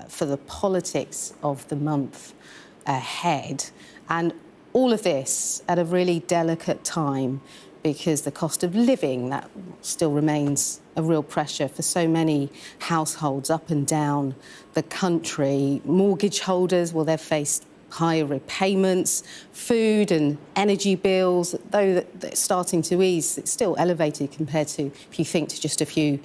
for the politics of the month ahead. And all of this at a really delicate time, because the cost of living, that still remains a real pressure for so many households up and down the country. Mortgage holders, well, they've faced higher repayments, food and energy bills, though they're starting to ease, it's still elevated compared to, if you think, to just a few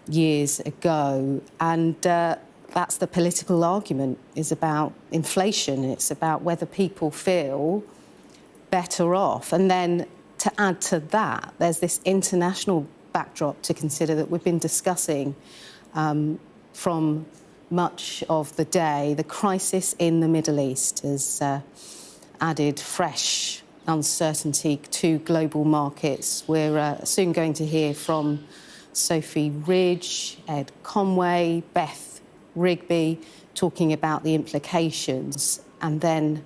years ago. And that's the political argument, is about inflation. It's about whether people feel better off. And then to add to that, there's this international backdrop to consider that we've been discussing from much of the day. The crisis in the Middle East has added fresh uncertainty to global markets. We're soon going to hear from Sophie Ridge, Ed Conway, Beth Rigby, talking about the implications. And then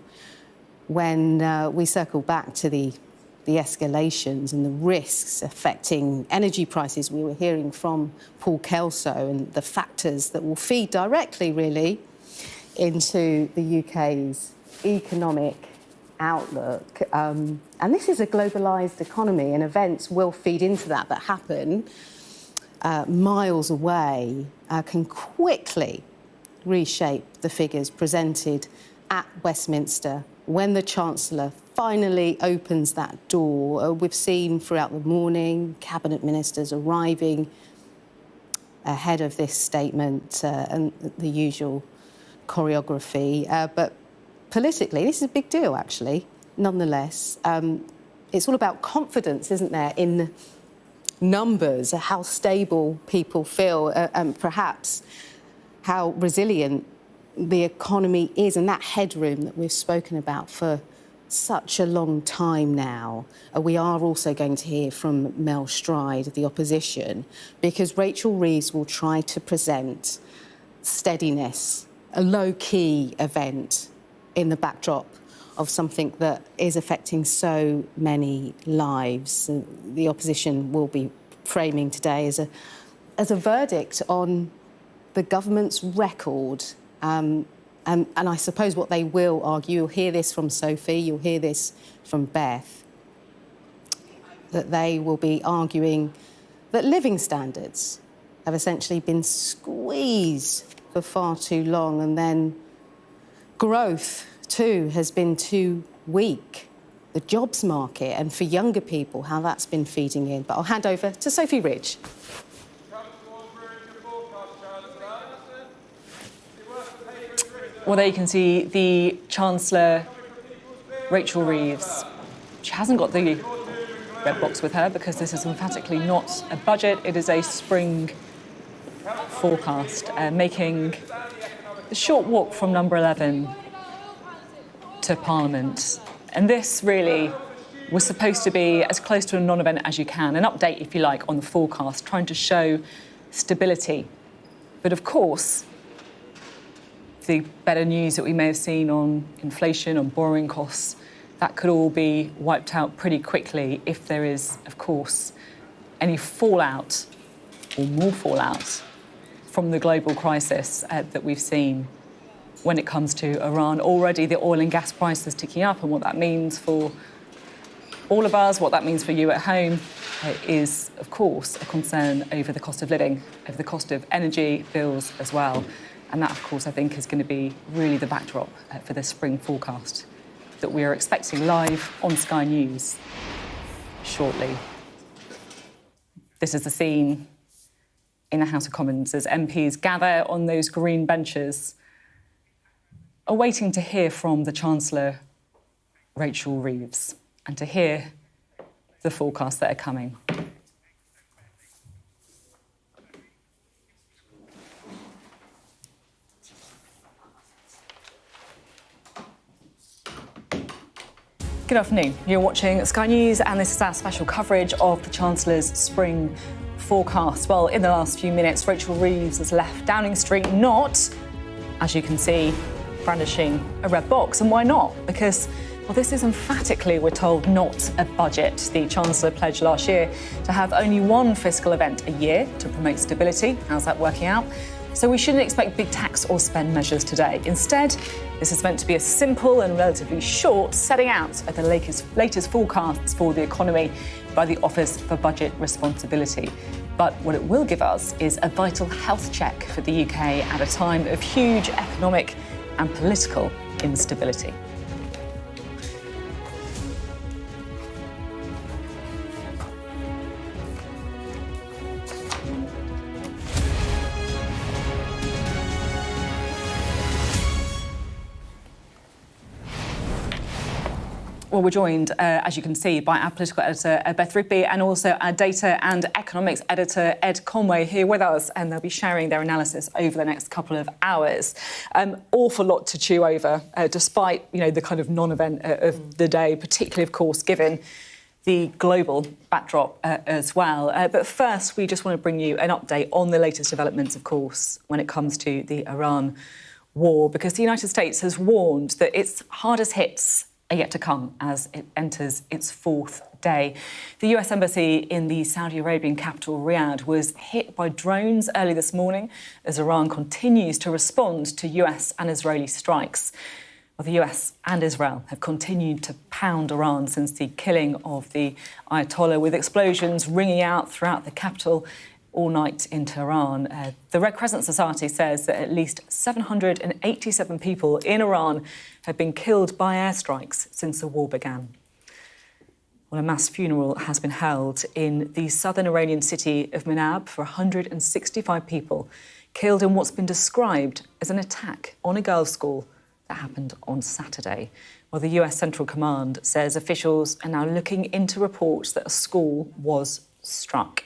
when we circle back to the escalations and the risks affecting energy prices, we were hearing from Paul Kelso and the factors that will feed directly, really, into the UK's economic outlook. And this is a globalised economy, and events will feed into that happen miles away, can quickly reshape the figures presented at Westminster when the Chancellor finally opens that door. We've seen throughout the morning cabinet ministers arriving ahead of this statement and the usual choreography. But politically, this is a big deal, actually, nonetheless. It's all about confidence, isn't there, in numbers, how stable people feel, and perhaps how resilient the economy is, and that headroom that we've spoken about for such a long time now. We are also going to hear from Mel Stride of the opposition, because Rachel Reeves will try to present steadiness, a low-key event in the backdrop of something that is affecting so many lives. The opposition will be framing today as a verdict on the government's record. And I suppose what they will argue, you'll hear this from Sophie, you'll hear this from Beth, that they will be arguing that living standards have essentially been squeezed for far too long, and then growth, too, has been too weak. The jobs market, and for younger people, how that's been feeding in. But I'll hand over to Sophie Ridge. Well, there you can see the Chancellor Rachel Reeves. She hasn't got the red box with her because this is emphatically not a budget, it is a spring forecast, making the short walk from number 11 to Parliament. And this really was supposed to be as close to a non-event as you can, an update, if you like, on the forecast, trying to show stability. But of course, the better news that we may have seen on inflation, on borrowing costs, that could all be wiped out pretty quickly if there is, of course, any fallout or more fallout from the global crisis that we've seen when it comes to Iran. Already the oil and gas prices ticking up, and what that means for all of us, what that means for you at home, is, of course, a concern over the cost of living, over the cost of energy bills as well. And that, of course, I think is going to be really the backdrop for the spring forecast that we are expecting live on Sky News shortly. This is the scene in the House of Commons as MPs gather on those green benches, awaiting to hear from the Chancellor Rachel Reeves and to hear the forecasts that are coming. Good afternoon. You're watching Sky News, and this is our special coverage of the Chancellor's spring forecast. Well, in the last few minutes, Rachel Reeves has left Downing Street not, as you can see, brandishing a red box. And why not? Because, well, this is emphatically, we're told, not a budget. The Chancellor pledged last year to have only one fiscal event a year to promote stability. How's that working out? So we shouldn't expect big tax or spend measures today. Instead, this is meant to be a simple and relatively short setting out at the latest forecasts for the economy by the Office for Budget Responsibility. But what it will give us is a vital health check for the UK at a time of huge economic and political instability. Well, we're joined, as you can see, by our political editor, Beth Rigby, and also our data and economics editor, Ed Conway, here with us, and they'll be sharing their analysis over the next couple of hours. Awful lot to chew over, despite, the kind of non-event of the day, particularly, of course, given the global backdrop as well. But first, we just want to bring you an update on the latest developments, of course, when it comes to the Iran war, because the United States has warned that its hardest hits are yet to come as it enters its fourth day. The US Embassy in the Saudi Arabian capital, Riyadh, was hit by drones early this morning as Iran continues to respond to US and Israeli strikes. Well, the US and Israel have continued to pound Iran since the killing of the Ayatollah, with explosions ringing out throughout the capital all night in Tehran. The Red Crescent Society says that at least 787 people in Iran have been killed by airstrikes since the war began. Well, a mass funeral has been held in the southern Iranian city of Manab for 165 people killed in what's been described as an attack on a girls' school that happened on Saturday. Well, the US Central Command says officials are now looking into reports that a school was struck.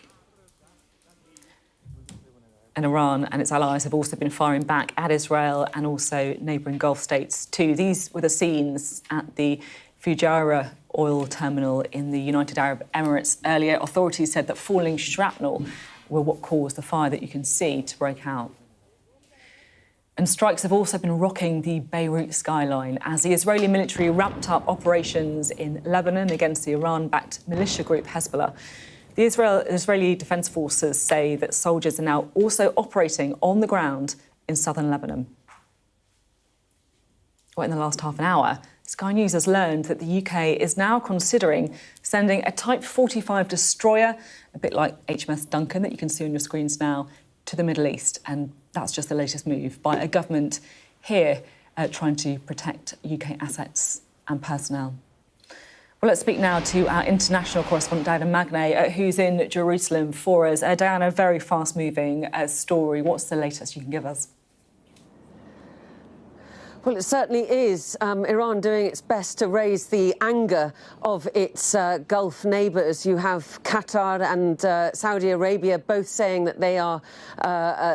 And Iran and its allies have also been firing back at Israel and also neighbouring Gulf states too. These were the scenes at the Fujairah oil terminal in the United Arab Emirates earlier. Authorities said that falling shrapnel were what caused the fire that you can see to break out. And strikes have also been rocking the Beirut skyline as the Israeli military ramped up operations in Lebanon against the Iran-backed militia group Hezbollah. The Israeli Defence Forces say that soldiers are now also operating on the ground in southern Lebanon. Well, in the last half an hour, Sky News has learned that the UK is now considering sending a Type 45 destroyer, a bit like HMS Duncan that you can see on your screens now, to the Middle East. And that's just the latest move by a government here trying to protect UK assets and personnel. Well, let's speak now to our international correspondent, Diana Magnay, who's in Jerusalem for us. Diana, a very fast-moving story. What's the latest you can give us? Well, it certainly is. Iran doing its best to raise the anger of its Gulf neighbours. You have Qatar and Saudi Arabia both saying that they are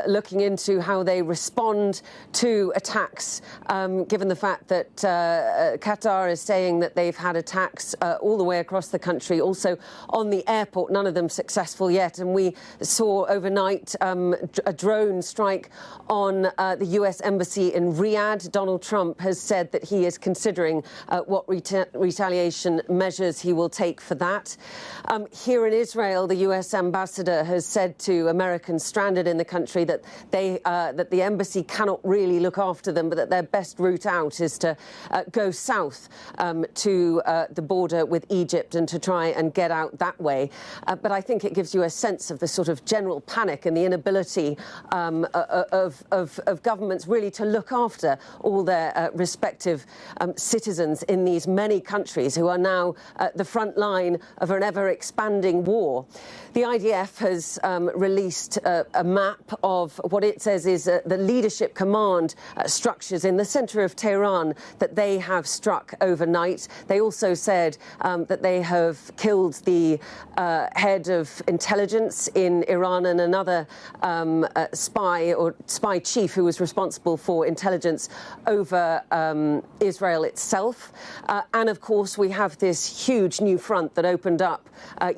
looking into how they respond to attacks, given the fact that Qatar is saying that they've had attacks all the way across the country, also on the airport, none of them successful yet. And we saw overnight a drone strike on the US Embassy in Riyadh. Donald Trump has said that he is considering what retaliation measures he will take for that. Here in Israel, the US ambassador has said to Americans stranded in the country that that the embassy cannot really look after them, but that their best route out is to go south to the border with Egypt and to try and get out that way. But I think it gives you a sense of the sort of general panic and the inability of governments really to look after all their respective citizens in these many countries who are now at the front line of an ever-expanding war. The IDF has released a map of what it says is the leadership command structures in the centre of Tehran that they have struck overnight. They also said that they have killed the head of intelligence in Iran and another spy chief who was responsible for intelligence over Israel itself. And, of course, we have this huge new front that opened up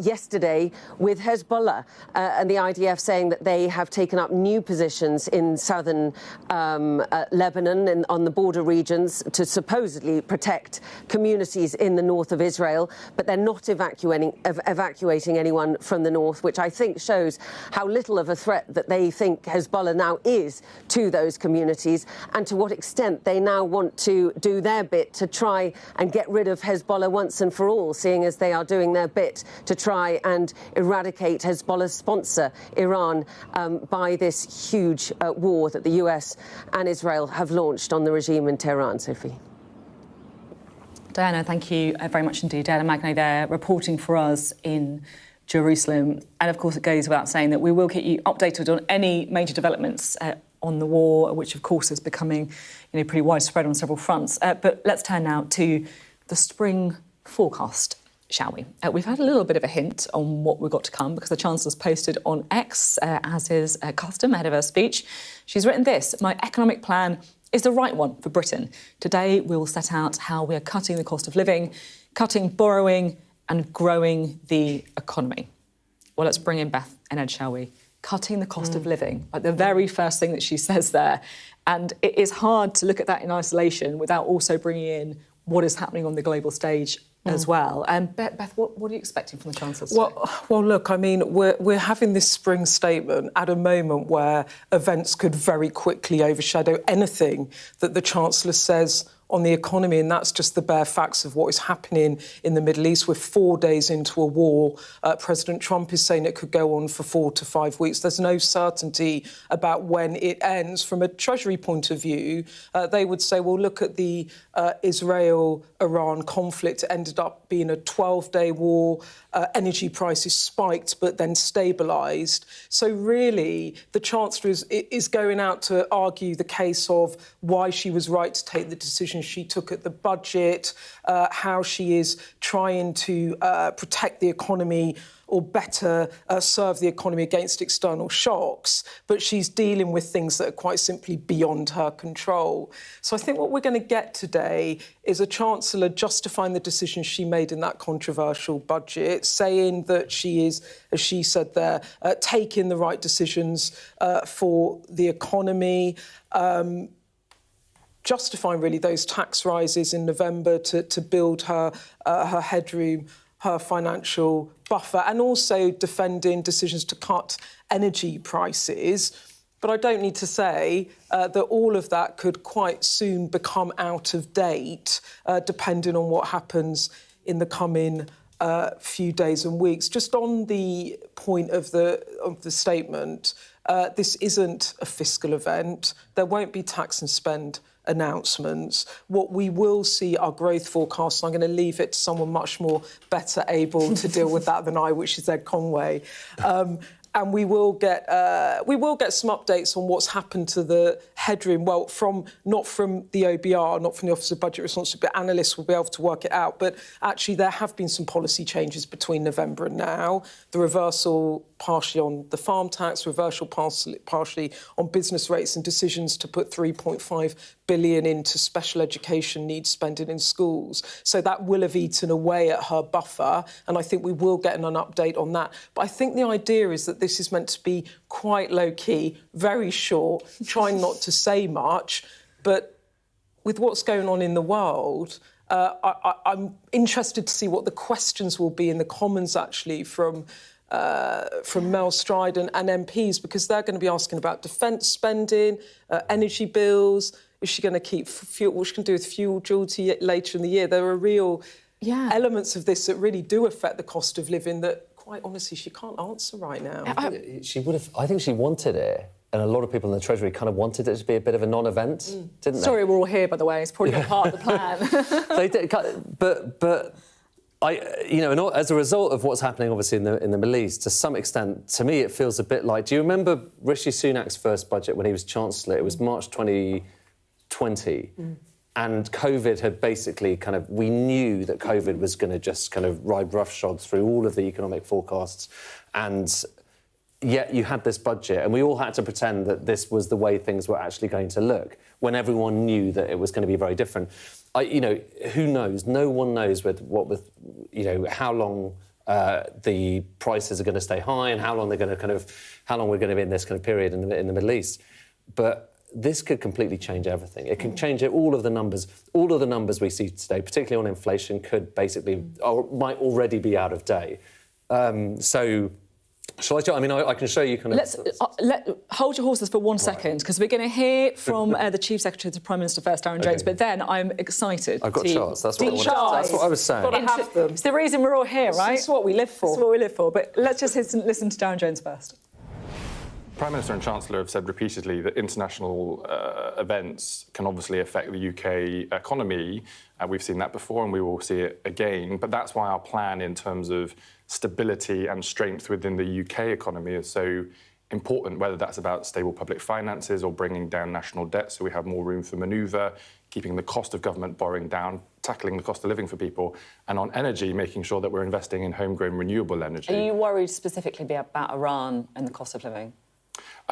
yesterday with Hezbollah and the IDF saying that they have taken up new positions in southern Lebanon and on the border regions to supposedly protect communities in the north of Israel, but they're not evacuating anyone from the north, which I think shows how little of a threat that they think Hezbollah now is to those communities, and to what extent they now want to do their bit to try and get rid of Hezbollah once and for all, seeing as they are doing their bit to try and eradicate Hezbollah's sponsor, Iran, by this huge war that the US and Israel have launched on the regime in Tehran. Sophie. Diana, thank you very much indeed. Diana Magno there, reporting for us in Jerusalem. And, of course, it goes without saying that we will keep you updated on any major developments on the war, which, of course, is becoming pretty widespread on several fronts. But let's turn now to the spring forecast, shall we? We've had a little bit of a hint on what we've got to come because the Chancellor's posted on X, as is custom, ahead of her speech. She's written this: "My economic plan is the right one for Britain. Today we'll set out how we are cutting the cost of living, cutting borrowing and growing the economy." Well, let's bring in Beth and Ed, shall we? Cutting the cost of living, like the very first thing that she says there. And it is hard to look at that in isolation without also bringing in what is happening on the global stage as well. And Beth, what are you expecting from the Chancellor today? Well, look, I mean, we're having this spring statement at a moment where events could very quickly overshadow anything that the Chancellor says on the economy, and that's just the bare facts of what is happening in the Middle East. We're 4 days into a war. President Trump is saying it could go on for 4 to 5 weeks. There's no certainty about when it ends. From a Treasury point of view, they would say, well, look at the Israel-Iran conflict. It ended up being a 12-day war. Energy prices spiked but then stabilised. So really, the Chancellor is going out to argue the case of why she was right to take the decision she took at the budget, how she is trying to protect the economy or better serve the economy against external shocks, but she's dealing with things that are quite simply beyond her control. So I think what we're going to get today is a Chancellor justifying the decision she made in that controversial budget, saying that she is, as she said there, taking the right decisions for the economy, justifying really those tax rises in November to build her headroom, her financial buffer, and also defending decisions to cut energy prices. But I don't need to say that all of that could quite soon become out of date, depending on what happens in the coming few days and weeks. Just on the point of the statement, this isn't a fiscal event. There won't be tax and spend announcements. What we will see are growth forecasts. I'm going to leave it to someone much more better able to deal with that than I, which is Ed Conway. And we will get some updates on what's happened to the headroom. Well, not from the OBR, not from the Office of Budget Responsibility, but analysts will be able to work it out. But actually, there have been some policy changes between November and now. The reversal partially on the farm tax, reversal partially on business rates, and decisions to put £3.5 billion into special education needs spending in schools. So that will have eaten away at her buffer, and I think we will get an update on that. But I think the idea is that this is meant to be quite low-key, very short, trying not to say much. But with what's going on in the world, I'm interested to see what the questions will be in the Commons, actually, from Mel Stride and MPs, because they're going to be asking about defence spending, energy bills. Is she going to keep fuel? What's she going to do with fuel duty later in the year? There are real elements of this that really do affect the cost of living that, quite honestly, she can't answer right now. She would have. I think she wanted it, and a lot of people in the Treasury kind of wanted it to be a bit of a non-event, didn't they? Sorry, we're all here, by the way. It's probably not part of the plan. They did, but as a result of what's happening, obviously, in the Middle East, to some extent, to me, it feels a bit like... Do you remember Rishi Sunak's first budget when he was Chancellor? It was March 2020, and COVID had basically we knew that COVID was going to just kind of ride roughshod through all of the economic forecasts, and yet you had this budget, and we all had to pretend that this was the way things were actually going to look. when everyone knew that it was going to be very different. You know, who knows? No one knows you know, how long the prices are going to stay high and how long we're going to be in this kind of period in the Middle East. But this could completely change everything. It can change all of the numbers. All of the numbers we see today, particularly on inflation, could basically or might already be out of date. So. Shall I? I mean, I can show you kind of... Let's hold your horses for one second, because we're going to hear from the Chief Secretary to the Prime Minister first, Darren Jones, but then I'm excited. I've got charts, that's what I was saying. Gotta have them. It's the reason we're all here, right? It's what we live for. It's what we live for, but let's just listen to Darren Jones first. Prime Minister and Chancellor have said repeatedly that international events can obviously affect the UK economy. We've seen that before and we will see it again. But that's why our plan in terms of stability and strength within the UK economy is so important, whether that's about stable public finances or bringing down national debt so we have more room for manoeuvre, keeping the cost of government borrowing down, tackling the cost of living for people, and on energy, making sure that we're investing in homegrown renewable energy. Are you worried specifically about Iran and the cost of living?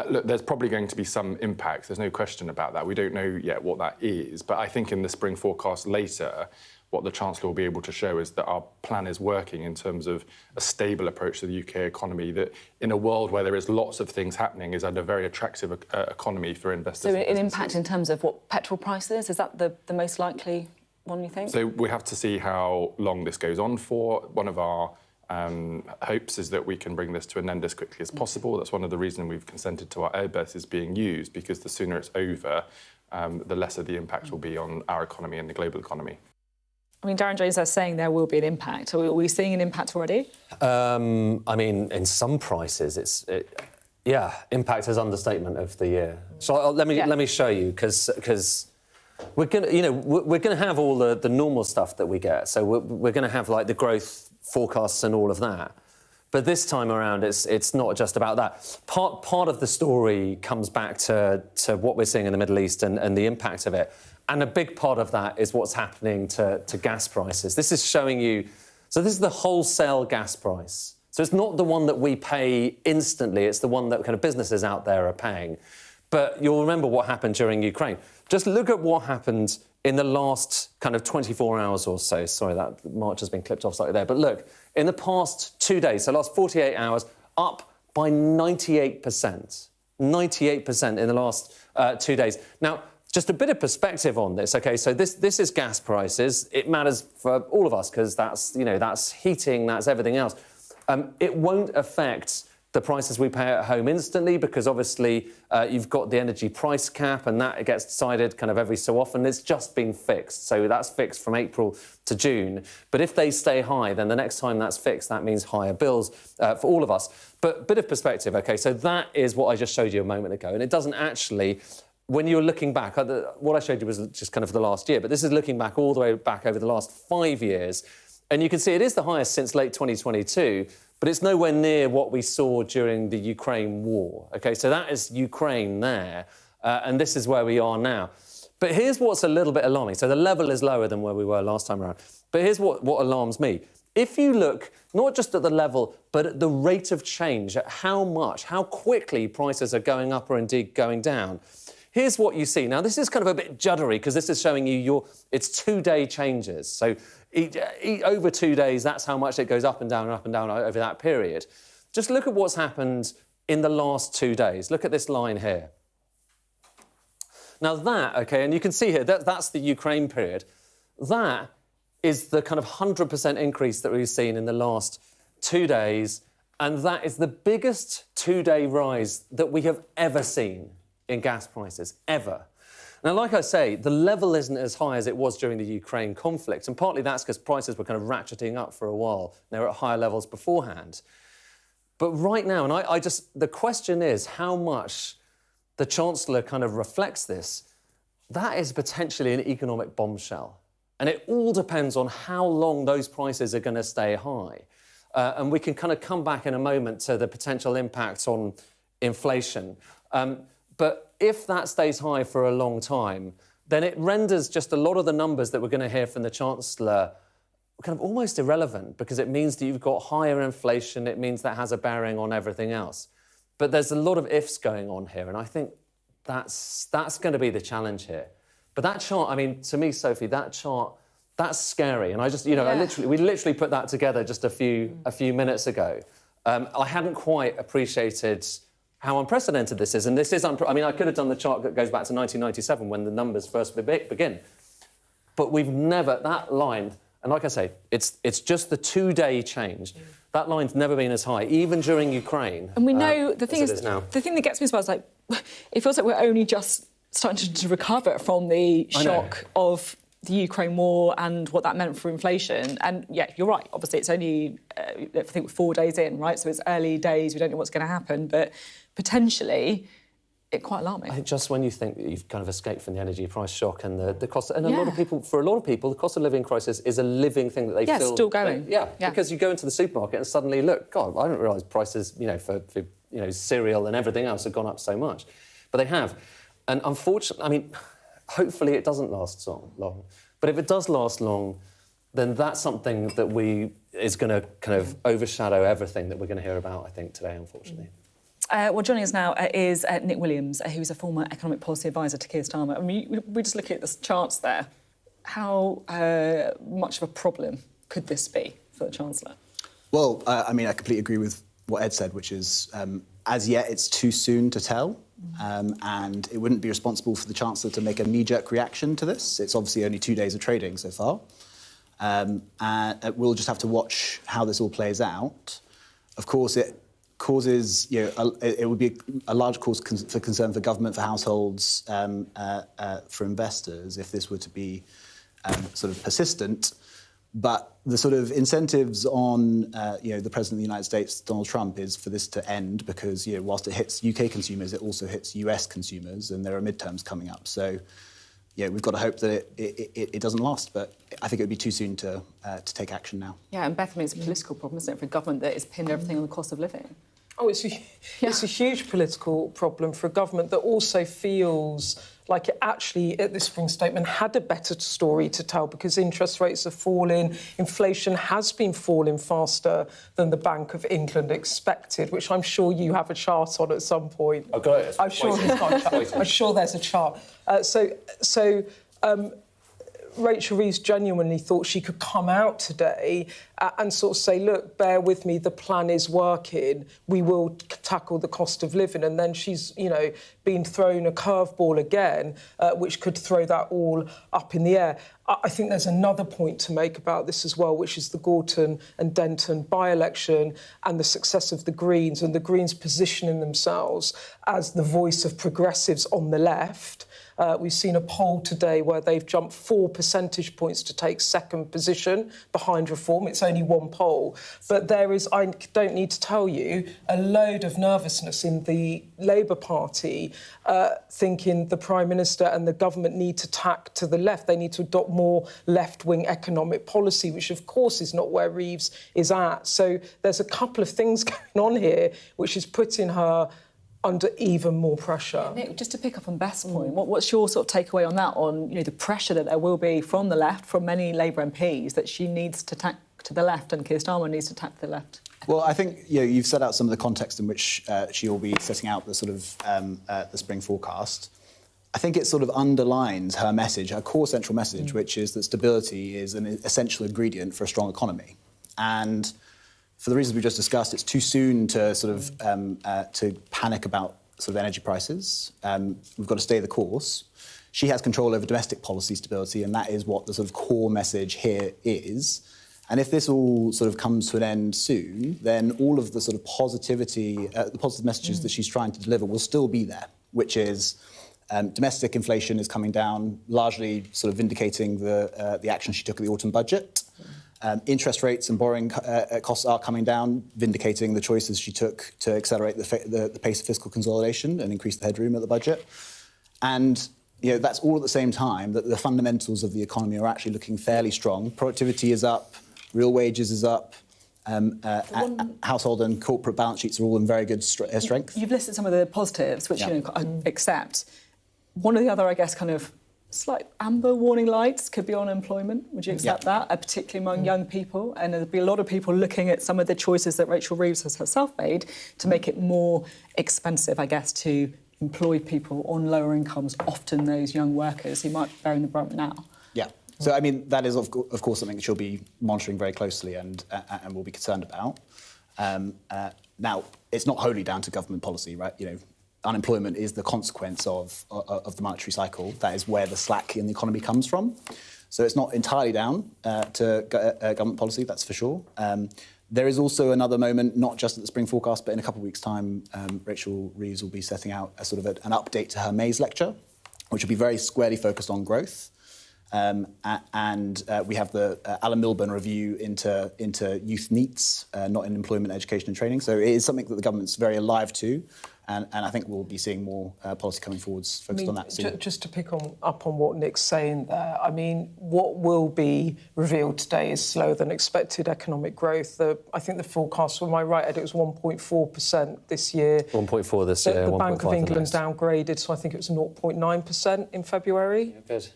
Look, there's probably going to be some impact. There's no question about that. We don't know yet what that is. But I think in the spring forecast later, what the Chancellor will be able to show is that our plan is working in terms of a stable approach to the UK economy, that in a world where there is lots of things happening is a very attractive economy for investors. So an impact in terms of what petrol prices, is that the most likely one, you think? So we have to see how long this goes on for. One of our hopes is that we can bring this to an end as quickly as possible. That's one of the reasons we've consented to our airbases being used, because the sooner it's over, the lesser the impact will be on our economy and the global economy. I mean, Darren Jones is saying there will be an impact. Are we seeing an impact already? I mean, in some prices, impact is understatement of the year. So let me show you, because we're gonna have all the normal stuff that we get. So we're gonna have like the growth forecasts and all of that. But this time around, it's not just about that. Part of the story comes back to what we're seeing in the Middle East and the impact of it. And a big part of that is what's happening to gas prices. This is showing you... So this is the wholesale gas price. So it's not the one that we pay instantly. It's the one that kind of businesses out there are paying. But you'll remember what happened during Ukraine. Just look at what happened in the last kind of 24 hours or so. Sorry, that march has been clipped off slightly there. But look, in the past 2 days, so last 48 hours, up by 98%. 98% in the last 2 days. Now, just a bit of perspective on this, OK? So this is gas prices. It matters for all of us because that's, you know, that's heating, that's everything else. It won't affect the prices we pay at home instantly because obviously you've got the energy price cap and that gets decided kind of every so often. It's just been fixed. So that's fixed from April to June. But if they stay high, then the next time that's fixed, that means higher bills for all of us. But bit of perspective, OK? So that is what I just showed you a moment ago. And it doesn't actually... When you're looking back, what I showed you was just kind of the last year, but this is looking back all the way back over the last 5 years. And you can see it is the highest since late 2022, but it's nowhere near what we saw during the Ukraine war. OK, so that is Ukraine there, and this is where we are now. But here's what's a little bit alarming. So the level is lower than where we were last time around. But here's what alarms me. If you look not just at the level, but at the rate of change, at how quickly prices are going up or indeed going down, here's what you see. Now, this is kind of a bit juddery because this is showing you it's 2-day changes. So over 2 days, that's how much it goes up and down over that period. Just look at what's happened in the last 2 days. Look at this line here. Now that, OK, and you can see here, that's the Ukraine period. That is the kind of 100% increase that we've seen in the last 2 days. And that is the biggest 2-day rise that we have ever seen in gas prices, ever. Now, like I say, the level isn't as high as it was during the Ukraine conflict, and partly that's because prices were kind of ratcheting up for a while. They were at higher levels beforehand. But right now, and the question is how much the Chancellor kind of reflects this. That is potentially an economic bombshell. And it all depends on how long those prices are going to stay high. And we can kind of come back in a moment to the potential impact on inflation. But if that stays high for a long time, then it renders just a lot of the numbers that we're going to hear from the Chancellor kind of almost irrelevant because it means that you've got higher inflation. It means that has a bearing on everything else. But there's a lot of ifs going on here, and I think That's going to be the challenge here. But that chart, I mean, to me, Sophie, that chart, that's scary. And I just, you know, we literally put that together just a few minutes ago. I hadn't quite appreciated how unprecedented this is. And this is, I mean, I could have done the chart that goes back to 1997 when the numbers first begin. But we've never, that line, and like I say, it's just the 2-day change. That line's never been as high, even during Ukraine. And we know, the thing is the thing that gets me as well is, like, it feels like we're only just starting to recover from the shock of the Ukraine war and what that meant for inflation. And, yeah, you're right. Obviously, it's only, I think, 4 days in, right? So it's early days. We don't know what's going to happen. But potentially, it's quite alarming. I think just when you think that you've kind of escaped from the energy price shock and the cost... And for a lot of people, the cost of living crisis is a living thing that they feel... Yeah, still going. Because you go into the supermarket and suddenly, look, God, I didn't realise prices, you know, for cereal and everything else have gone up so much. But they have. And unfortunately, I mean... Hopefully it doesn't last so long. But if it does last long, then that's something that is going to kind of overshadow everything that we're going to hear about, I think, today, unfortunately. Well, joining us now is Nick Williams, who's a former economic policy advisor to Keir Starmer. I mean, we just look at the charts there. How much of a problem could this be for the Chancellor? Well, I mean, I completely agree with what Ed said, which is, as yet, it's too soon to tell. And it wouldn't be responsible for the Chancellor to make a knee-jerk reaction to this. It's obviously only 2 days of trading so far. And we'll just have to watch how this all plays out. Of course, it causes, it would be a large cause for concern for government, for households, for investors, if this were to be sort of persistent. But the sort of incentives on, the President of the United States, Donald Trump, is for this to end because, whilst it hits UK consumers, it also hits US consumers, and there are midterms coming up. So, we've got to hope that it doesn't last, but I think it would be too soon to take action now. Yeah, and Beth, I mean, it's a political problem, isn't it, for a government that has pinned everything on the cost of living? Oh, it's a huge political problem for a government that also feels like it actually, at this spring statement, had a better story to tell because interest rates are falling, inflation has been falling faster than the Bank of England expected, which I'm sure you have a chart on at some point. I've got it. I'm sure he's got a chart. I'm sure there's a chart. Rachel Reeves genuinely thought she could come out today and sort of say, look, bear with me, the plan is working, we will tackle the cost of living. And then she's, been thrown a curveball again, which could throw that all up in the air. I think there's another point to make about this as well, which is the Gorton and Denton by-election and the success of the Greens and the Greens positioning themselves as the voice of progressives on the left. We've seen a poll today where they've jumped 4 percentage points to take second position behind reform. It's only one poll. But there is, I don't need to tell you, a load of nervousness in the Labour Party thinking the Prime Minister and the government need to tack to the left. They need to adopt more left-wing economic policy, which, of course, is not where Reeves is at. So there's a couple of things going on here which is putting her under even more pressure. Nick, just to pick up on Beth's point, what's your sort of takeaway on that, on the pressure that there will be from the left, from many Labour MPs, that she needs to tack to the left and Keir Starmer needs to tack to the left? Well, I think you've set out some of the context in which she will be setting out the sort of the spring forecast. I think it sort of underlines her message, her core central message, which is that stability is an essential ingredient for a strong economy. And for the reasons we just discussed, it's too soon to sort of to panic about sort of energy prices. We've got to stay the course. She has control over domestic policy stability, and that is what the sort of core message here is. And if this all sort of comes to an end soon, then all of the sort of positivity, the positive messages that she's trying to deliver will still be there, which is domestic inflation is coming down, largely sort of vindicating the action she took at the autumn budget. Interest rates and borrowing costs are coming down, vindicating the choices she took to accelerate the pace of fiscal consolidation and increase the headroom at the budget. And that's all at the same time that the fundamentals of the economy are actually looking fairly strong. Productivity is up, real wages is up, household and corporate balance sheets are all in very good strength. You've listed some of the positives, which I accept. One of the other, I guess, kind of slight amber warning lights could be on employment. Would you accept that, particularly among young people? And there'll be a lot of people looking at some of the choices that Rachel Reeves has herself made to make it more expensive, I guess, to employed people on lower incomes, often those young workers who might be bearing the brunt now. Yeah. So, I mean, that is, of course, something that she'll be monitoring very closely and will be concerned about. Now, it's not wholly down to government policy, right? You know, unemployment is the consequence of the monetary cycle. That is where the slack in the economy comes from. So it's not entirely down to government policy, that's for sure. There is also another moment, not just at the spring forecast, but in a couple of weeks' time, Rachel Reeves will be setting out a sort of an update to her May's lecture, which will be very squarely focused on growth. We have the Alan Milburn review into youth needs, not in employment, education and training. So it is something that the government's very alive to. And I think we'll be seeing more policy coming forwards focused on that soon. Just to pick up on what Nick's saying there, I mean, what will be revealed today is slower than expected economic growth. I think the forecast, am I right, Ed, it was 1.4% this year. 1.4 this year, 1.5 the Bank of England next. downgraded, so I think it was 0.9% in February. Yeah, good.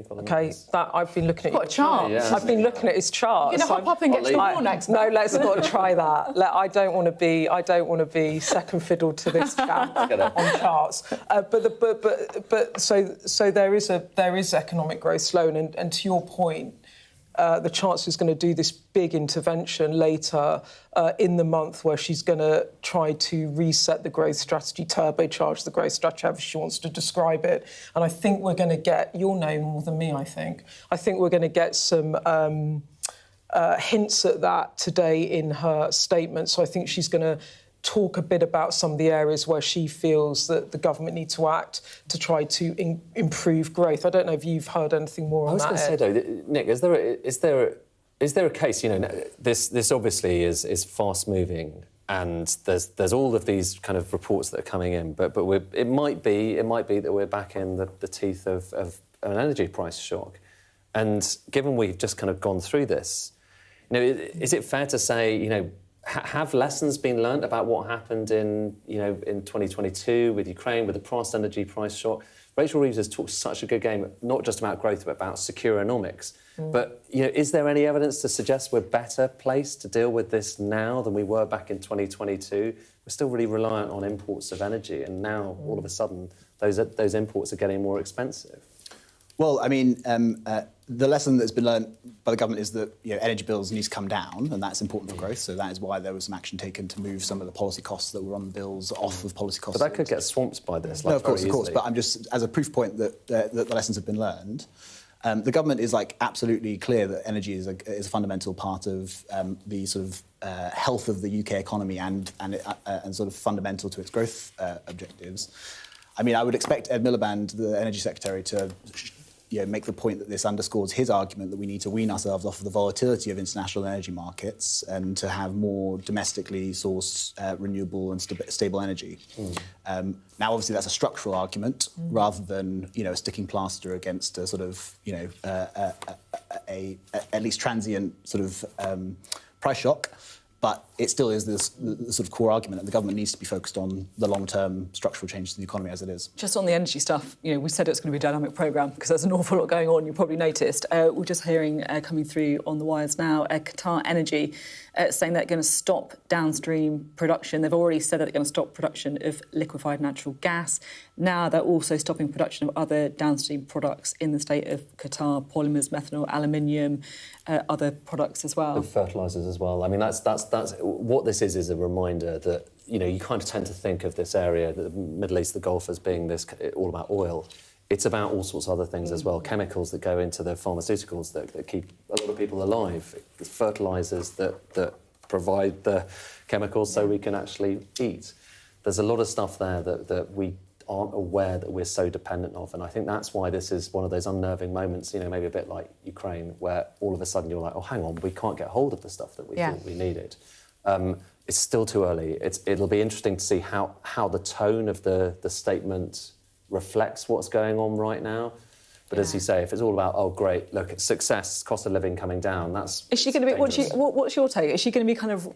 OK, that I've been looking at. Got a chart. Yeah. I've been looking at his charts. You're going to hop up and get to the wall next. No, let's not try that. I don't want to be second fiddle to this chap on charts. So there is economic growth slowing, and to your point, the Chancellor's going to do this big intervention later in the month where she's going to try to reset the growth strategy, turbocharge the growth strategy, however she wants to describe it. And I think we're going to get, you'll know more than me, I think we're going to get some hints at that today in her statement. So I think she's going to talk a bit about some of the areas where she feels that the government need to act to try to improve growth. I don't know if you've heard anything more on that. I was going to say, though, Nick, is there a case, you know, this obviously is fast-moving and there's all of these kind of reports that are coming in, but it might be that we're back in the teeth of an energy price shock. And given we've just kind of gone through this, you know, is it fair to say, you know, have lessons been learned about what happened in 2022 with Ukraine, with the past energy price shock? Rachel Reeves has talked such a good game, not just about growth, but about securonomics. But, you know, is there any evidence to suggest we're better placed to deal with this now than we were back in 2022? We're still really reliant on imports of energy, and now, all of a sudden, those imports are getting more expensive. Well, I mean, the lesson that's been learned by the government is that energy bills need to come down, and that's important for growth. So that is why there was some action taken to move some of the policy costs that were on the bills off of policy costs. But that could get swamped by this. No, of course. But I'm just, as a proof point that the lessons have been learned, the government is absolutely clear that energy is a fundamental part of the sort of health of the UK economy and sort of fundamental to its growth objectives. I mean, I would expect Ed Miliband, the Energy Secretary, to make the point that this underscores his argument that we need to wean ourselves off of the volatility of international energy markets and to have more domestically sourced renewable and stable energy. Now, obviously, that's a structural argument rather than a sticking plaster against a sort of at least transient sort of price shock. But it still is the sort of core argument that the government needs to be focused on the long-term structural changes in the economy as it is. Just on the energy stuff, we said it's going to be a dynamic programme because there's an awful lot going on, you probably noticed. We're just hearing coming through on the wires now, Qatar Energy saying they're going to stop downstream production. They've already said that they're going to stop production of liquefied natural gas. Now they're also stopping production of other downstream products in the state of Qatar, polymers, methanol, aluminium, other products as well. And fertilisers as well. I mean, that's what this is a reminder that, you kind of tend to think of this area, the Middle East, the Gulf, as being this all about oil. It's about all sorts of other things as well, chemicals that go into the pharmaceuticals that keep a lot of people alive, fertilisers that provide the chemicals so we can actually eat. There's a lot of stuff there that we aren't aware that we're so dependent of, and I think that's why this is one of those unnerving moments, maybe a bit like Ukraine, where all of a sudden you're like, oh, hang on, we can't get hold of the stuff that we thought we needed. It's still too early. It'll be interesting to see how the tone of the statement reflects what's going on right now. But as you say, if it's all about, oh, great, look, success, cost of living coming down, that's Is she going to be, what's your take? Is she going to be kind of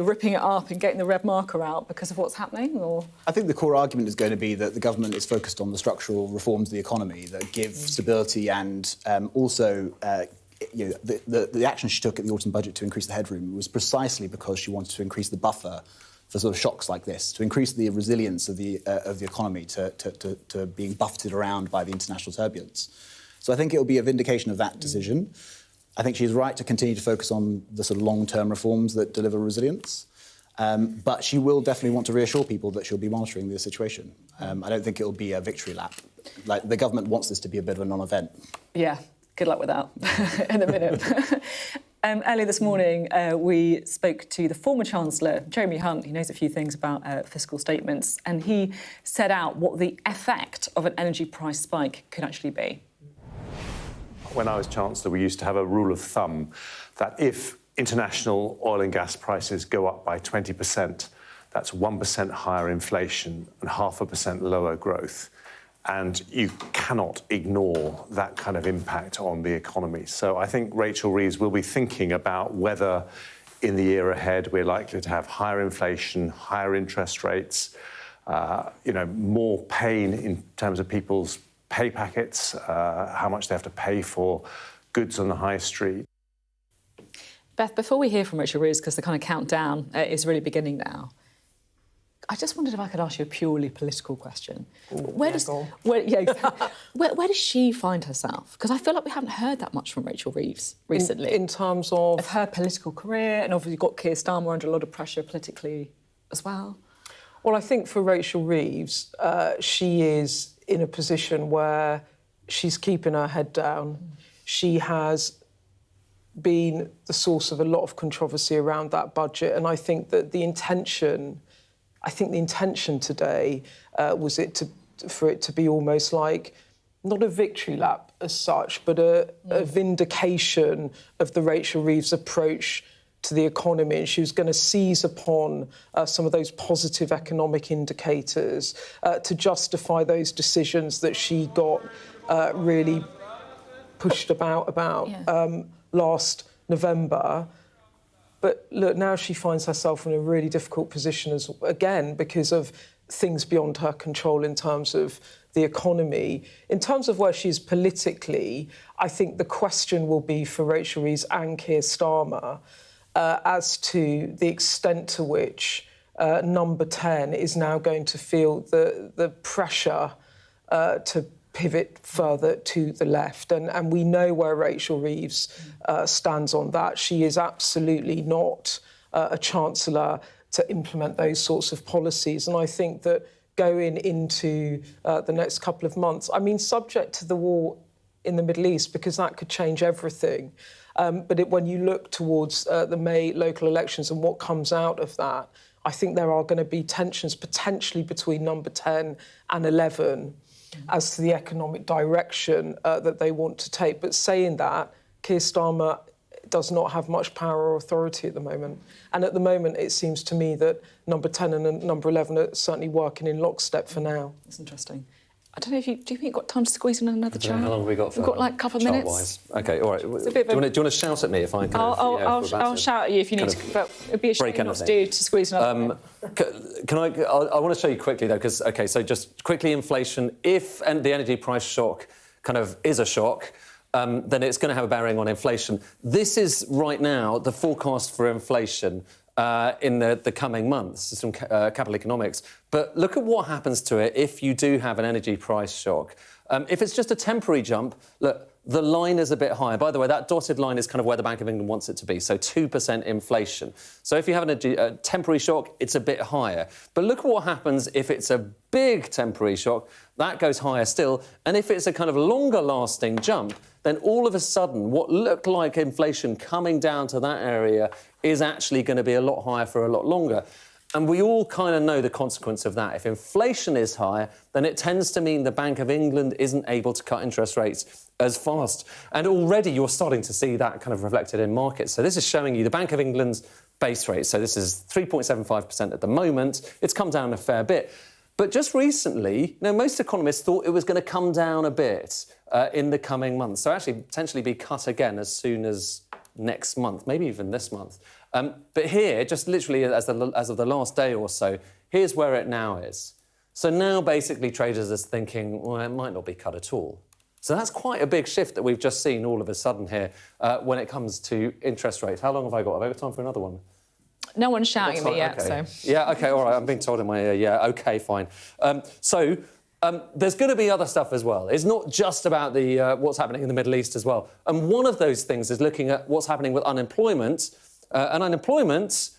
ripping it up and getting the red marker out because of what's happening? Or I think the core argument is going to be that the government is focused on the structural reforms of the economy that give stability and also the action she took at the autumn budget to increase the headroom was precisely because she wanted to increase the buffer for sort of shocks like this, to increase the resilience of the economy to being buffeted around by the international turbulence. So I think it will be a vindication of that decision. I think she's right to continue to focus on the sort of long-term reforms that deliver resilience. But she will definitely want to reassure people that she'll be monitoring the situation. I don't think it'll be a victory lap. Like, the government wants this to be a bit of a non-event. Yeah, good luck with that in a minute. Earlier this morning, we spoke to the former Chancellor, Jeremy Hunt. He knows a few things about fiscal statements, and he set out what the effect of an energy price spike could actually be. When I was Chancellor, we used to have a rule of thumb that if international oil and gas prices go up by 20%, that's 1% higher inflation and 0.5% lower growth. And you cannot ignore that kind of impact on the economy. So I think Rachel Reeves will be thinking about whether in the year ahead we're likely to have higher inflation, higher interest rates, more pain in terms of people's pay packets, how much they have to pay for goods on the high street. Beth, before we hear from Rachel Reeves, because the kind of countdown is really beginning now, I just wondered if I could ask you a purely political question. Where does she find herself? Because I feel like we haven't heard that much from Rachel Reeves recently. In terms of her political career, and obviously you've got Keir Starmer under a lot of pressure politically as well. Well, I think for Rachel Reeves, she is in a position where she's keeping her head down. She has been the source of a lot of controversy around that budget, and I think that the intention today was for it to be almost like, not a victory lap as such, but a vindication of the Rachel Reeves approach to the economy. And she was going to seize upon some of those positive economic indicators to justify those decisions that she got really pushed about last November. But look, now she finds herself in a really difficult position again because of things beyond her control in terms of the economy. In terms of where she is politically, I think the question will be for Rachel Reeves and Keir Starmer as to the extent to which Number 10 is now going to feel the pressure to pivot further to the left. And we know where Rachel Reeves stands on that. She is absolutely not a chancellor to implement those sorts of policies. And I think that going into the next couple of months, I mean, subject to the war in the Middle East, because that could change everything. But when you look towards the May local elections and what comes out of that, I think there are going to be tensions potentially between Number 10 and 11 as to the economic direction that they want to take. But saying that, Keir Starmer does not have much power or authority at the moment. And at the moment, it seems to me that Number 10 and Number 11 are certainly working in lockstep for now. That's interesting. I don't know if do you think you've got time to squeeze in another chat? How long have we got for We've got like a couple of minutes. Wise. OK, all right. Do you want to shout at me if I can? I'll shout at you if you need to, but it'd be a shame not to squeeze another I want to show you quickly, though, because, OK, so just quickly, inflation, if the energy price shock kind of is a shock, then it's going to have a bearing on inflation. This is, right now, the forecast for inflation in the coming months. It's from Capital Economics. But look at what happens to it if you do have an energy price shock. If it's just a temporary jump, look, the line is a bit higher. By the way, that dotted line is kind of where the Bank of England wants it to be, so 2% inflation. So if you have a temporary shock, it's a bit higher. But look at what happens if it's a big temporary shock. That goes higher still. And if it's a kind of longer-lasting jump, then all of a sudden, what looked like inflation coming down to that area is actually going to be a lot higher for a lot longer. And we all kind of know the consequence of that. If inflation is higher, then it tends to mean the Bank of England isn't able to cut interest rates as fast. And already you're starting to see that kind of reflected in markets. So this is showing you the Bank of England's base rate. So this is 3.75% at the moment. It's come down a fair bit. But just recently, most economists thought it was going to come down a bit in the coming months. So actually potentially be cut again as soon as next month, maybe even this month. But here, just literally as of the last day or so, here's where it now is. So now basically traders are thinking, well, it might not be cut at all. So that's quite a big shift that we've just seen all of a sudden here when it comes to interest rates. How long have I got? Have I got time for another one? No one's shouting at me yet, okay. so... Yeah, OK, all right, I'm being told in my ear, yeah, OK, fine. There's going to be other stuff as well. It's not just about the what's happening in the Middle East as well. And one of those things is looking at what's happening with unemployment. And unemployment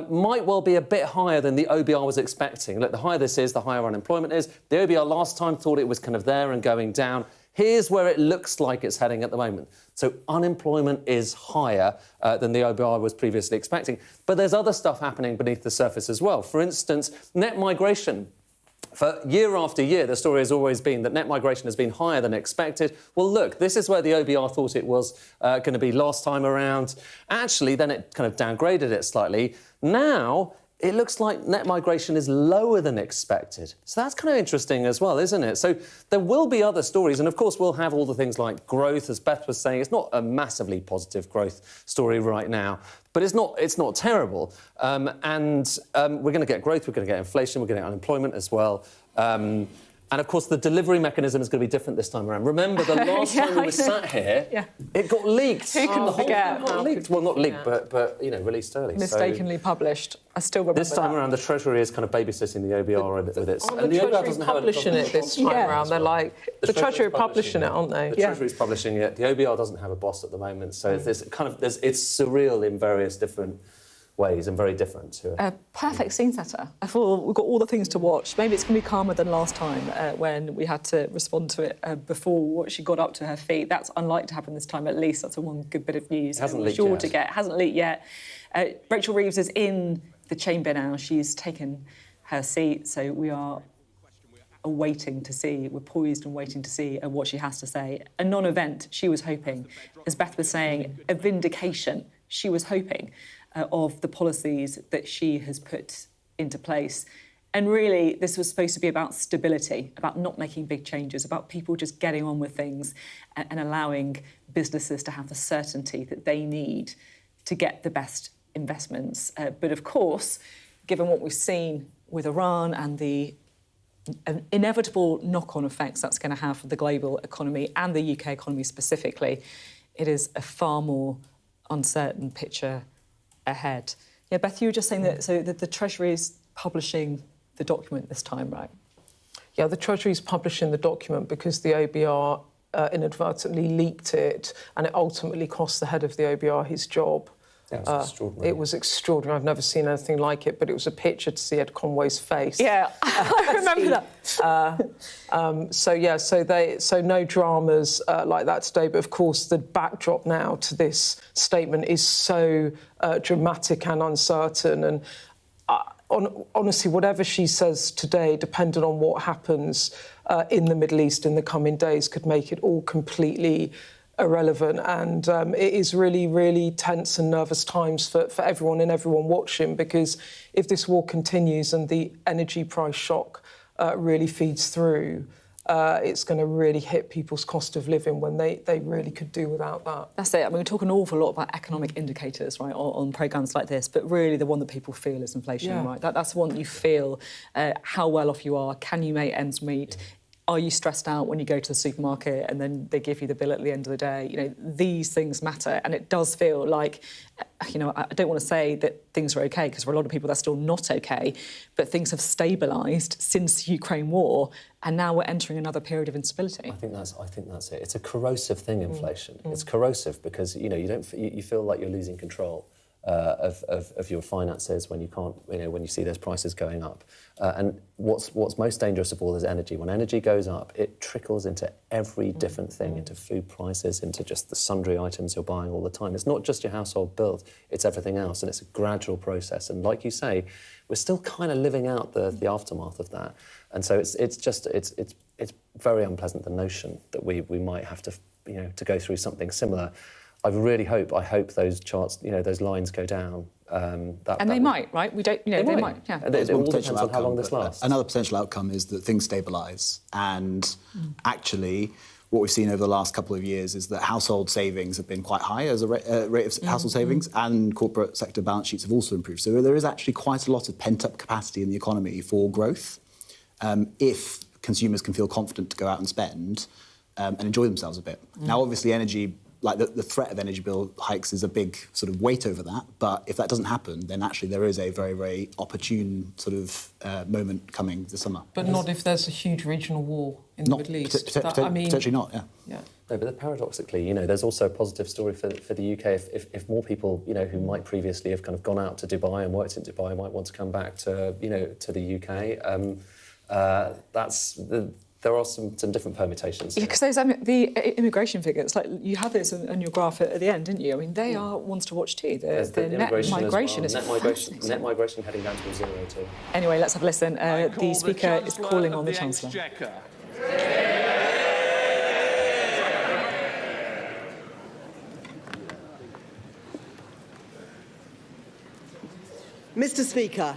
might well be a bit higher than the OBR was expecting. Look, the higher this is, the higher unemployment is. The OBR last time thought it was kind of there and going down. Here's where it looks like it's heading at the moment. So unemployment is higher than the OBR was previously expecting. But there's other stuff happening beneath the surface as well. For instance, net migration. For year after year, the story has always been that net migration has been higher than expected. Well, look, this is where the OBR thought it was going to be last time around. Actually, then it kind of downgraded it slightly. Now, it looks like net migration is lower than expected. So that's kind of interesting as well, isn't it? So there will be other stories, and of course we'll have all the things like growth, as Beth was saying. It's not a massively positive growth story right now, but it's not terrible. We're going to get growth, we're going to get inflation, we're going to get unemployment as well. And, of course, the delivery mechanism is going to be different this time around. Remember, the last time we were sat here, it got leaked. Who can forget? Got leaked. Well, not leaked, but you know, released early. Mistakenly published. I still remember this time around, the Treasury is kind of babysitting the OBR with its... And the Treasury publishing it this time around. They're like... The Treasury are publishing it, aren't they? The Treasury's publishing it. The OBR doesn't have a boss at the moment, so it's surreal in various different ways and very different to it. A perfect scene setter. I thought we've got all the things to watch. Maybe it's going to be calmer than last time when we had to respond to it before she got up to her feet. That's unlikely to happen this time, at least. That's the one good bit of news. It hasn't leaked yet. It hasn't leaked yet. Rachel Reeves is in the chamber now. She's taken her seat, so we are waiting to see. We're poised and waiting to see what she has to say. A non-event, she was hoping. As Beth was saying, a vindication, she was hoping, of the policies that she has put into place. And really, this was supposed to be about stability, about not making big changes, about people just getting on with things and allowing businesses to have the certainty that they need to get the best investments. But of course, given what we've seen with Iran and the inevitable knock-on effects that's going to have for the global economy and the UK economy specifically, it is a far more uncertain picture ahead. Yeah, Beth, you were just saying that the Treasury is publishing the document this time, right? Yeah, the Treasury is publishing the document because the OBR inadvertently leaked it, and it ultimately cost the head of the OBR his job. Yeah, it was extraordinary. It was extraordinary. I've never seen anything like it, but it was a picture to see Ed Conway's face. Yeah, I remember that. So no dramas like that today. But of course, the backdrop now to this statement is so dramatic and uncertain. And honestly, whatever she says today, depending on what happens in the Middle East in the coming days, could make it all completely irrelevant, and it is really, really tense and nervous times for everyone and everyone watching, because if this war continues and the energy price shock really feeds through, it's going to really hit people's cost of living when they really could do without that. That's it. I mean, we talk an awful lot about economic indicators, right, on programmes like this, but really the one that people feel is inflation, right? That's the one that you feel how well off you are, can you make ends meet? Are you stressed out when you go to the supermarket and then they give you the bill at the end of the day? You know, these things matter. And it does feel like, you know, I don't want to say that things are OK, because for a lot of people that's still not OK, but things have stabilised since the Ukraine war, and now we're entering another period of instability. I think that's it. It's a corrosive thing, inflation. It's corrosive because, you know, you feel like you're losing control of your finances when you can't, you know, when you see those prices going up. And what's most dangerous of all is energy. When energy goes up, it trickles into every different thing, into food prices, into just the sundry items you're buying all the time. It's not just your household bills, it's everything else, and it's a gradual process. And like you say, we're still kind of living out the aftermath of that. And so it's very unpleasant, the notion that we might have to, you know, to go through something similar. I hope those charts, you know, those lines go down. They might, right? We don't, you know, they might. Yeah. It all depends on how long this lasts. Another potential outcome is that things stabilise, and actually, what we've seen over the last couple of years is that household savings have been quite high as a rate of household savings, and corporate sector balance sheets have also improved. So there is actually quite a lot of pent-up capacity in the economy for growth, if consumers can feel confident to go out and spend and enjoy themselves a bit. Now, obviously, energy like the threat of energy bill hikes is a big sort of weight over that. But if that doesn't happen, then actually there is a very, very opportune sort of moment coming this summer. But not if there's a huge regional war in the Middle East. Potentially not, yeah. No, but paradoxically, you know, there's also a positive story for the UK. If more people, you know, who might previously have kind of gone out to Dubai and worked in Dubai might want to come back to, you know, to the UK, there are some different permutations. Yeah, because the immigration figures, like you had this on your graph at the end, didn't you? I mean, they are ones to watch too. The net migration is fascinating. Net migration heading down to 0 too. Anyway, let's have a listen. The Speaker is calling on the Chancellor. Mr. Speaker,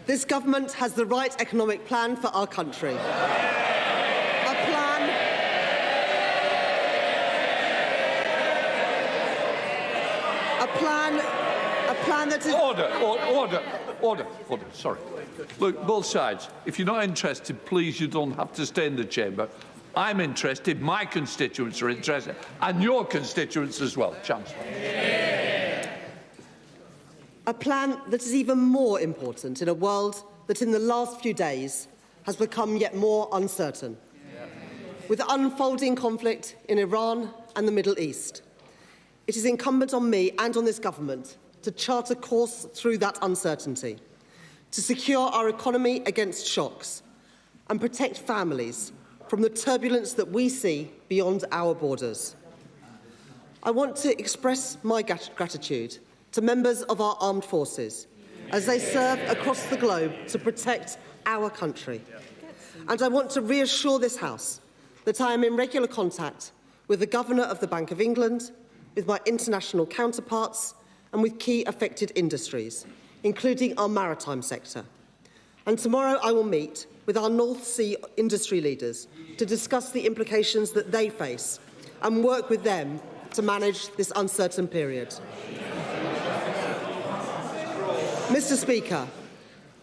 this government has the right economic plan for our country. A plan that is... Order. Sorry. Look, both sides, if you're not interested, please, you don't have to stay in the chamber. I'm interested, my constituents are interested, and your constituents as well. Chancellor. A plan that is even more important in a world that in the last few days has become yet more uncertain. With unfolding conflict in Iran and the Middle East, it is incumbent on me and on this government to chart a course through that uncertainty, to secure our economy against shocks and protect families from the turbulence that we see beyond our borders. I want to express my gratitude to members of our armed forces as they serve across the globe to protect our country. And I want to reassure this House that I am in regular contact with the Governor of the Bank of England, with my international counterparts and with key affected industries, including our maritime sector. And tomorrow I will meet with our North Sea industry leaders to discuss the implications that they face and work with them to manage this uncertain period. Mr. Speaker,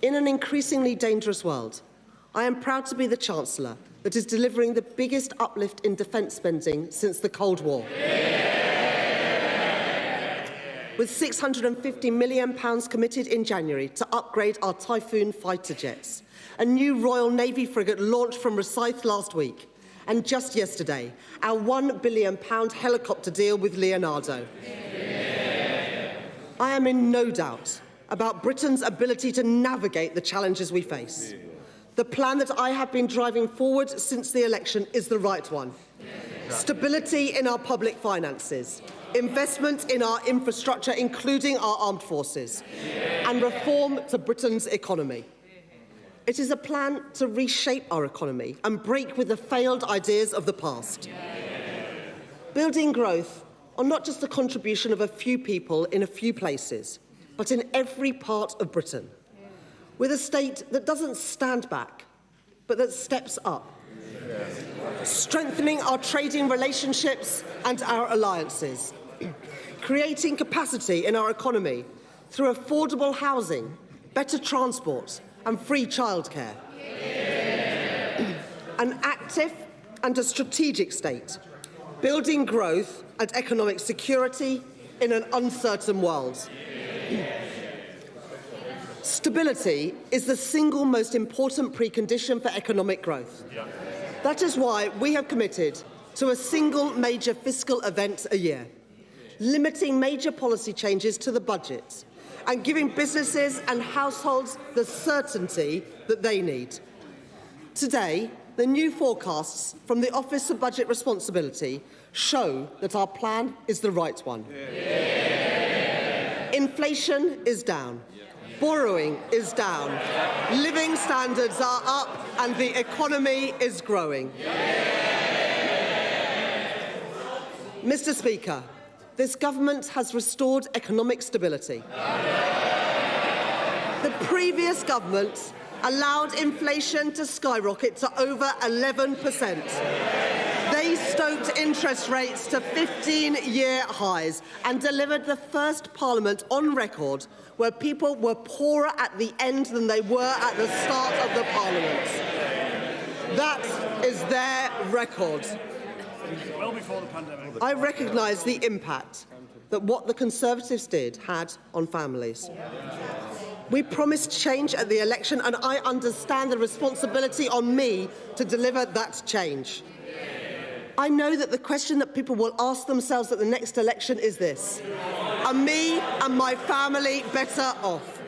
in an increasingly dangerous world, I am proud to be the Chancellor that is delivering the biggest uplift in defence spending since the Cold War. With £650 million committed in January to upgrade our Typhoon fighter jets, a new Royal Navy frigate launched from Rosyth last week, and just yesterday, our £1 billion helicopter deal with Leonardo. I am in no doubt about Britain's ability to navigate the challenges we face. The plan that I have been driving forward since the election is the right one. Stability in our public finances, investment in our infrastructure, including our armed forces, and reform to Britain's economy. It is a plan to reshape our economy and break with the failed ideas of the past. Building growth are not just the contribution of a few people in a few places, but in every part of Britain, with a state that doesn't stand back, but that steps up, strengthening our trading relationships and our alliances, creating capacity in our economy through affordable housing, better transport and free childcare. An active and a strategic state, building growth and economic security in an uncertain world. Stability is the single most important precondition for economic growth. That is why we have committed to a single major fiscal event a year, limiting major policy changes to the budget and giving businesses and households the certainty that they need. Today, the new forecasts from the Office of Budget Responsibility show that our plan is the right one. Inflation is down. Borrowing is down. Living standards are up and the economy is growing. Mr. Speaker, this government has restored economic stability. The previous government allowed inflation to skyrocket to over 11%. They stoked interest rates to 15-year highs and delivered the first parliament on record where people were poorer at the end than they were at the start of the parliament. That is their record. Well before the pandemic. I recognise the impact that what the Conservatives did had on families. We promised change at the election, and I understand the responsibility on me to deliver that change. I know that the question that people will ask themselves at the next election is this: are me and my family better off?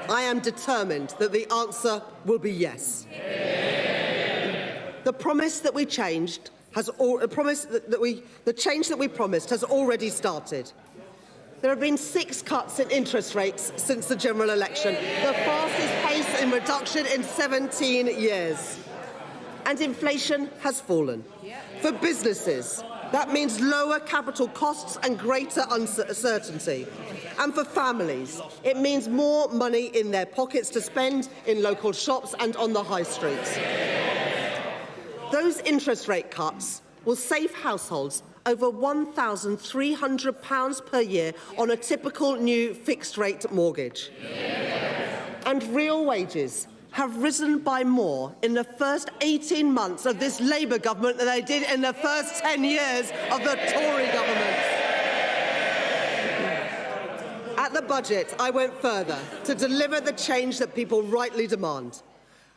I am determined that the answer will be yes. The promise that we changed the change that we promised has already started. There have been 6 cuts in interest rates since the general election, the fastest pace in reduction in 17 years. And inflation has fallen. For businesses, that means lower capital costs and greater uncertainty. And for families, it means more money in their pockets to spend in local shops and on the high streets. Those interest rate cuts will save households over £1,300 per year on a typical new fixed-rate mortgage. And real wages have risen by more in the first 18 months of this Labour government than they did in the first 10 years of the Tory government. At the budget, I went further to deliver the change that people rightly demand.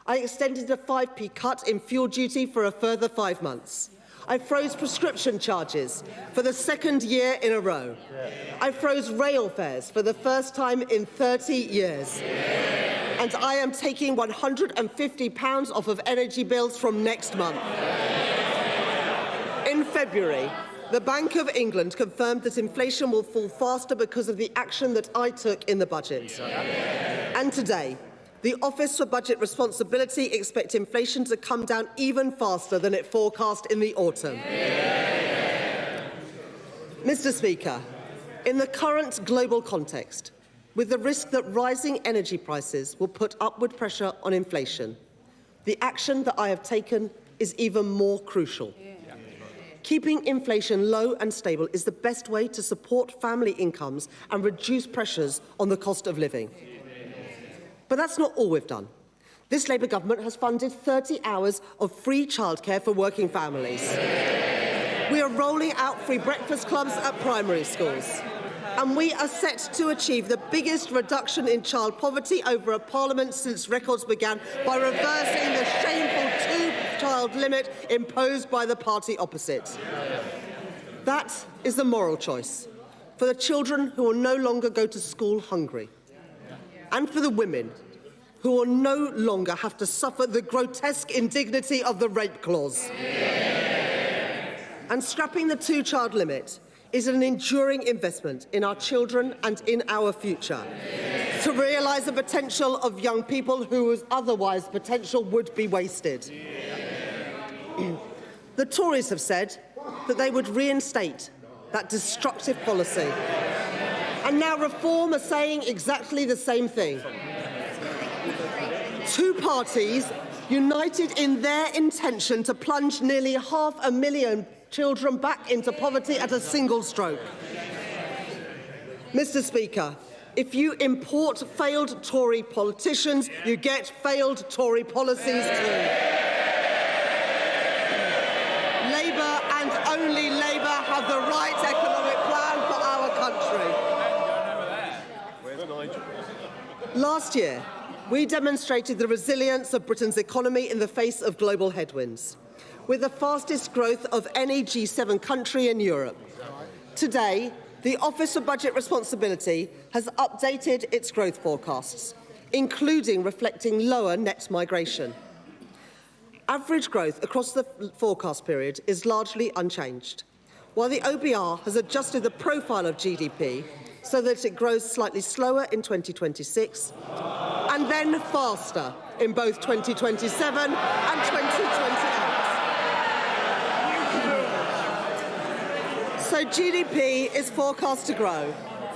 I extended a 5p cut in fuel duty for a further 5 months. I froze prescription charges for the second year in a row. I froze rail fares for the first time in 30 years. And I am taking £150 off of energy bills from next month. In February, the Bank of England confirmed that inflation will fall faster because of the action that I took in the budget. And today, the Office for Budget Responsibility expects inflation to come down even faster than it forecast in the autumn. Mr. Speaker, in the current global context, with the risk that rising energy prices will put upward pressure on inflation, the action that I have taken is even more crucial. Keeping inflation low and stable is the best way to support family incomes and reduce pressures on the cost of living. But that's not all we've done. This Labour government has funded 30 hours of free childcare for working families. We are rolling out free breakfast clubs at primary schools. And we are set to achieve the biggest reduction in child poverty over a parliament since records began by reversing the shameful 2-child limit imposed by the party opposite. That is the moral choice for the children who will no longer go to school hungry, and for the women who will no longer have to suffer the grotesque indignity of the rape clause. And scrapping the 2-child limit is an enduring investment in our children and in our future, to realise the potential of young people whose otherwise potential would be wasted. The Tories have said that they would reinstate that destructive policy. And now Reform are saying exactly the same thing. 2 parties united in their intention to plunge nearly 500,000 children back into poverty at a single stroke. Mr. Speaker, if you import failed Tory politicians, you get failed Tory policies too. Labour and only Labour have the right economic plan for our country. Last year, we demonstrated the resilience of Britain's economy in the face of global headwinds, with the fastest growth of any G7 country in Europe. Today, the Office for Budget Responsibility has updated its growth forecasts, including reflecting lower net migration. Average growth across the forecast period is largely unchanged, while the OBR has adjusted the profile of GDP so that it grows slightly slower in 2026 and then faster in both 2027 and 2028. So GDP is forecast to grow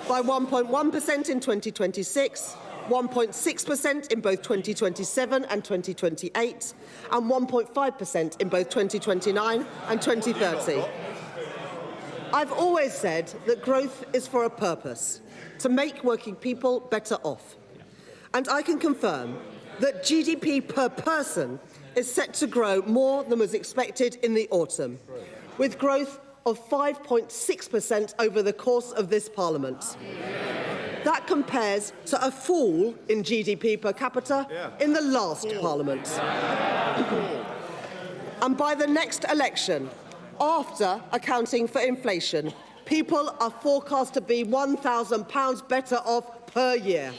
by 1.1% in 2026, 1.6% in both 2027 and 2028, and 1.5% in both 2029 and 2030. I've always said that growth is for a purpose, to make working people better off. And I can confirm that GDP per person is set to grow more than was expected in the autumn, with growth of 5.6% over the course of this Parliament. That compares to a fall in GDP per capita in the last Parliament. And by the next election, after accounting for inflation, people are forecast to be £1,000 better off per year.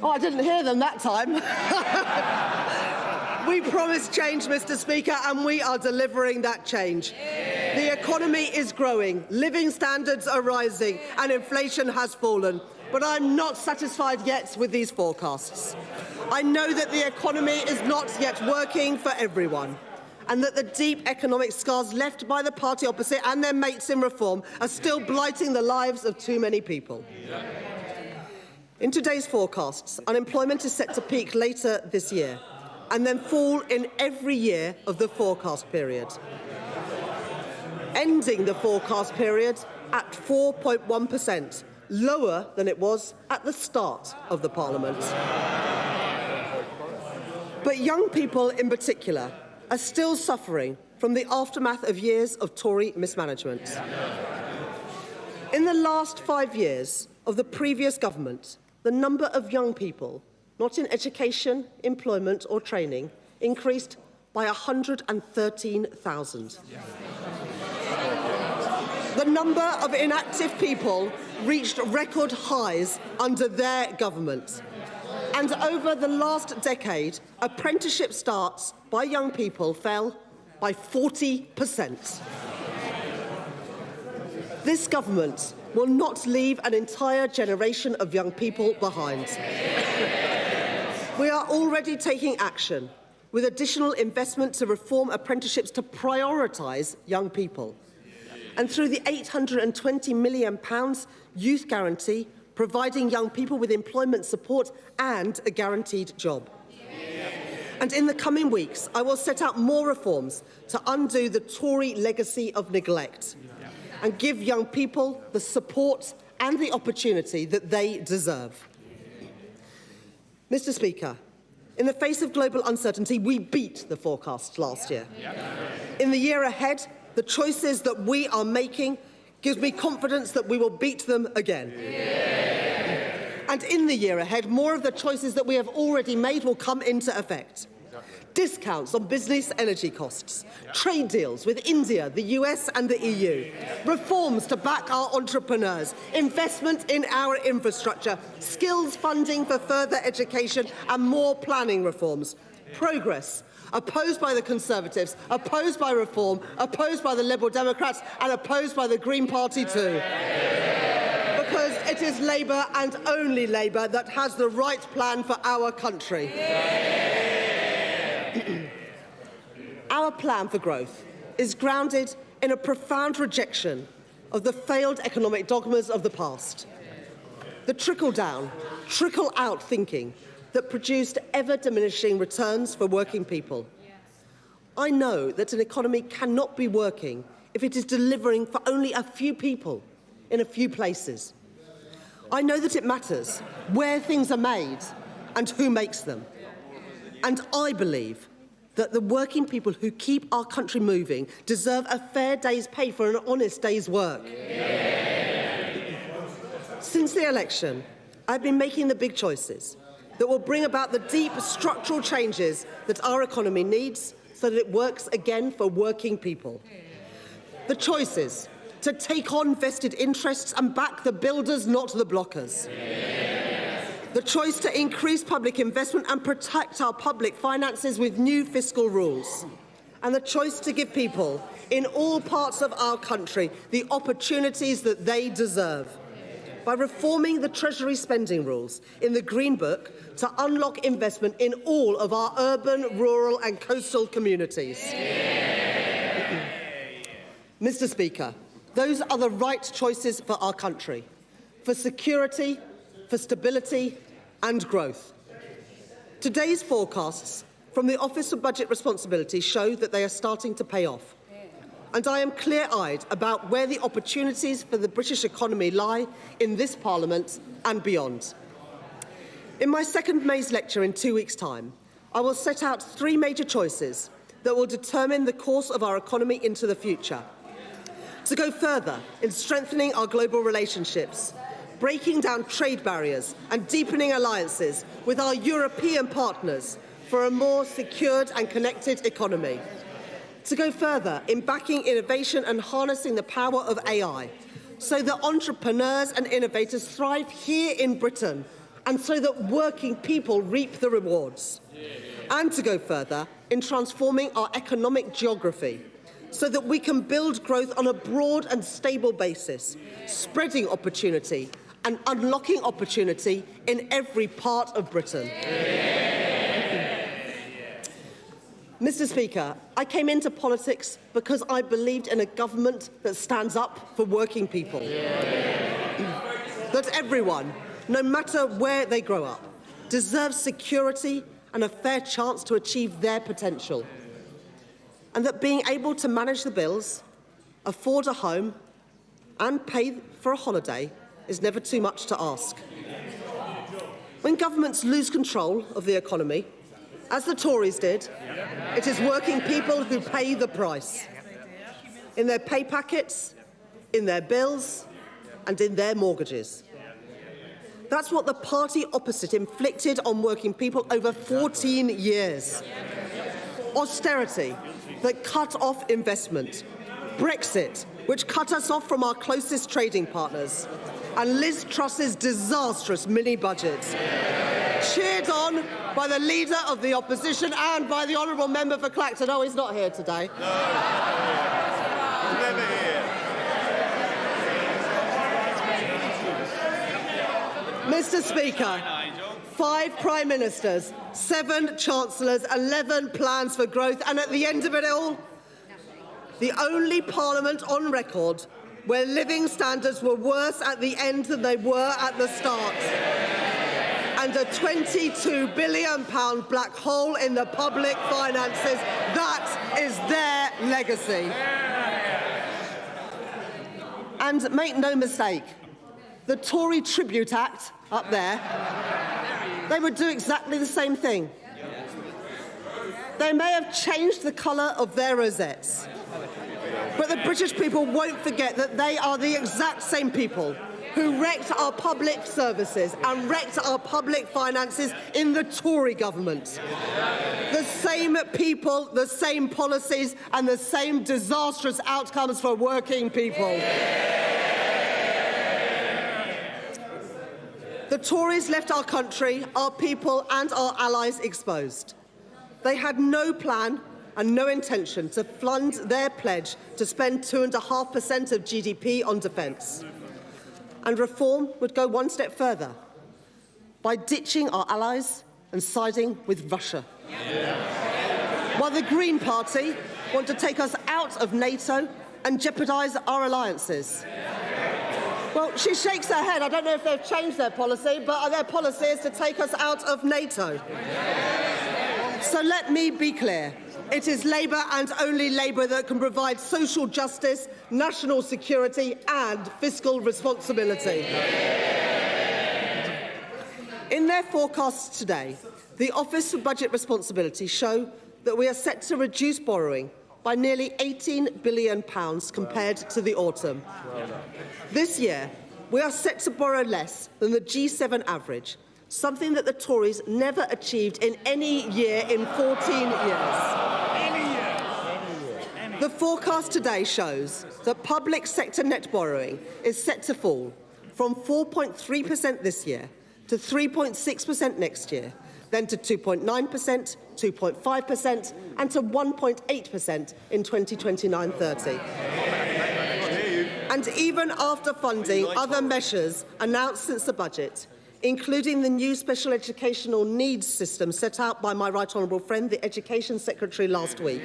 Oh, I didn't hear them that time. We promised change, Mr. Speaker, and we are delivering that change. The economy is growing, living standards are rising, and inflation has fallen. But I'm not satisfied yet with these forecasts. I know that the economy is not yet working for everyone, and that the deep economic scars left by the party opposite and their mates in reform are still blighting the lives of too many people. In today's forecasts, unemployment is set to peak later this year and then fall in every year of the forecast period, ending the forecast period at 4.1%, lower than it was at the start of the Parliament. But young people in particular are still suffering from the aftermath of years of Tory mismanagement. In the last 5 years of the previous government, the number of young people not in education, employment or training increased by 113,000. The number of inactive people reached record highs under their government. And over the last decade, apprenticeship starts by young people fell by 40%. This government will not leave an entire generation of young people behind. We are already taking action with additional investment to reform apprenticeships to prioritise young people. And through the £820 million Youth Guarantee, providing young people with employment support and a guaranteed job. And in the coming weeks, I will set out more reforms to undo the Tory legacy of neglect and give young people the support and the opportunity that they deserve. Mr. Speaker, in the face of global uncertainty, we beat the forecast last year. In the year ahead, the choices that we are making gives me confidence that we will beat them again. And in the year ahead, more of the choices that we have already made will come into effect. Discounts on business energy costs, trade deals with India, the US and the EU, reforms to back our entrepreneurs, investment in our infrastructure, skills funding for further education and more planning reforms. Progress opposed by the Conservatives, opposed by Reform, opposed by the Liberal Democrats and opposed by the Green Party too. Because it is Labour and only Labour that has the right plan for our country. Our plan for growth is grounded in a profound rejection of the failed economic dogmas of the past. The trickle-down, trickle-out thinking that produced ever-diminishing returns for working people. I know that an economy cannot be working if it is delivering for only a few people in a few places. I know that it matters where things are made and who makes them. And I believe that the working people who keep our country moving deserve a fair day's pay for an honest day's work. Since the election, I've been making the big choices that will bring about the deep structural changes that our economy needs so that it works again for working people. The choices to take on vested interests and back the builders, not the blockers. The choice to increase public investment and protect our public finances with new fiscal rules. And the choice to give people in all parts of our country the opportunities that they deserve. By reforming the Treasury spending rules in the Green Book to unlock investment in all of our urban, rural and coastal communities. Mr. Speaker, those are the right choices for our country, for security, for stability and growth. Today's forecasts from the Office for Budget Responsibility show that they are starting to pay off. And I am clear-eyed about where the opportunities for the British economy lie in this Parliament and beyond. In my second May's lecture in 2 weeks' time, I will set out 3 major choices that will determine the course of our economy into the future. To go further in strengthening our global relationships, breaking down trade barriers and deepening alliances with our European partners for a more secured and connected economy. To go further in backing innovation and harnessing the power of AI, so that entrepreneurs and innovators thrive here in Britain and so that working people reap the rewards. And to go further in transforming our economic geography so that we can build growth on a broad and stable basis, spreading opportunity and unlocking opportunity in every part of Britain. Mr. Speaker, I came into politics because I believed in a government that stands up for working people. That everyone, no matter where they grow up, deserves security and a fair chance to achieve their potential. And that being able to manage the bills, afford a home and pay for a holiday is never too much to ask. When governments lose control of the economy, as the Tories did, it is working people who pay the price. In their pay packets, in their bills, and in their mortgages. That's what the party opposite inflicted on working people over 14 years. Austerity that cut off investment. Brexit, which cut us off from our closest trading partners. And Liz Truss's disastrous mini-budget. Cheered on by the Leader of the Opposition and by the Honourable Member for Clacton. Oh, he's not here today. No, he's never here. Mr. Speaker, 5 Prime Ministers, 7 Chancellors, 11 plans for growth, and at the end of it all, the only Parliament on record where living standards were worse at the end than they were at the start. And a £22 billion black hole in the public finances. That is their legacy. And make no mistake, the Tory Tribute Act up there, they would do exactly the same thing. They may have changed the colour of their rosettes, but the British people won't forget that they are the exact same people who wrecked our public services and wrecked our public finances in the Tory government. The same people, the same policies and the same disastrous outcomes for working people. The Tories left our country, our people and our allies exposed. They had no plan and no intention to fund their pledge to spend 2.5% of GDP on defence. And reform would go one step further by ditching our allies and siding with Russia. While the Green Party want to take us out of NATO and jeopardise our alliances. Well, she shakes her head. I don't know if they've changed their policy, but their policy is to take us out of NATO. So let me be clear. It is Labour and only Labour that can provide social justice, national security and fiscal responsibility. In their forecasts today, the Office for Budget Responsibility show that we are set to reduce borrowing by nearly £18 billion compared to the autumn. This year, we are set to borrow less than the G7 average, something that the Tories never achieved in any year in 14 years. The forecast today shows that public sector net borrowing is set to fall from 4.3% this year to 3.6% next year, then to 2.9%, 2.5% and to 1.8% in 2029-30. And even after funding other measures announced since the budget, including the new special educational needs system set out by my right honourable friend, the Education Secretary, last week.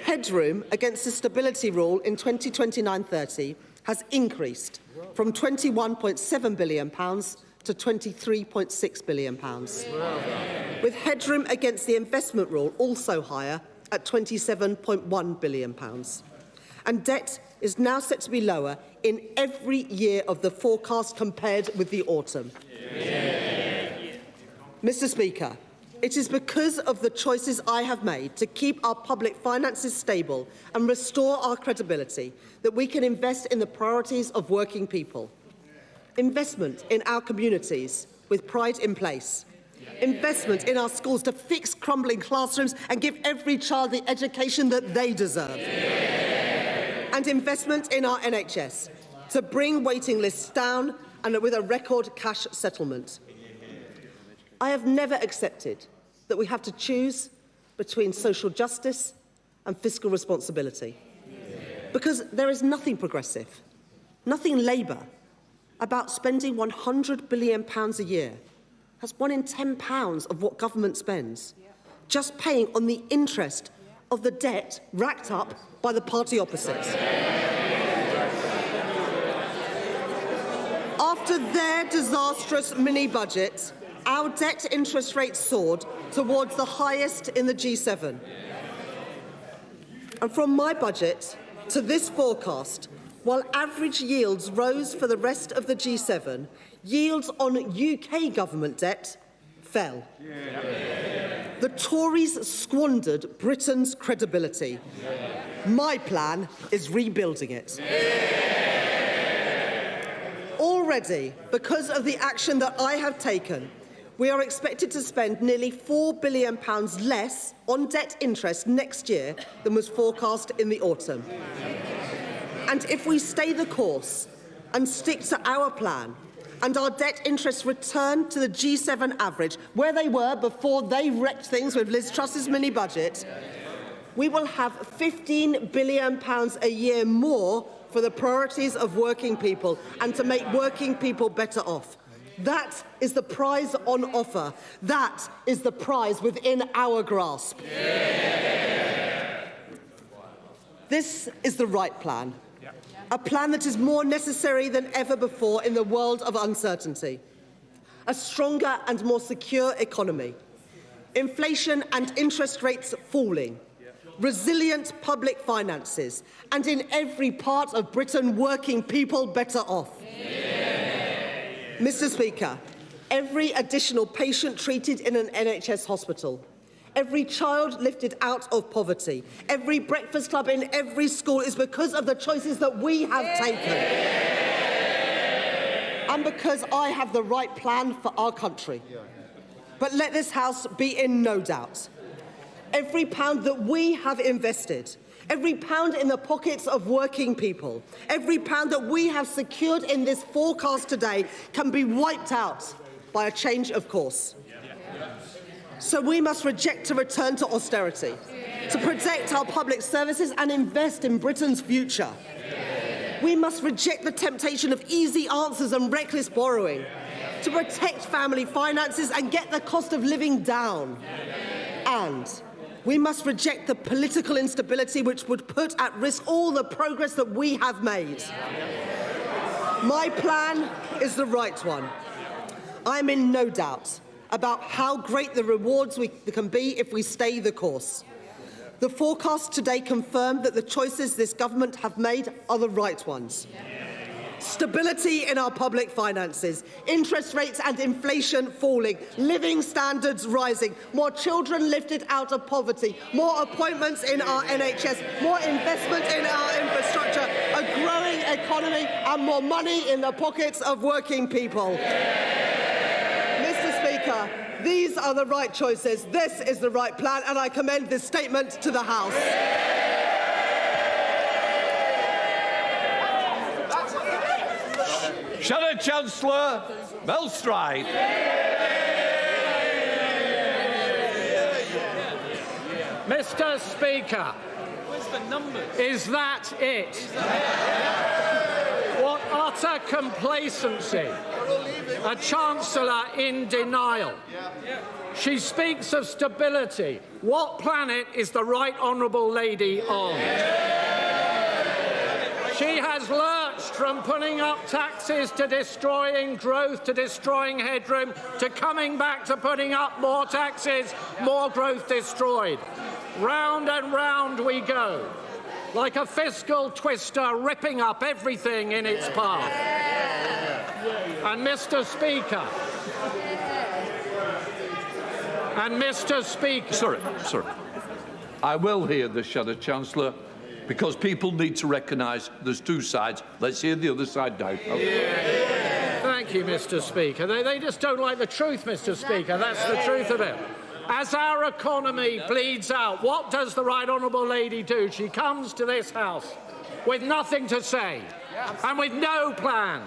Headroom against the stability rule in 2029-30 has increased from £21.7 billion to £23.6 billion, with headroom against the investment rule also higher at £27.1 billion. And debt is now set to be lower in every year of the forecast compared with the autumn. Mr. Speaker, It is because of the choices I have made to keep our public finances stable and restore our credibility that we can invest in the priorities of working people. Investment in our communities with pride in place. Investment in our schools to fix crumbling classrooms and give every child the education that they deserve. And investment in our NHS to bring waiting lists down and with a record cash settlement. I have never accepted that we have to choose between social justice and fiscal responsibility. Because there is nothing progressive, nothing Labour, about spending £100 billion a year. That's £1 in £10 of what government spends, just paying on the interest of the debt racked up by the party opposite. After their disastrous mini-budget, our debt interest rate soared towards the highest in the G7. And from my budget to this forecast, while average yields rose for the rest of the G7, yields on UK government debt fell. The Tories squandered Britain's credibility. My plan is rebuilding it. Already, because of the action that I have taken, we are expected to spend nearly £4 billion less on debt interest next year than was forecast in the autumn. And if we stay the course and stick to our plan, and our debt interests return to the G7 average, where they were before they wrecked things with Liz Truss's mini-budget, we will have £15 billion a year more for the priorities of working people and to make working people better off. That is the prize on offer. That is the prize within our grasp. This is the right plan. A plan that is more necessary than ever before in the world of uncertainty. A stronger and more secure economy. Inflation and interest rates falling. Resilient public finances. And in every part of Britain, working people better off. Mr. Speaker, every additional patient treated in an NHS hospital, every child lifted out of poverty, every breakfast club in every school is because of the choices that we have taken. And because I have the right plan for our country. But let this House be in no doubt. Every pound that we have invested, every pound in the pockets of working people, every pound that we have secured in this forecast today can be wiped out by a change of course. So we must reject a return to austerity, to protect our public services and invest in Britain's future. We must reject the temptation of easy answers and reckless borrowing, to protect family finances and get the cost of living down. And we must reject the political instability which would put at risk all the progress that we have made. My plan is the right one. I am in no doubt about how great the rewards can be if we stay the course. The forecasts today confirm that the choices this government have made are the right ones. Stability in our public finances, interest rates and inflation falling, living standards rising, more children lifted out of poverty, more appointments in our NHS, more investment in our infrastructure, a growing economy and more money in the pockets of working people. Mr. Speaker, these are the right choices, this is the right plan, and I commend this statement to the House. Shadow Chancellor Belstride. Mr. Speaker, is that it? What utter complacency. A Chancellor in denial. She speaks of stability. What planet is the Right Honourable Lady on? She has lurched from putting up taxes to destroying growth, to destroying headroom, to coming back to putting up more taxes, more growth destroyed. Round and round we go, like a fiscal twister ripping up everything in its path. And Mr. Speaker, And Mr. Speaker... Sorry. I will hear the Shadow Chancellor, because people need to recognise there's two sides. Let's hear the other side now. Thank you, Mr. Speaker. They just don't like the truth, Mr. Speaker. That's the truth of it. As our economy bleeds out, what does the Right Honourable Lady do? She comes to this House with nothing to say and with no plan.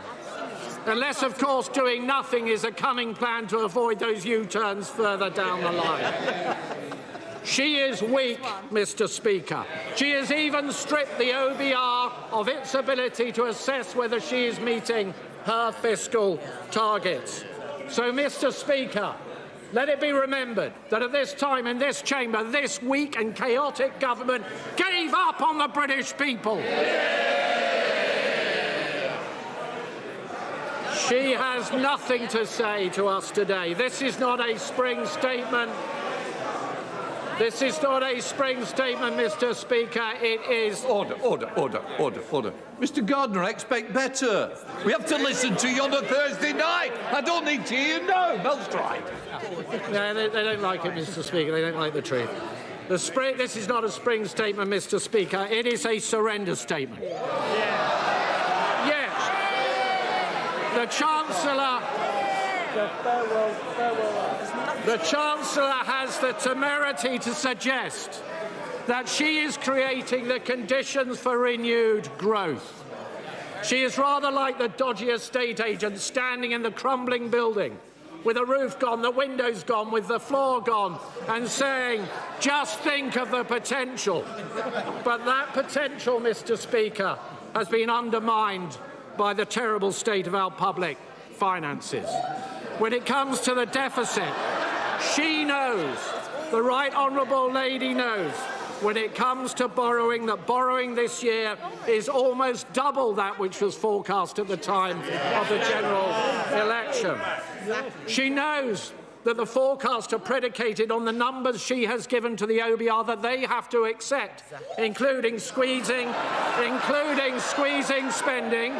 Unless, of course, doing nothing is a cunning plan to avoid those U-turns further down the line. She is weak, Mr. Speaker. She has even stripped the OBR of its ability to assess whether she is meeting her fiscal targets. So, Mr. Speaker, let it be remembered that at this time in this chamber, this weak and chaotic government gave up on the British people. She has nothing to say to us today. This is not a spring statement. This is not a spring statement, Mr. Speaker. It is... Order. Mr. Gardner, I expect better. We have to listen to you on a Thursday night. I don't need to hear you now. Belstride. No, they don't like it, Mr. Speaker. They don't like the truth. This is not a spring statement, Mr. Speaker. It is a surrender statement. Yes. The Chancellor... The Chancellor has the temerity to suggest that she is creating the conditions for renewed growth. She is rather like the dodgy estate agent standing in the crumbling building with the roof gone, the windows gone, with the floor gone, and saying, just think of the potential. But that potential, Mr. Speaker, has been undermined by the terrible state of our public finances. When it comes to the deficit, she knows, the Right Honourable Lady knows, when it comes to borrowing, that borrowing this year is almost double that which was forecast at the time of the general election. She knows that the forecasts are predicated on the numbers she has given to the OBR that they have to accept, including squeezing spending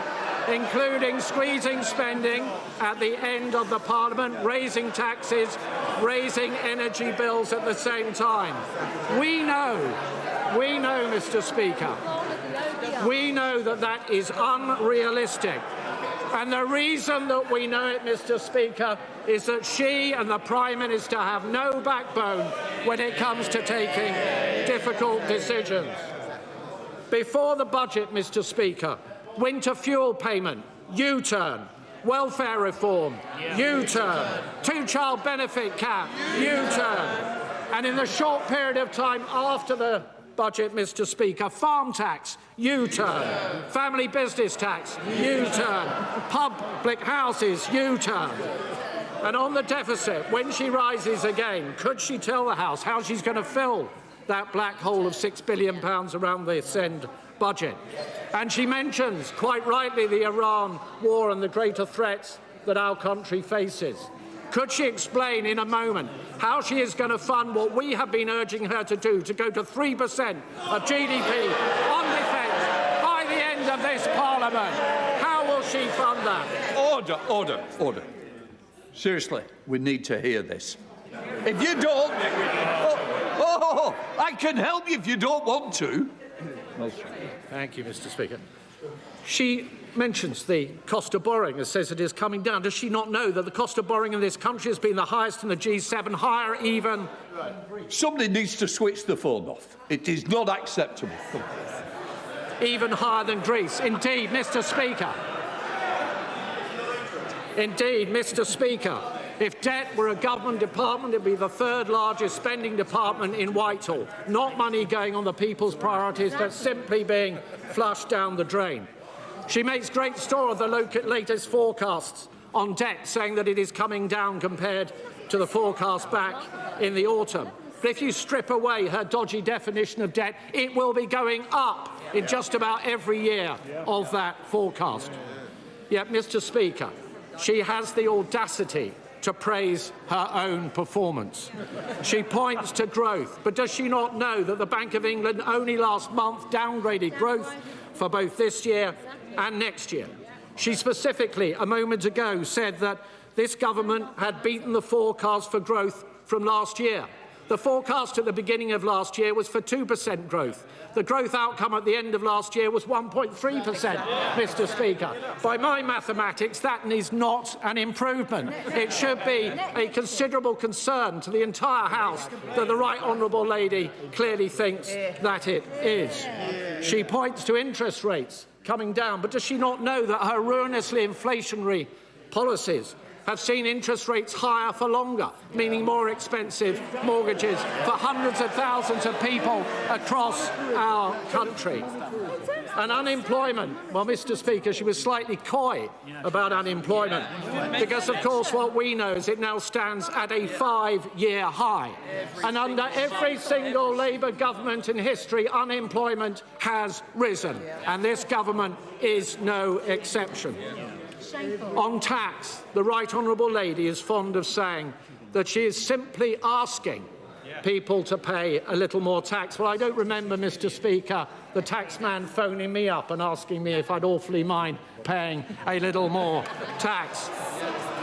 at the end of the Parliament, raising taxes, raising energy bills at the same time. We know, Mr. Speaker, we know that that is unrealistic. And the reason that we know it, Mr. Speaker, is that she and the Prime Minister have no backbone when it comes to taking difficult decisions. Before the budget, Mr. Speaker, winter fuel payment, U-turn, welfare reform, U-turn, two-child benefit cap, U-turn. And in the short period of time after the budget, Mr. Speaker, farm tax, U-turn, family business tax, U-turn, public houses, U-turn. And on the deficit, when she rises again, could she tell the House how she's going to fill that black hole of £6 billion around this end budget? And she mentions, quite rightly, the Iran war and the greater threats that our country faces. Could she explain in a moment how she is going to fund what we have been urging her to do, to go to 3% of GDP on defence by the end of this Parliament? How will she fund that? Order. Seriously, we need to hear this. If you don't... I can help you if you don't want to. Thank you, Mr. Speaker. She mentions the cost of borrowing and says it is coming down. Does she not know that the cost of borrowing in this country has been the highest in the G7, higher even... Somebody needs to switch the phone off. It is not acceptable. Even higher than Greece. Indeed, Mr. Speaker, if debt were a government department, it would be the third largest spending department in Whitehall. Not money going on the people's priorities, but simply being flushed down the drain. She makes great store of the latest forecasts on debt, saying that it is coming down compared to the forecast back in the autumn. But if you strip away her dodgy definition of debt, it will be going up in just about every year of that forecast. Yet, Mr. Speaker, she has the audacity to praise her own performance. She points to growth, but does she not know that the Bank of England only last month downgraded growth for both this year and next year? She specifically, a moment ago, said that this government had beaten the forecast for growth from last year. The forecast at the beginning of last year was for 2% growth. The growth outcome at the end of last year was 1.3%, Mr. Speaker. By my mathematics, that is not an improvement. It should be a considerable concern to the entire House that the Right Honourable Lady clearly thinks that it is. She points to interest rates coming down, but does she not know that her ruinously inflationary policies have seen interest rates higher for longer, meaning more expensive mortgages for hundreds of thousands of people across our country? And unemployment, well, Mr. Speaker, she was slightly coy about unemployment because, of course, what we know is it now stands at a 5-year high. And under every single Labour government in history, unemployment has risen, and this government is no exception. On tax, the Right Honourable Lady is fond of saying that she is simply asking people to pay a little more tax. Well, I don't remember, Mr. Speaker, the taxman phoning me up and asking me if I'd awfully mind paying a little more tax.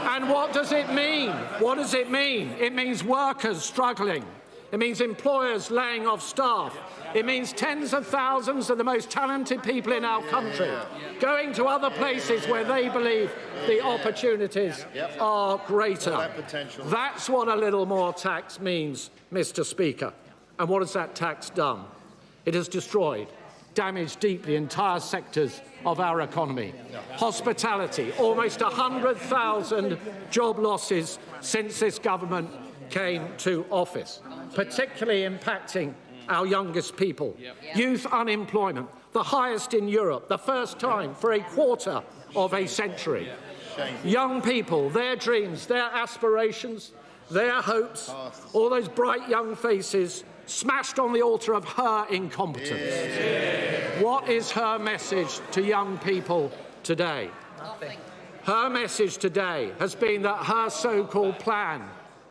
And what does it mean? What does it mean? It means workers struggling. It means employers laying off staff. It means tens of thousands of the most talented people in our country going to other places where they believe the opportunities are greater. That's what a little more tax means, Mr. Speaker. And what has that tax done? It has destroyed, damaged deeply entire sectors of our economy. Hospitality, almost 100,000 job losses since this government came to office, particularly impacting our youngest people. Youth unemployment, the highest in Europe, the first time for a quarter of a century. Young people, their dreams, their aspirations, their hopes, all those bright young faces smashed on the altar of her incompetence. What is her message to young people today? Nothing. Her message today has been that her so-called plan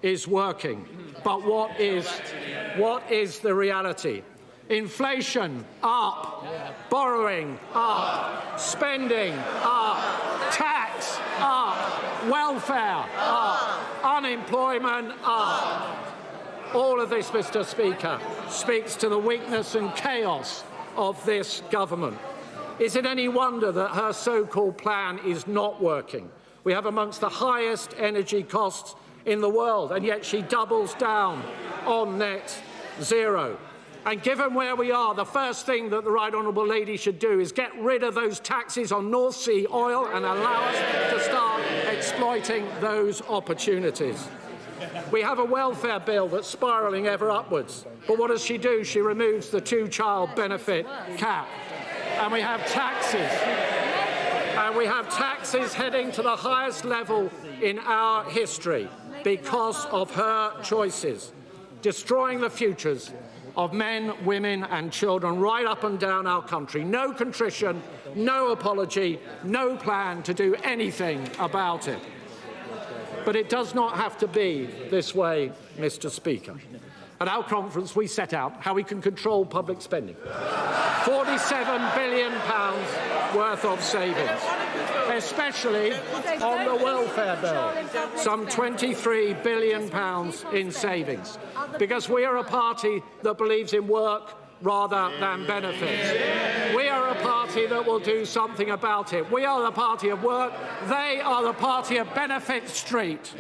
is working. But what is the reality? Inflation up, borrowing up, spending up, tax up, welfare up, unemployment up. All of this, Mr. Speaker, speaks to the weakness and chaos of this government. Is it any wonder that her so-called plan is not working? We have amongst the highest energy costs in the world, and yet she doubles down on net zero. And given where we are, the first thing that the Right Honourable Lady should do is get rid of those taxes on North Sea oil and allow us to start exploiting those opportunities. We have a welfare bill that's spiralling ever upwards. But what does she do? She removes the two-child benefit cap. And we have taxes. And we have taxes heading to the highest level in our history because of her choices, destroying the futures of men, women and children right up and down our country. No contrition, no apology, no plan to do anything about it. But it does not have to be this way, Mr. Speaker. At our conference, we set out how we can control public spending. £47 billion worth of savings, especially on the welfare bill. Some £23 billion in savings, because we are a party that believes in work rather than benefits. We are a party that will do something about it. We are the party of work. They are the party of Benefit Street.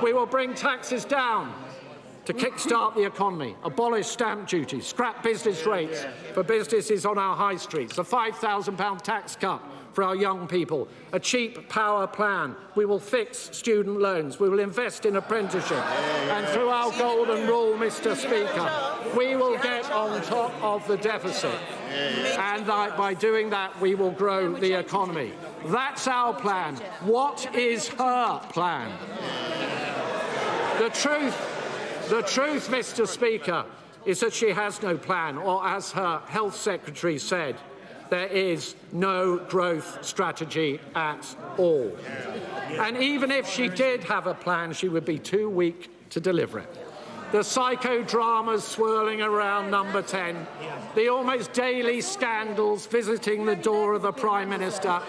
We will bring taxes down to kickstart the economy, abolish stamp duty, scrap business rates for businesses on our high streets, a £5,000 tax cut for our young people, a cheap power plan. We will fix student loans. We will invest in apprenticeship. And through our golden rule, Mr. Speaker, we will get on top of the deficit. And by doing that, we will grow the economy. That's our plan. What is her plan? The truth, Mr. Speaker, is that she has no plan, or as her Health Secretary said, there is no growth strategy at all. And even if she did have a plan, she would be too weak to deliver it. The psychodramas swirling around Number 10, the almost daily scandals visiting the door of the Prime Minister,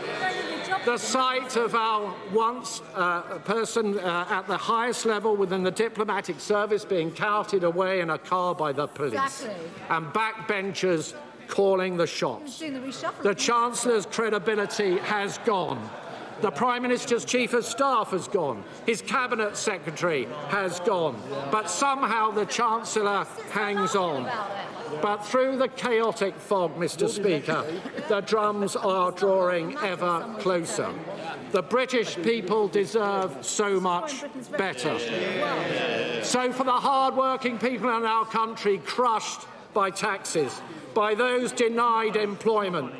The sight of our once person at the highest level within the diplomatic service being carted away in a car by the police, and backbenchers calling the shots. The Chancellor's credibility has gone. The Prime Minister's Chief of Staff has gone. His Cabinet Secretary has gone. But somehow the Chancellor hangs on. But through the chaotic fog, Mr. Speaker, the drums are drawing ever closer. The British people deserve so much better. So for the hard-working people in our country crushed by taxes, by those denied employment,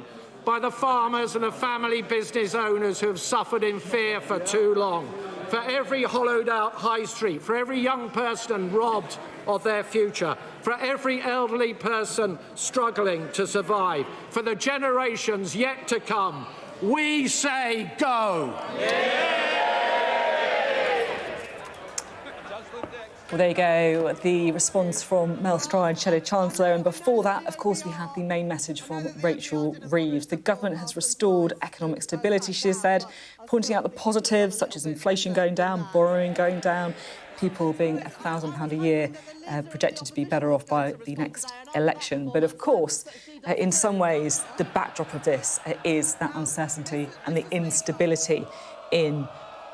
by the farmers and the family business owners who have suffered in fear for too long, for every hollowed-out high street, for every young person robbed of their future, for every elderly person struggling to survive, for the generations yet to come, we say go. Well, there you go, the response from Mel Stride, Shadow Chancellor, and before that, of course, we had the main message from Rachel Reeves. The government has restored economic stability, she said, pointing out the positives, such as inflation going down, borrowing going down, people being £1,000 a year projected to be better off by the next election. But, of course, in some ways, the backdrop of this is that uncertainty and the instability in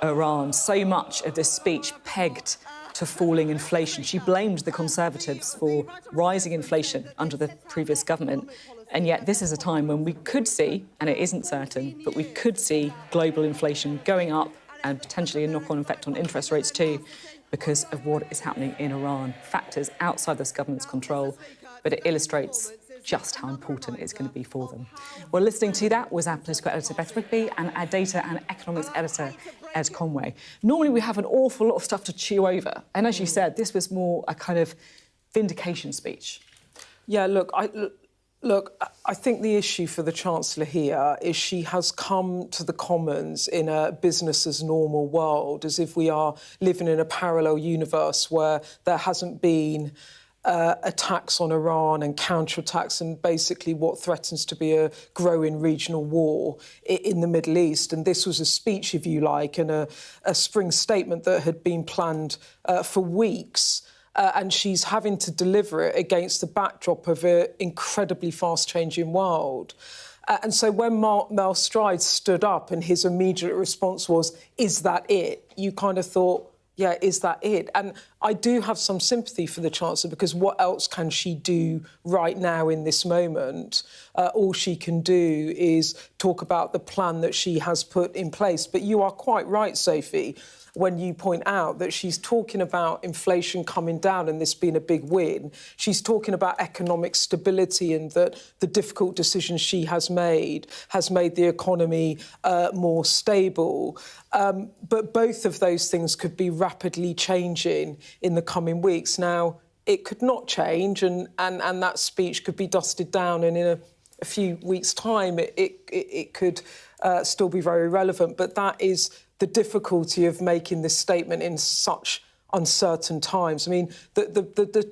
Iran. So much of this speech pegged to falling inflation. She blamed the Conservatives for rising inflation under the previous government. And yet this is a time when we could see, and it isn't certain, but we could see global inflation going up and potentially a knock-on effect on interest rates too, because of what is happening in Iran. Factors outside this government's control, but it illustrates just how important it's going to be for them. Well, listening to that was our political editor, Beth Rigby, and our data and economics editor, Ed Conway. Normally, we have an awful lot of stuff to chew over. And as you said, this was more a kind of vindication speech. Yeah, look, I think the issue for the Chancellor here is she has come to the Commons in a business as normal world, as if we are living in a parallel universe where there hasn't been attacks on Iran and counterattacks and basically what threatens to be a growing regional war in the Middle East. And this was a speech, if you like, and a spring statement that had been planned for weeks. And she's having to deliver it against the backdrop of an incredibly fast-changing world. And so when Mel Stride stood up and his immediate response was, is that it? You kind of thought, yeah, is that it? And I do have some sympathy for the Chancellor because what else can she do right now in this moment? All she can do is talk about the plan that she has put in place. But you are quite right, Sophie, when you point out that she's talking about inflation coming down and this being a big win. She's talking about economic stability and that the difficult decisions she has made the economy more stable. But both of those things could be rapidly changing in the coming weeks. Now, it could not change and that speech could be dusted down and in a few weeks' time it could still be very relevant. But that is the difficulty of making this statement in such uncertain times. I mean, the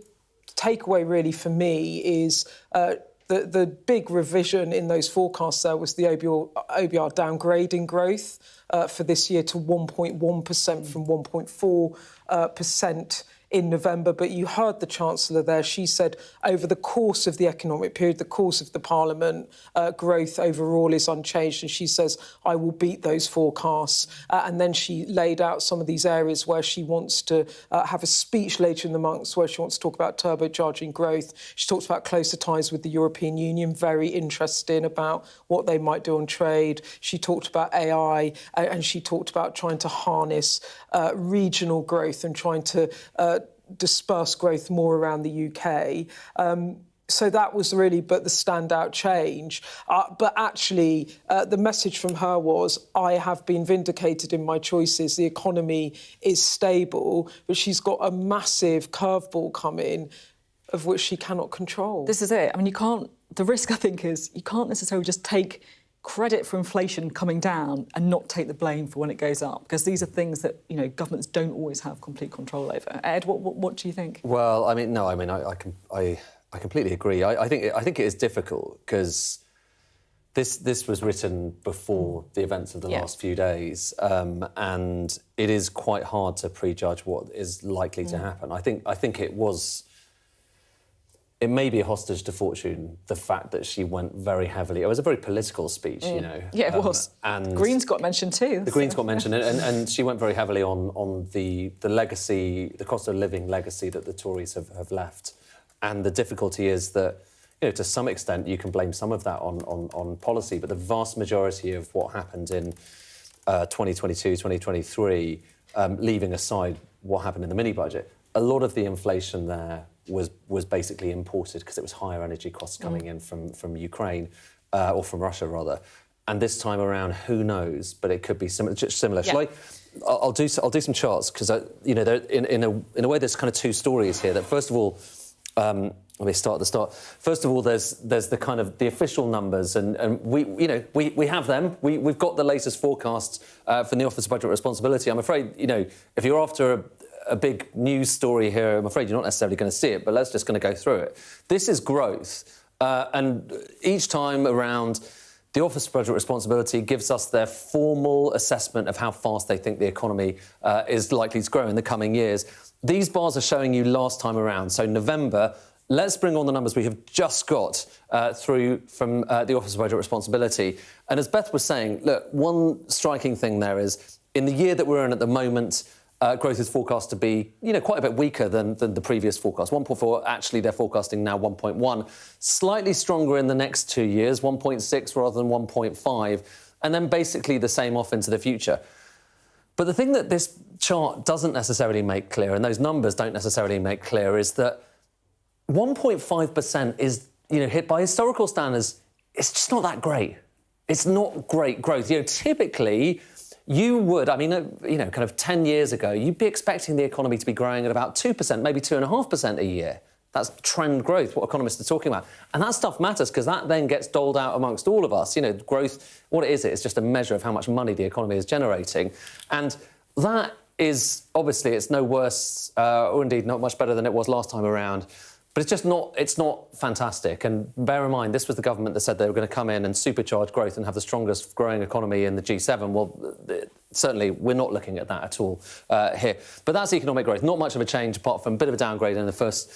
takeaway really for me is the big revision in those forecasts there was the OBR downgrading growth for this year to 1.1% from 1.4% in November. But you heard the Chancellor there. She said over the course of the economic period, the course of the Parliament, growth overall is unchanged. And she says, I will beat those forecasts. And then she laid out some of these areas where she wants to have a speech later in the month where she wants to talk about turbocharging growth. She talks about closer ties with the European Union, very interesting about what they might do on trade. She talked about AI and she talked about trying to harness regional growth and trying to disperse growth more around the UK. So that was really the standout change. But actually, the message from her was, I have been vindicated in my choices. The economy is stable, but she's got a massive curveball coming of which she cannot control. This is it. I mean, the risk, I think, is you can't necessarily just take credit for inflation coming down and not take the blame for when it goes up, because these are things that, governments don't always have complete control over. Ed, what do you think? Well, I completely agree. I think it is difficult because This was written before the events of the last few days, and it is quite hard to prejudge what is likely to happen. I think it was. It may be a hostage to fortune, the fact that she went very heavily. It was a very political speech, you know. Yeah, it was. And Greens got mentioned too. The Greens got mentioned, and she went very heavily on the legacy, the cost of living legacy that the Tories have left. And the difficulty is that, you know, to some extent, you can blame some of that on policy, but the vast majority of what happened in 2022, 2023, leaving aside what happened in the mini-budget, a lot of the inflation there was basically imported because it was higher energy costs coming in from Ukraine, or from Russia, rather. And this time around, who knows? But it could be similar. Yeah. I'll do some charts, because, you know, in a way, there's kind of two stories here. That, first of all, let me start at the start. First of all, there's the kind of the official numbers, and we have them. We've got the latest forecasts from the Office of Budget Responsibility. I'm afraid, you know, if you're after a big news story here, I'm afraid you're not necessarily going to see it, but let's just going to go through it. This is growth, and each time around, the Office of Budget Responsibility gives us their formal assessment of how fast they think the economy is likely to grow in the coming years. These bars are showing you last time around, so November. Let's bring on the numbers we have just got through from the Office of Budget Responsibility. And as Beth was saying, look, one striking thing there is, in the year that we're in at the moment, growth is forecast to be, you know, quite a bit weaker than the previous forecast. 1.4, actually, they're forecasting now 1.1. Slightly stronger in the next 2 years, 1.6 rather than 1.5, and then basically the same off into the future. But the thing that this chart doesn't necessarily make clear, and those numbers don't necessarily make clear, is that 1.5% is, you know, hit by historical standards, it's just not that great. It's not great growth. You know, typically, you would, I mean, you know, kind of 10 years ago, you'd be expecting the economy to be growing at about 2%, maybe 2.5% a year. That's trend growth, what economists are talking about. And that stuff matters, because that then gets doled out amongst all of us. You know, growth, what is it? It's just a measure of how much money the economy is generating. And that is, obviously, it's no worse, or indeed not much better than it was last time around. But it's just not, it's not fantastic. And bear in mind, this was the government that said they were going to come in and supercharge growth and have the strongest growing economy in the G7. Well, certainly we're not looking at that at all here. But that's economic growth. Not much of a change, apart from a bit of a downgrade in the first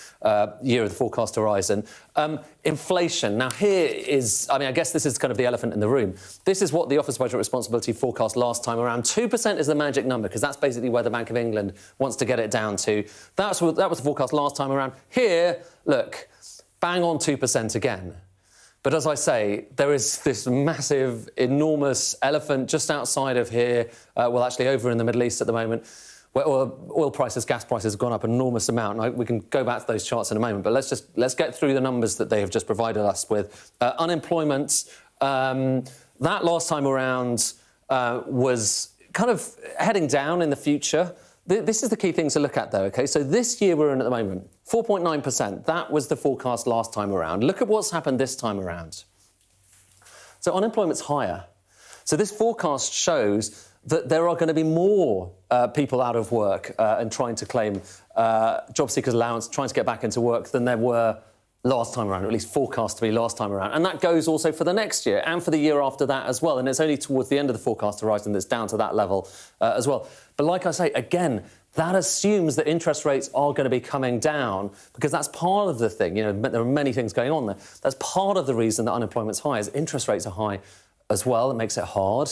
year of the forecast horizon. Inflation. Now, here is, I mean, I guess this is kind of the elephant in the room. This is what the Office of Budget Responsibility forecast last time around. 2% is the magic number, because that's basically where the Bank of England wants to get it down to. That was the forecast last time around. Here, look, bang on 2% again. But as I say, there is this massive, enormous elephant just outside of here, well, actually over in the Middle East at the moment, where oil prices, gas prices have gone up an enormous amount. And we can go back to those charts in a moment, but let's get through the numbers that they have just provided us with. Unemployment, that last time around was kind of heading down in the future. This is the key thing to look at, though, OK? So this year we're in at the moment, 4.9%. That was the forecast last time around. Look at what's happened this time around. So unemployment's higher. So this forecast shows that there are going to be more people out of work and trying to claim job seekers allowance, trying to get back into work, than there were last time around, or at least forecast to be last time around. And that goes also for the next year and for the year after that as well. And it's only towards the end of the forecast horizon that's down to that level as well. But like I say, again, that assumes that interest rates are going to be coming down, because that's part of the thing. You know, there are many things going on there. That's part of the reason that unemployment's high, is interest rates are high as well. It makes it hard.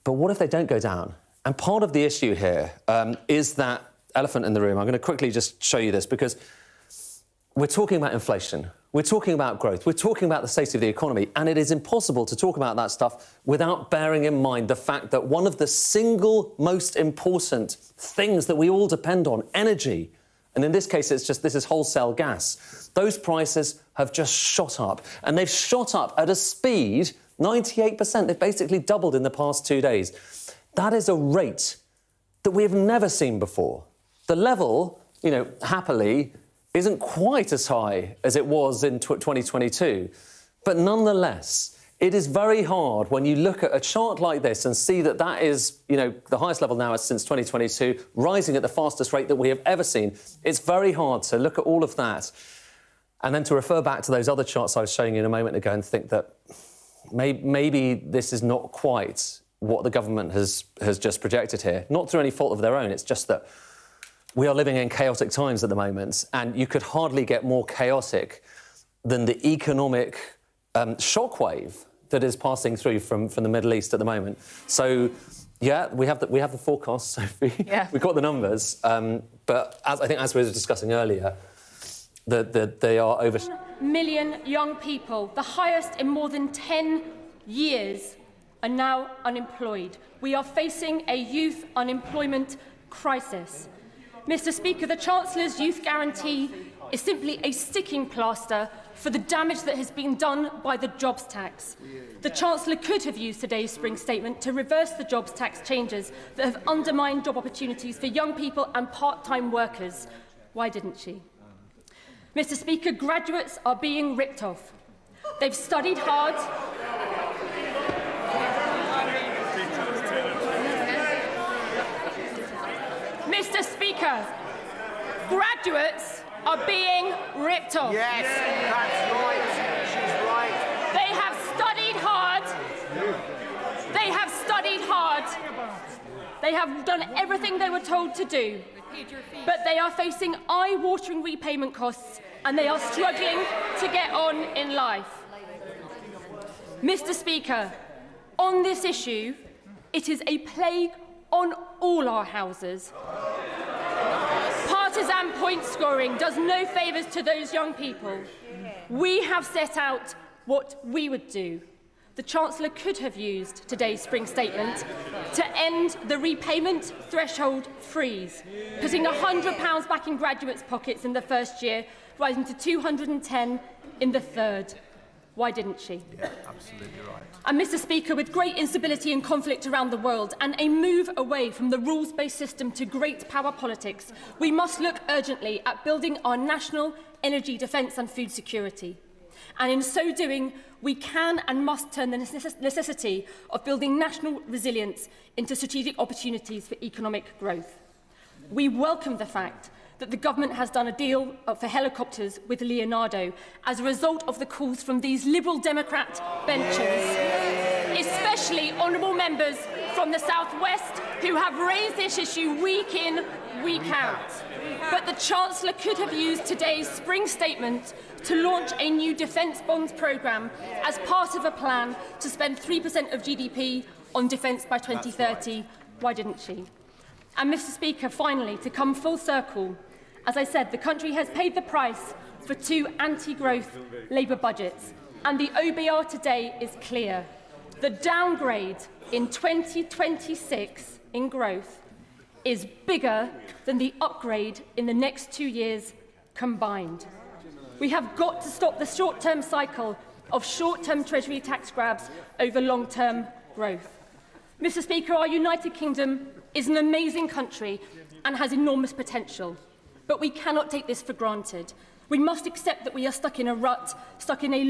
But what if they don't go down? And part of the issue here is that elephant in the room. I'm going to quickly just show you this, because we're talking about inflation, we're talking about growth, we're talking about the state of the economy, and it is impossible to talk about that stuff without bearing in mind the fact that one of the single most important things that we all depend on, energy, and in this case this is wholesale gas, those prices have just shot up, and they've shot up at a speed, 98%, they've basically doubled in the past 2 days. That is a rate that we have never seen before. The level, you know, happily, isn't quite as high as it was in 2022. But nonetheless, it is very hard when you look at a chart like this and see that that is, you know, the highest level now since 2022, rising at the fastest rate that we have ever seen. It's very hard to look at all of that and then to refer back to those other charts I was showing you a moment ago and think that, maybe this is not quite what the government has just projected here. Not through any fault of their own, it's just that we are living in chaotic times at the moment, and you could hardly get more chaotic than the economic shockwave that is passing through from the Middle East at the moment. So, yeah, we have the forecast, Sophie. Yeah. We've got the numbers, but as we were discussing earlier, they are over. 1 million young people, the highest in more than 10 years, are now unemployed. We are facing a youth unemployment crisis. Mr. Speaker, the Chancellor's Youth Guarantee is simply a sticking plaster for the damage that has been done by the jobs tax. The Chancellor could have used today's spring statement to reverse the jobs tax changes that have undermined job opportunities for young people and part-time workers. Why didn't she? Mr. Speaker, graduates are being ripped off. They've studied hard. Mr. Speaker, graduates are being ripped off. Yes, that's right. She's right. They have studied hard. They have studied hard. They have done everything they were told to do. But they are facing eye-watering repayment costs, and they are struggling to get on in life. Mr. Speaker, on this issue, it is a plague on all our houses. Partisan point scoring does no favours to those young people. We have set out what we would do. The Chancellor could have used today's spring statement to end the repayment threshold freeze, putting £100 back in graduates' pockets in the first year, rising to £210 in the third. Why didn't she? Yeah, absolutely right. And Mr. Speaker, with great instability and conflict around the world and a move away from the rules-based system to great power politics, we must look urgently at building our national energy, defence and food security. And in so doing, we can and must turn the necessity of building national resilience into strategic opportunities for economic growth. We welcome the fact that the government has done a deal for helicopters with Leonardo as a result of the calls from these Liberal Democrat benches, especially honourable members from the South West who have raised this issue week in, week out. But the Chancellor could have used today's spring statement to launch a new defence bonds programme as part of a plan to spend 3% of GDP on defence by 2030. Why didn't she? And Mr. Speaker, finally, to come full circle, as I said, the country has paid the price for 2 anti-growth Labour budgets, and the OBR today is clear. The downgrade in 2026 in growth is bigger than the upgrade in the next 2 years combined. We have got to stop the short-term cycle of short-term Treasury tax grabs over long-term growth. Mr. Speaker, our United Kingdom is an amazing country and has enormous potential. But we cannot take this for granted. We must accept that we are stuck in a rut, stuck in a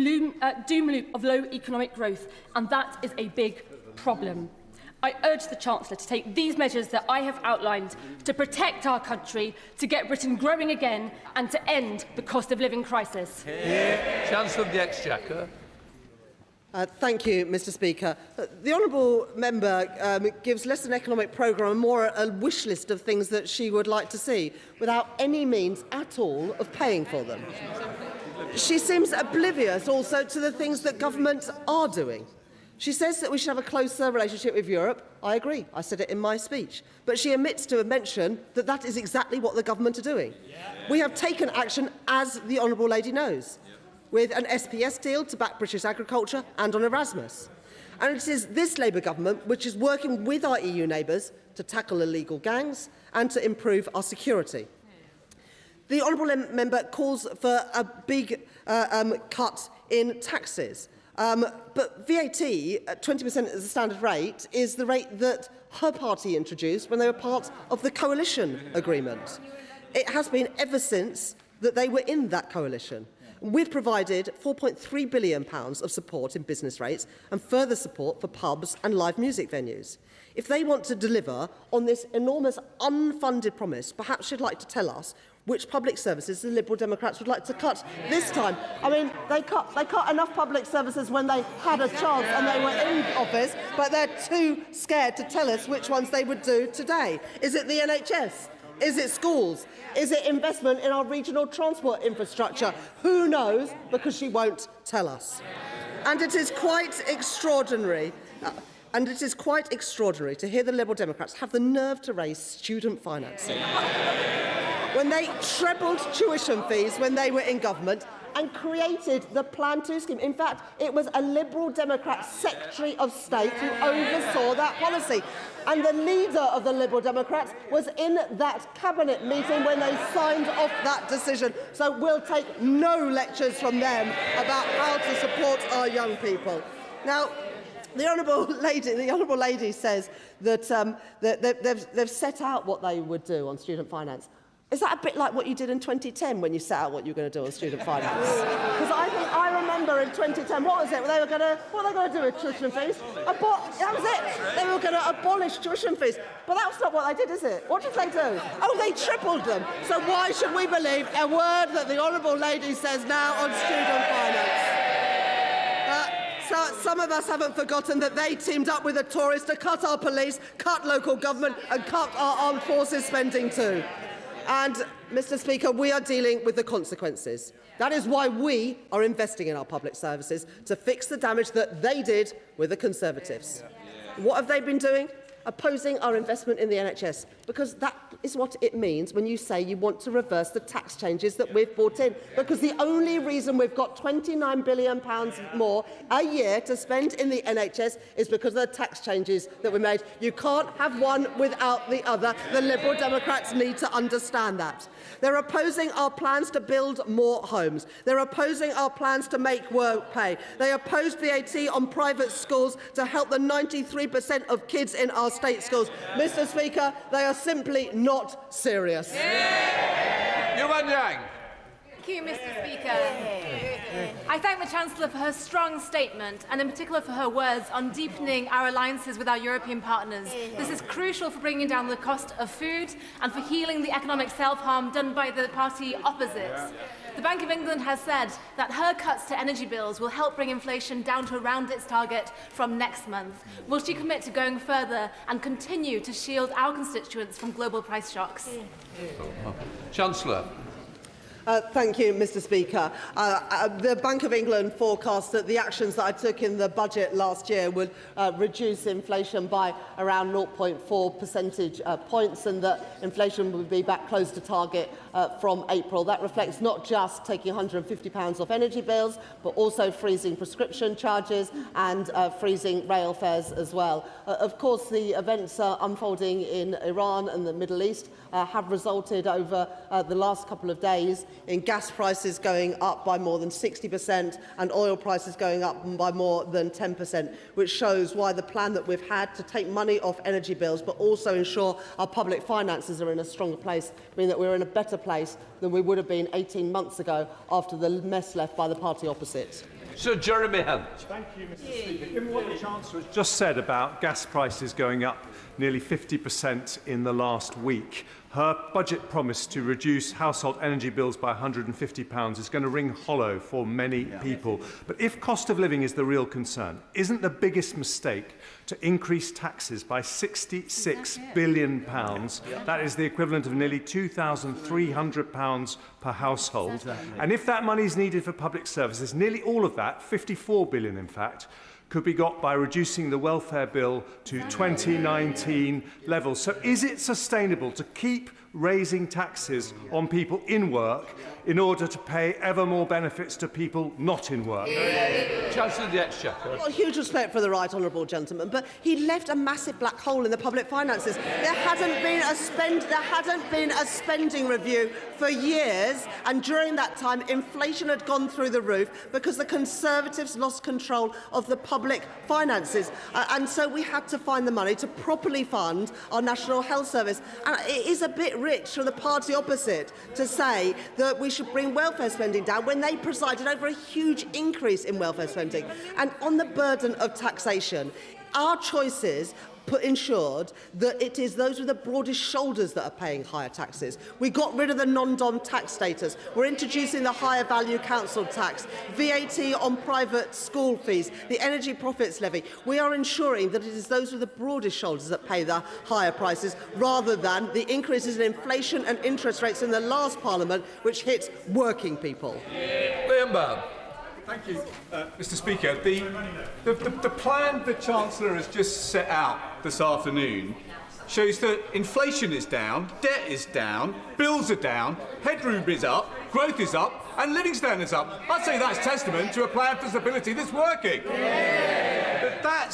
doom loop of low economic growth, and that is a big problem. I urge the Chancellor to take these measures that I have outlined to protect our country, to get Britain growing again, and to end the cost of living crisis. Chancellor of the Exchequer. Thank you, Mr. Speaker. The honourable member gives less an economic programme and more a wish list of things that she would like to see, without any means at all of paying for them. She seems oblivious also to the things that governments are doing. She says that we should have a closer relationship with Europe. I agree. I said it in my speech. But she omits to mention that that is exactly what the government are doing. We have taken action, as the honourable lady knows, with an SPS deal to back British agriculture and on Erasmus. And it is this Labour government which is working with our EU neighbours to tackle illegal gangs and to improve our security. The honourable member calls for a big cut in taxes. But VAT, at 20% as a standard rate, is the rate that her party introduced when they were part of the coalition agreement. It has been ever since that they were in that coalition. We've provided £4.3 billion of support in business rates and further support for pubs and live music venues. If they want to deliver on this enormous unfunded promise, perhaps she'd like to tell us which public services the Liberal Democrats would like to cut this time. I mean, they cut enough public services when they had a chance and they were in office, but they're too scared to tell us which ones they would do today. Is it the NHS? Is it schools? Is it investment in our regional transport infrastructure? Who knows, because she won't tell us. And it is quite extraordinary. To hear the Liberal Democrats have the nerve to raise student financing when they trebled tuition fees when they were in government and created the Plan 2 scheme. In fact, it was a Liberal Democrat Secretary of State who oversaw that policy. And the leader of the Liberal Democrats was in that cabinet meeting when they signed off that decision. So we'll take no lectures from them about how to support our young people. Now, the Honourable Lady says that they've set out what they would do on student finance. Is that a bit like what you did in 2010 when you set out what you were going to do on student finance? Because I remember in 2010, what were they going to do with tuition fees? That was it. They were going to abolish tuition fees. But that's not what they did, is it? What did they do? Oh, they tripled them. So why should we believe a word that the Honourable Lady says now on student finance? So some of us haven't forgotten that they teamed up with the Tories to cut our police, cut local government and cut our armed forces spending too. And, Mr Speaker, we are dealing with the consequences. That is why we are investing in our public services, to fix the damage that they did with the Conservatives. What have they been doing? Opposing our investment in the NHS, because that is what it means when you say you want to reverse the tax changes that we've brought in. Because the only reason we've got £29 billion more a year to spend in the NHS is because of the tax changes that we made. You can't have one without the other. The Liberal Democrats need to understand that. They're opposing our plans to build more homes. They're opposing our plans to make work pay. They opposed VAT on private schools to help the 93% of kids in our state schools. Mr Speaker, they are simply not serious. Yuan Yang. Thank you, Mr Speaker. I thank the Chancellor for her strong statement and in particular for her words on deepening our alliances with our European partners. This is crucial for bringing down the cost of food and for healing the economic self-harm done by the party opposites. The Bank of England has said that her cuts to energy bills will help bring inflation down to around its target from next month. Will she commit to going further and continue to shield our constituents from global price shocks? Chancellor. Thank you, Mr Speaker. The Bank of England forecast that the actions that I took in the budget last year would reduce inflation by around 0.4 percentage points and that inflation would be back close to target from April. That reflects not just taking £150 off energy bills, but also freezing prescription charges and freezing rail fares as well. Of course, the events unfolding in Iran and the Middle East have resulted over the last couple of days in gas prices going up by more than 60% and oil prices going up by more than 10%, which shows why the plan that we've had to take money off energy bills but also ensure our public finances are in a stronger place, mean that we're in a better place than we would have been 18 months ago after the mess left by the party opposite. Sir Jeremy Hunt. Thank you, Mr Speaker. Given what the Chancellor has just said about gas prices going up nearly 50% in the last week, her budget promise to reduce household energy bills by £150 is going to ring hollow for many people. But if cost of living is the real concern, isn't the biggest mistake to increase taxes by £66 billion? That is the equivalent of nearly £2,300 per household. And if that money is needed for public services, nearly all of that, £54 billion in fact, could be got by reducing the welfare bill to 2019 levels. So is it sustainable to keep raising taxes on people in work in order to pay ever more benefits to people not in work? Chancellor of the Exchequer. Well, huge respect for the right honourable gentleman, but he left a massive black hole in the public finances. There hadn't been a spending review for years, and during that time, inflation had gone through the roof because the Conservatives lost control of the public finances, and so we had to find the money to properly fund our National Health Service. And it is a bit rich for the party opposite to say that we should bring welfare spending down when they presided over a huge increase in welfare spending. And on the burden of taxation, our choices ensured that it is those with the broadest shoulders that are paying higher taxes. We got rid of the non-dom tax status. We're introducing the higher value council tax, VAT on private school fees, the energy profits levy. We are ensuring that it is those with the broadest shoulders that pay the higher prices, rather than the increases in inflation and interest rates in the last Parliament, which hit working people. Liam Brown. Thank you, Mr. Speaker. The plan the Chancellor has just set out this afternoon shows that inflation is down, debt is down, bills are down, headroom is up, growth is up, and living standards up. I'd say that's testament to a plan for stability that's working. But that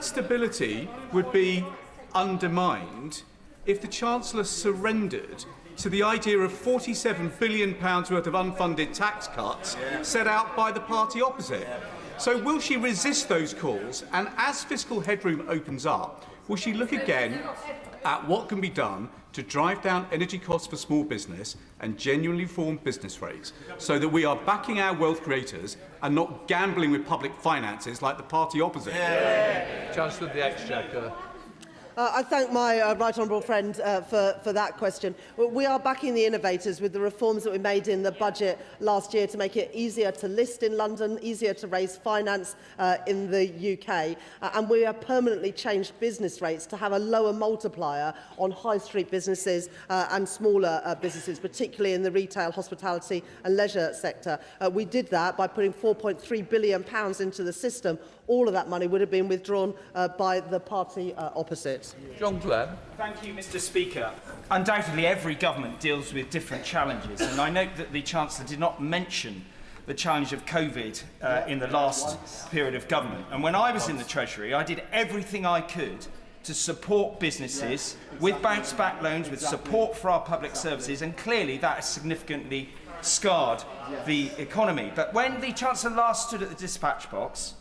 stability would be undermined if the Chancellor surrendered to the idea of £47 billion worth of unfunded tax cuts set out by the party opposite. So will she resist those calls, and as fiscal headroom opens up, will she look again at what can be done to drive down energy costs for small business and genuinely reform business rates, so that we are backing our wealth creators and not gambling with public finances like the party opposite? Chancellor of the Exchequer. I thank my right honourable friend for that question. We are backing the innovators with the reforms that we made in the budget last year to make it easier to list in London, easier to raise finance in the UK, and we have permanently changed business rates to have a lower multiplier on high street businesses and smaller businesses, particularly in the retail, hospitality and leisure sector. We did that by putting £4.3 billion into the system. All of that money would have been withdrawn by the party opposite. John Glenn. Thank you, Mr. Speaker. Undoubtedly, every government deals with different challenges, and I note that the Chancellor did not mention the challenge of COVID in the last period of government. And when I was in the Treasury, I did everything I could to support businesses with bounce-back loans, with support for our public services, and clearly that has significantly scarred the economy. But when the Chancellor last stood at the dispatch box,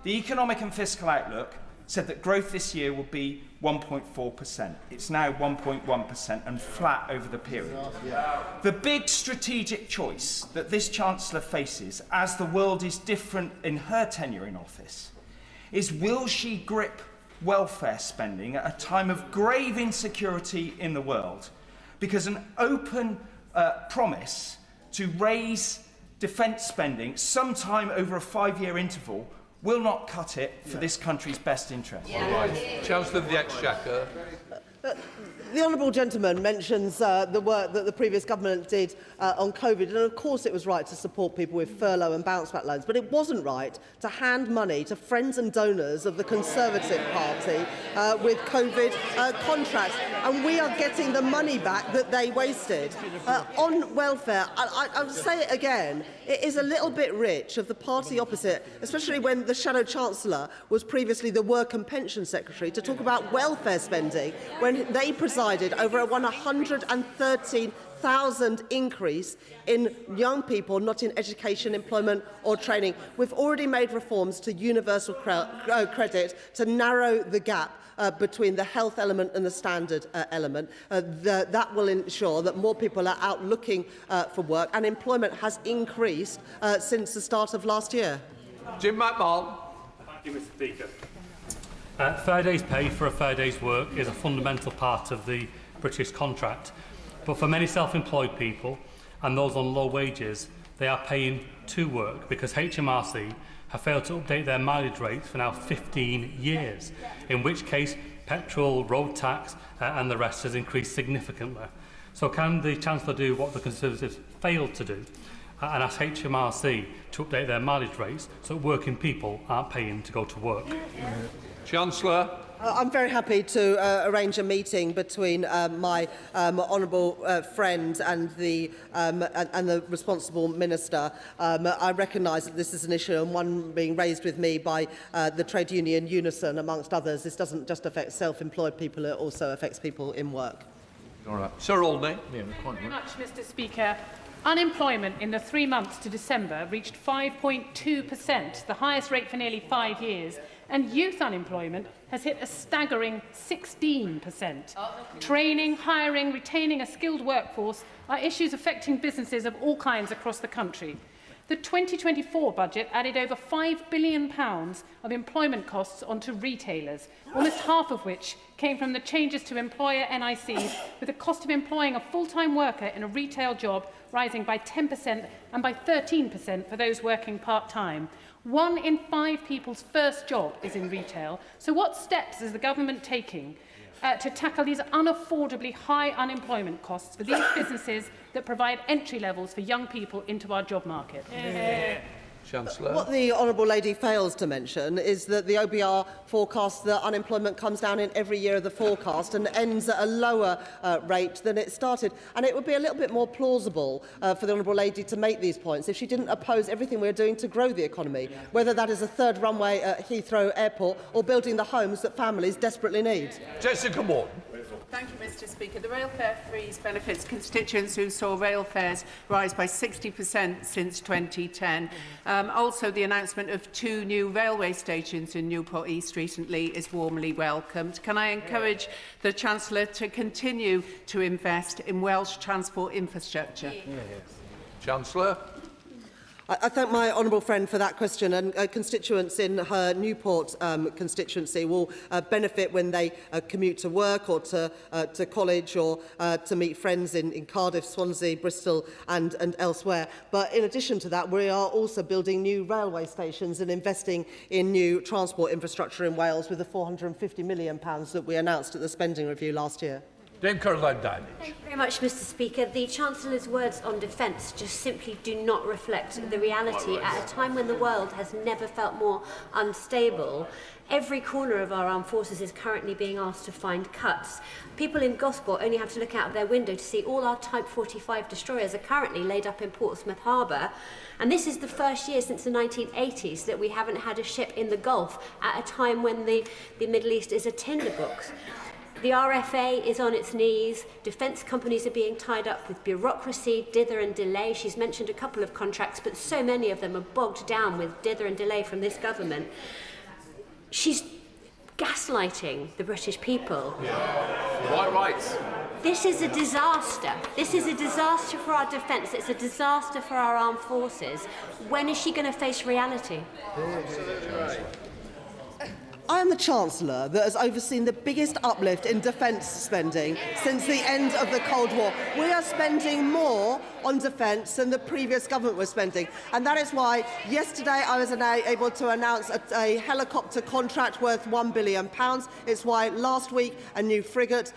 the economic and fiscal outlook said that growth this year will be 1.4%. It's now 1.1% and flat over the period. The big strategic choice that this Chancellor faces, as the world is different in her tenure in office, is will she grip welfare spending at a time of grave insecurity in the world? Because an open promise to raise defence spending sometime over a 5-year interval will not cut it for this country's best interest. Right. Chancellor of the Exchequer. The honourable gentleman mentions the work that the previous government did on COVID, and of course it was right to support people with furlough and bounce-back loans, but it wasn't right to hand money to friends and donors of the Conservative Party with COVID contracts, and we are getting the money back that they wasted. On welfare, I'll say it again, it is a little bit rich of the party opposite, especially when the Shadow Chancellor was previously the Work and Pension Secretary, to talk about welfare spending when they presided over a 113,000 increase in young people not in education, employment or training. We've already made reforms to universal credit to narrow the gap between the health element and the standard element. That will ensure that more people are out looking for work, and employment has increased since the start of last year. Jim McMahon. Thank you, Mr. Speaker. Fair day's pay for a fair day's work is a fundamental part of the British contract. But for many self-employed people and those on low wages, they are paying to work because HMRC have failed to update their mileage rates for now 15 years, in which case petrol, road tax and the rest has increased significantly. So can the Chancellor do what the Conservatives failed to do and ask HMRC to update their mileage rates so working people aren't paying to go to work? Chancellor. I'm very happy to arrange a meeting between my honourable friend and the responsible minister. I recognise that this is an issue, and one being raised with me by the trade union Unison, amongst others. This doesn't just affect self-employed people, it also affects people in work. All right. Sir Aldney. Thank you very much, Mr. Speaker. Unemployment in the 3 months to December reached 5.2%, the highest rate for nearly 5 years, and youth unemployment has hit a staggering 16%. Training, hiring, retaining a skilled workforce are issues affecting businesses of all kinds across the country. The 2024 budget added over £5 billion of employment costs onto retailers, almost half of which came from the changes to employer NICs, with the cost of employing a full-time worker in a retail job rising by 10% and by 13% for those working part-time. 1 in 5 people's first job is in retail. So what steps is the government taking to tackle these unaffordably high unemployment costs for these businesses that provide entry levels for young people into our job market? Chancellor. What the Honourable Lady fails to mention is that the OBR forecasts that unemployment comes down in every year of the forecast and ends at a lower rate than it started. And it would be a little bit more plausible for the Honourable Lady to make these points if she didn't oppose everything we're doing to grow the economy, whether that is a third runway at Heathrow Airport or building the homes that families desperately need. Jessica Moore. Thank you, Mr. Speaker. The rail fare freeze benefits constituents who saw rail fares rise by 60% since 2010. Also, the announcement of 2 new railway stations in Newport East recently is warmly welcomed. Can I encourage the Chancellor to continue to invest in Welsh transport infrastructure? Chancellor. I thank my honourable friend for that question, and constituents in her Newport constituency will benefit when they commute to work or to college or to meet friends in Cardiff, Swansea, Bristol and elsewhere. But in addition to that, we are also building new railway stations and investing in new transport infrastructure in Wales with the £450 million that we announced at the spending review last year. Dame Caroline Daly. Thank you very much, Mr. Speaker. The Chancellor's words on defence just simply do not reflect the reality at a time when the world has never felt more unstable. Every corner of our armed forces is currently being asked to find cuts. People in Gosport only have to look out of their window to see all our Type 45 destroyers are currently laid up in Portsmouth Harbour. And this is the first year since the 1980s that we haven't had a ship in the Gulf at a time when the Middle East is a tinderbox. The RFA is on its knees. Defence companies are being tied up with bureaucracy, dither and delay. She's mentioned a couple of contracts, but so many of them are bogged down with dither and delay from this government. She's gaslighting the British people. Quite right. This is a disaster. This is a disaster for our defence. It's a disaster for our armed forces. When is she going to face reality? I am the Chancellor that has overseen the biggest uplift in defence spending since the end of the Cold War. We are spending more on defence than the previous government was spending. And that is why yesterday I was able to announce a helicopter contract worth £1 billion. It's why last week a new frigate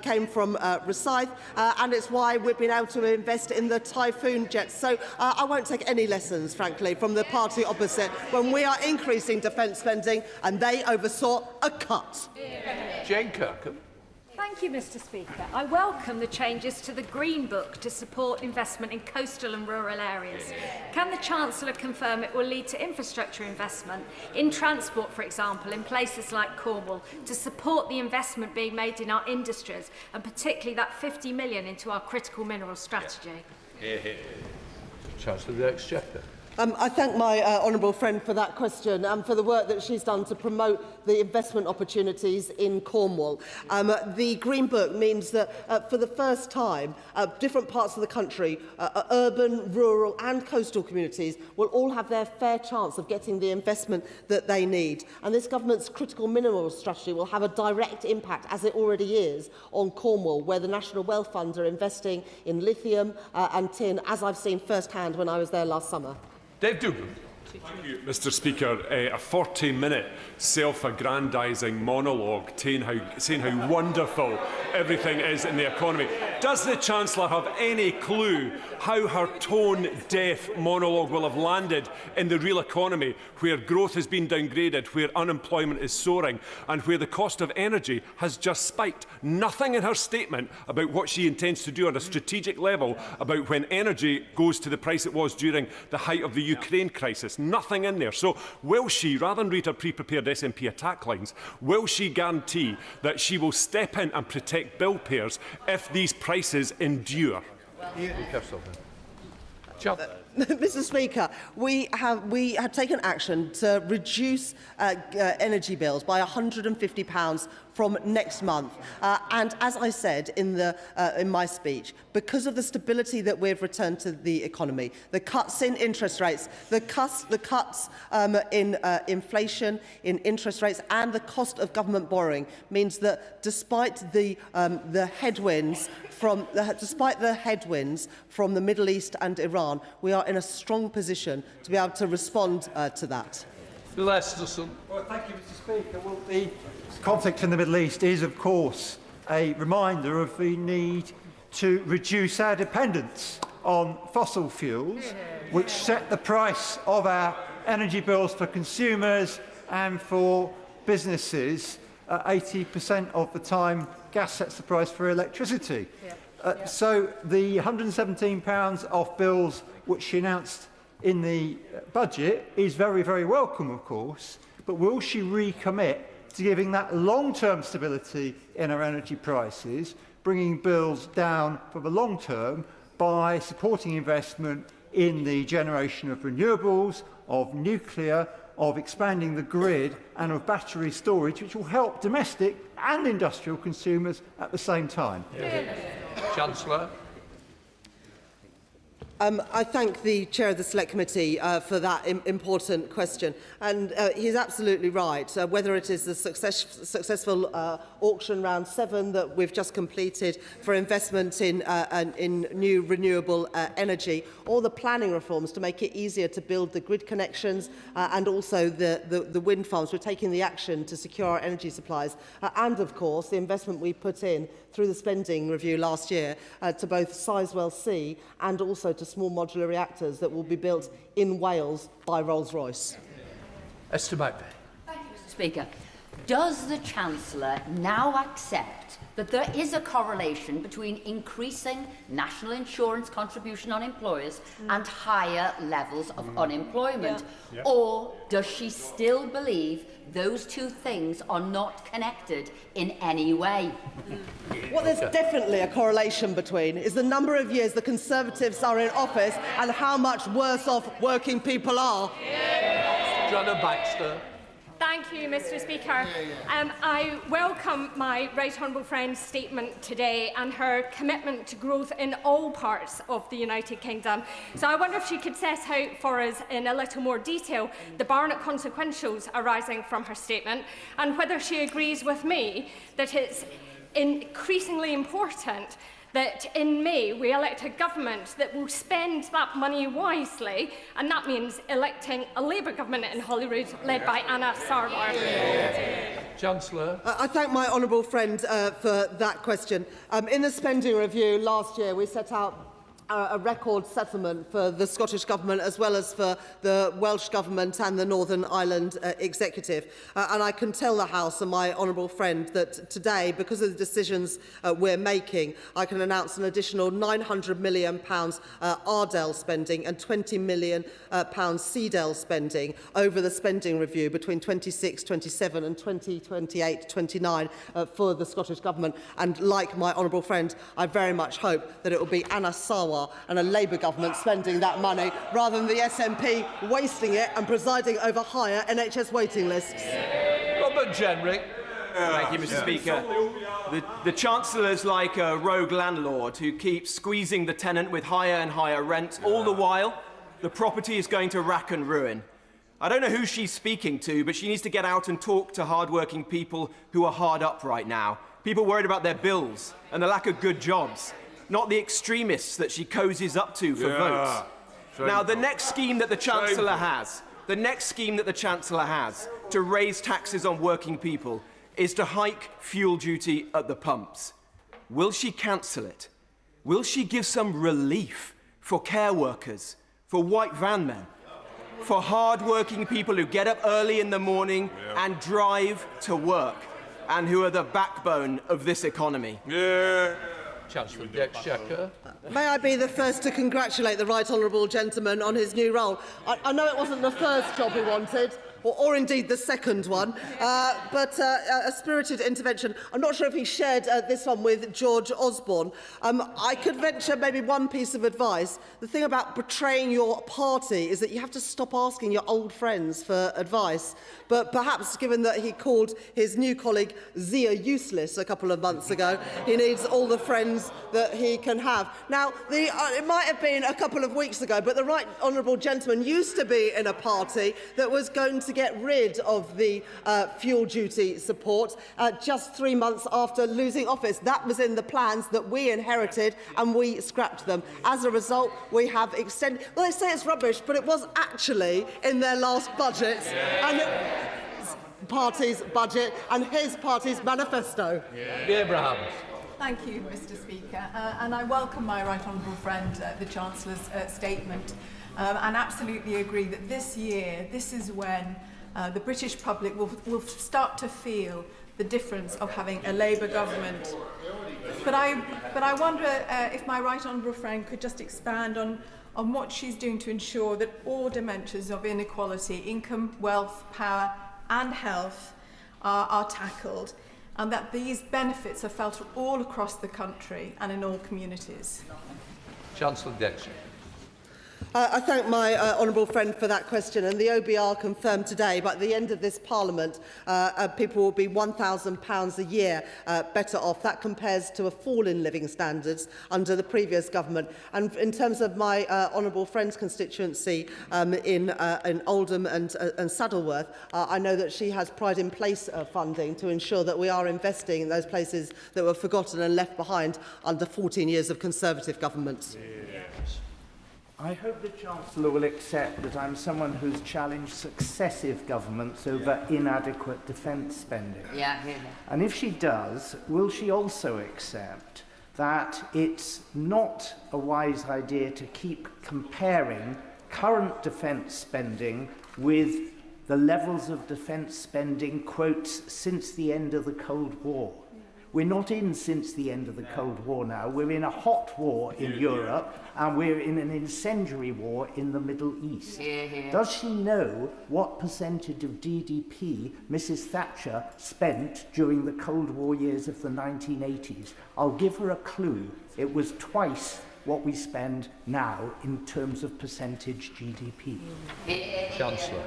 came from Rosyth. And it's why we've been able to invest in the Typhoon jets. So I won't take any lessons, frankly, from the party opposite when we are increasing defence spending and they oversaw a cut. Jane Kirkham. Thank you, Mr. Speaker. I welcome the changes to the Green Book to support investment in coastal and rural areas. Can the Chancellor confirm it will lead to infrastructure investment in transport, for example, in places like Cornwall, to support the investment being made in our industries, and particularly that £50 million into our critical minerals strategy? Chancellor of the Exchequer. I thank my honourable friend for that question and for the work that she's done to promote the investment opportunities in Cornwall. The Green Book means that for the first time, different parts of the country, urban, rural and coastal communities will all have their fair chance of getting the investment that they need. And this government's critical minerals strategy will have a direct impact, as it already is, on Cornwall, where the National Wealth Fund are investing in lithium and tin, as I've seen firsthand when I was there last summer. Dave Dougal. Thank you, Mr. Speaker. A 40-minute self-aggrandising monologue saying how wonderful everything is in the economy. Does the Chancellor have any clue how her tone-deaf monologue will have landed in the real economy, where growth has been downgraded, where unemployment is soaring, and where the cost of energy has just spiked? Nothing in her statement about what she intends to do at a strategic level about when energy goes to the price it was during the height of the Ukraine crisis. Nothing in there. So will she, rather than read her pre-prepared SNP attack lines, will she guarantee that she will step in and protect bill payers if these prices endure? Mr. Speaker, we have taken action to reduce energy bills by £150 from next month. And as I said in my speech, because of the stability that we've returned to the economy, the cuts in interest rates, the cuts in inflation, in interest rates, and the cost of government borrowing means that despite the headwinds from the Middle East and Iran, we are in a strong position to be able to respond to that. Lesterson. Well, thank you, Mr. Speaker. Well, the conflict in the Middle East is, of course, a reminder of the need to reduce our dependence on fossil fuels, which set the price of our energy bills for consumers and for businesses. 80% of the time, gas sets the price for electricity. So the £117 off bills which she announced in the budget is very, very welcome, of course, but will she recommit to giving that long-term stability in our energy prices, bringing bills down for the long term by supporting investment in the generation of renewables, of nuclear, of expanding the grid and of battery storage, which will help domestic and industrial consumers at the same time? Chancellor. I thank the Chair of the Select Committee for that important question. And he's absolutely right. Whether it is the successful auction round 7 that we've just completed for investment in new renewable energy, or the planning reforms to make it easier to build the grid connections and also the wind farms, we're taking the action to secure our energy supplies. And, of course, the investment we put in through the spending review last year to both Sizewell C and also to small modular reactors that will be built in Wales by Rolls-Royce. Esther Magby. Thank you, Mr. Speaker. Does the Chancellor now accept that there is a correlation between increasing national insurance contribution on employers and higher levels of unemployment? Yeah. Or does she still believe those two things are not connected in any way? What there's definitely a correlation between is the number of years the Conservatives are in office and how much worse off working people are. Joanna Baxter. Thank you, Mr. Speaker. I welcome my right honourable friend's statement today and her commitment to growth in all parts of the United Kingdom. So I wonder if she could set out for us in a little more detail the Barnett consequentials arising from her statement, and whether she agrees with me that it's increasingly important that in May we elect a government that will spend that money wisely, and that means electing a Labour government in Holyrood led by Anna Sarwar. Chancellor. I thank my honourable friend for that question. In the spending review last year, we set out a record settlement for the Scottish Government as well as for the Welsh Government and the Northern Ireland Executive. And I can tell the House and my honourable friend that today, because of the decisions we're making, I can announce an additional £900 million RDEL spending and £20 million CDEL spending over the spending review between 26-27 and 2028-29 for the Scottish Government. And like my honourable friend, I very much hope that it will be Anna Sarwar and a Labour government spending that money rather than the SNP wasting it and presiding over higher NHS waiting lists. Robert Jenrick. Thank you, Mr. Speaker. The Chancellor's like a rogue landlord who keeps squeezing the tenant with higher and higher rent. All the while, the property is going to rack and ruin. I don't know who she's speaking to, but she needs to get out and talk to hard-working people who are hard up right now. People worried about their bills and the lack of good jobs. Not the extremists that she cozies up to for votes. Now, the next scheme that the Chancellor has, to raise taxes on working people is to hike fuel duty at the pumps. Will she cancel it? Will she give some relief for care workers, for white van men, for hard-working people who get up early in the morning and drive to work, and who are the backbone of this economy? Chancellor of the Exchequer. May I be the first to congratulate the right honourable gentleman on his new role. I know it wasn't the first job he wanted, or indeed the second one, but a spirited intervention. I'm not sure if he shared this one with George Osborne. I could venture maybe one piece of advice. The thing about betraying your party is that you have to stop asking your old friends for advice. But perhaps, given that he called his new colleague Zia useless a couple of months ago, he needs all the friends that he can have. Now, it might have been a couple of weeks ago, but the right honourable gentleman used to be in a party that was going to get rid of the fuel duty support just 3 months after losing office. That was in the plans that we inherited, and we scrapped them. As a result, we have extended... Well, they say it's rubbish, but it was actually in their last budget. And party's budget and his party's manifesto. Abraham. Thank you, Mr. Speaker, and I welcome my right honourable friend, the Chancellor's statement, and absolutely agree that this year, this is when the British public will start to feel the difference of having a Labour government. But I wonder if my right honourable friend could just expand on what she's doing to ensure that all dimensions of inequality, income, wealth, power and health are tackled, and that these benefits are felt all across the country and in all communities. Chancellor Dexter. I thank my honourable friend for that question, and the OBR confirmed today, by the end of this Parliament, people will be £1,000 a year better off. That compares to a fall in living standards under the previous government. And in terms of my honourable friend's constituency in Oldham and Saddleworth, I know that she has Pride in Place funding to ensure that we are investing in those places that were forgotten and left behind under 14 years of Conservative governments. Yes. I hope the Chancellor will accept that I'm someone who's challenged successive governments over inadequate defence spending. Yeah. And if she does, will she also accept that it's not a wise idea to keep comparing current defence spending with the levels of defence spending, quotes, since the end of the Cold War? We're not in since the end of the Cold War now. We're in a hot war in Europe, and we're in an incendiary war in the Middle East. Does she know what percentage of GDP Mrs. Thatcher spent during the Cold War years of the 1980s? I'll give her a clue. It was twice what we spend now in terms of percentage GDP. Chancellor.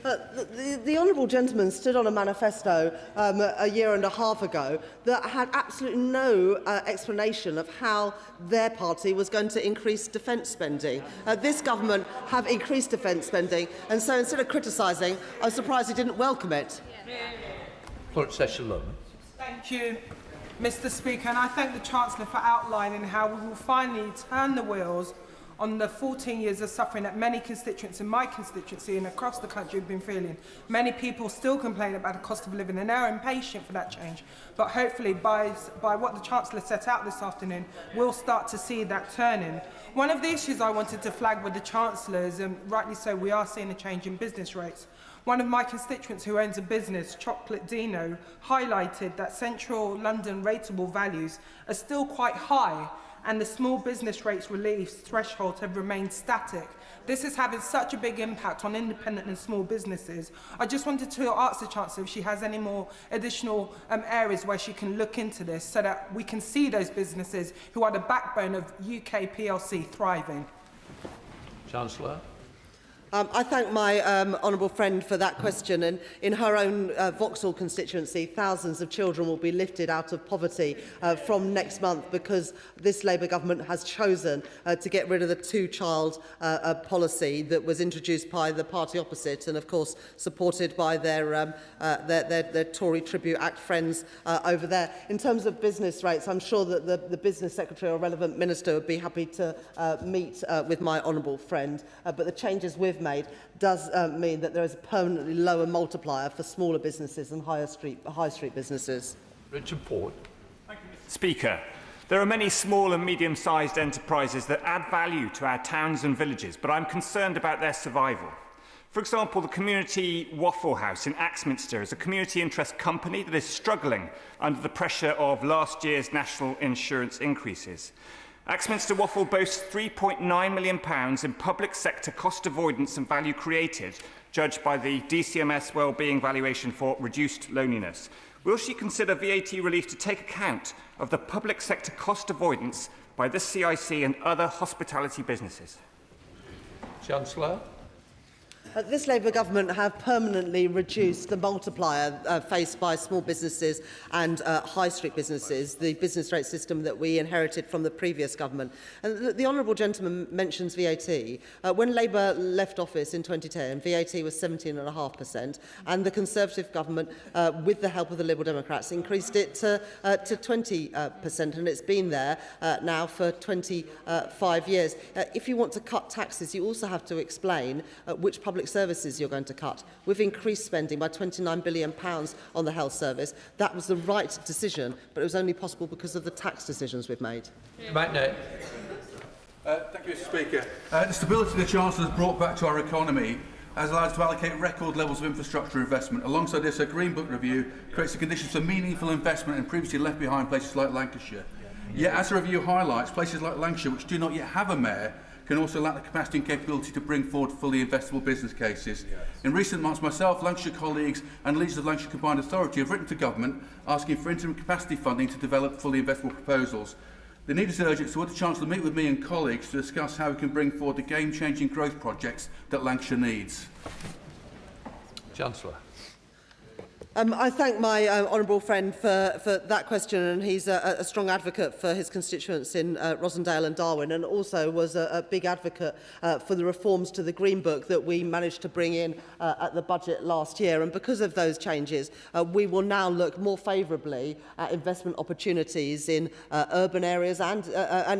The honourable gentleman stood on a manifesto a year and a half ago that had absolutely no explanation of how their party was going to increase defence spending. This government have increased defence spending, and so instead of criticising, I'm surprised he didn't welcome it. Thank you, Mr. Speaker, and I thank the Chancellor for outlining how we will finally turn the wheels on the 14 years of suffering that many constituents in my constituency and across the country have been feeling. Many people still complain about the cost of living, and they're impatient for that change. But hopefully, by what the Chancellor set out this afternoon, we'll start to see that turning. One of the issues I wanted to flag with the Chancellor is, rightly so, we are seeing a change in business rates. One of my constituents who owns a business, Chocolate Dino, highlighted that central London rateable values are still quite high, and the small business rates relief thresholds have remained static. This is having such a big impact on independent and small businesses. I just wanted to ask the Chancellor if she has any more additional areas where she can look into this so that we can see those businesses who are the backbone of UK PLC thriving. Chancellor. I thank my honourable friend for that question, and in her own Vauxhall constituency, thousands of children will be lifted out of poverty from next month because this Labour government has chosen to get rid of the two-child policy that was introduced by the party opposite and, of course, supported by their Tory Tribute Act friends over there. In terms of business rates, I'm sure that the Business Secretary or relevant minister would be happy to meet with my honourable friend, but the changes we've made does mean that there is a permanently lower multiplier for smaller businesses and high street businesses. Richard Port. Thank you, Mr. Speaker. There are many small and medium-sized enterprises that add value to our towns and villages, but I'm concerned about their survival. For example, the Community Waffle House in Axminster is a community interest company that is struggling under the pressure of last year's national insurance increases. Axminster Waffle boasts £3.9 million in public sector cost avoidance and value created judged by the DCMS Wellbeing Valuation for Reduced Loneliness. Will she consider VAT relief to take account of the public sector cost avoidance by the CIC and other hospitality businesses? Chancellor. This Labour government have permanently reduced the multiplier faced by small businesses and high street businesses, the business rate system that we inherited from the previous government. And the honourable gentleman mentions VAT. When Labour left office in 2010, VAT was 17.5%, and the Conservative government, with the help of the Liberal Democrats, increased it to 20%, and it's been there now for 25 years. If you want to cut taxes, you also have to explain which public services you're going to cut. We've increased spending by £29 billion on the health service. That was the right decision, but it was only possible because of the tax decisions we've made. Thank you, Mr Speaker. The stability the Chancellor has brought back to our economy has allowed us to allocate record levels of infrastructure investment. Alongside this, a Green Book review creates the conditions for meaningful investment in previously left behind places like Lancashire. Yet, as the review highlights, places like Lancashire, which do not yet have a mayor, can also lack the capacity and capability to bring forward fully investable business cases. In recent months, myself, Lancashire colleagues and leaders of Lancashire Combined Authority have written to Government asking for interim capacity funding to develop fully investable proposals. The need is urgent, so would the Chancellor meet with me and colleagues to discuss how we can bring forward the game-changing growth projects that Lancashire needs? Chancellor. I thank my honourable friend for that question, and he's a strong advocate for his constituents in Rossendale and Darwin, and also was a big advocate for the reforms to the Green Book that we managed to bring in at the budget last year. And because of those changes, we will now look more favourably at investment opportunities in urban areas and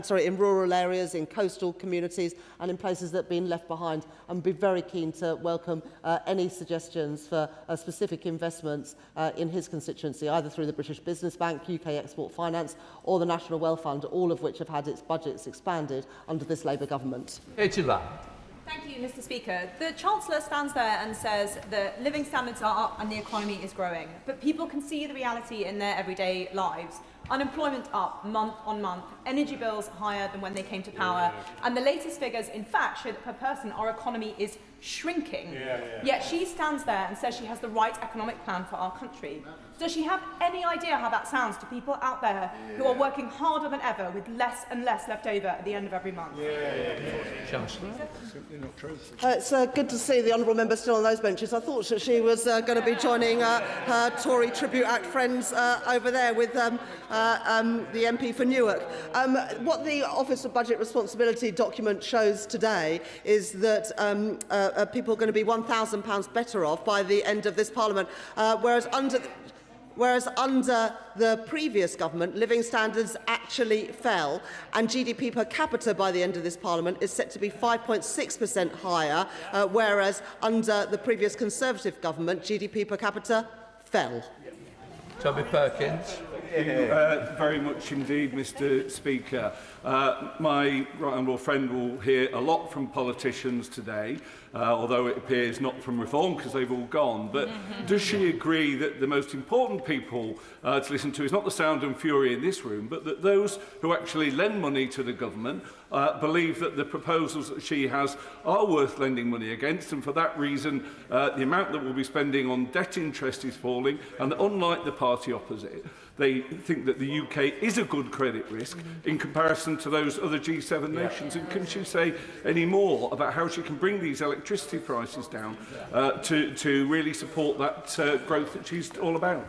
in rural areas, in coastal communities, and in places that have been left behind. And be very keen to welcome any suggestions for specific investments in his constituency, either through the British Business Bank, UK Export Finance or the National Wealth Fund, all of which have had its budgets expanded under this Labour government. Thank you, Mr Speaker. The Chancellor stands there and says that living standards are up and the economy is growing, but people can see the reality in their everyday lives. Unemployment up month on month, energy bills higher than when they came to power, and the latest figures, in fact, show that per person our economy is shrinking. Yet she stands there and says she has the right economic plan for our country. Does she have any idea how that sounds to people out there who are working harder than ever with less and less left over at the end of every month? Chancellor. It's good to see the honourable member still on those benches. I thought that she was going to be joining her Tory Tribute Act friends over there with the MP for Newark. What the Office of Budget Responsibility document shows today is that people are going to be £1,000 better off by the end of this Parliament, whereas under the previous government, living standards actually fell, and GDP per capita by the end of this Parliament is set to be 5.6% higher, whereas under the previous Conservative government, GDP per capita fell. Toby Perkins. Very much indeed, Mr Speaker. My right honourable friend will hear a lot from politicians today, although it appears not from Reform because they've all gone. But does she agree that the most important people to listen to is not the sound and fury in this room, but that those who actually lend money to the government believe that the proposals that she has are worth lending money against, and for that reason the amount that we'll be spending on debt interest is falling, and that unlike the party opposite, they think that the UK is a good credit risk in comparison to those other G7 nations. And can she say any more about how she can bring these electricity prices down to really support that growth that she's all about?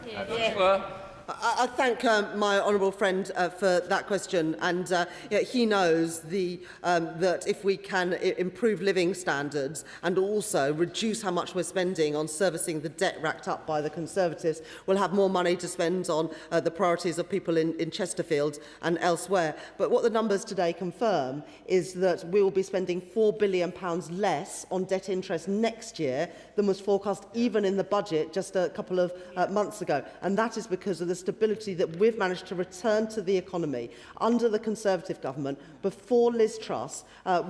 I thank my honourable friend for that question, and he knows that if we can improve living standards and also reduce how much we're spending on servicing the debt racked up by the Conservatives, we'll have more money to spend on the priorities of people in Chesterfield and elsewhere. But what the numbers today confirm is that we will be spending £4 billion less on debt interest next year than was forecast even in the budget just a couple of months ago, and that is because of the stability that we've managed to return to the economy under the Conservative government. Before Liz Truss,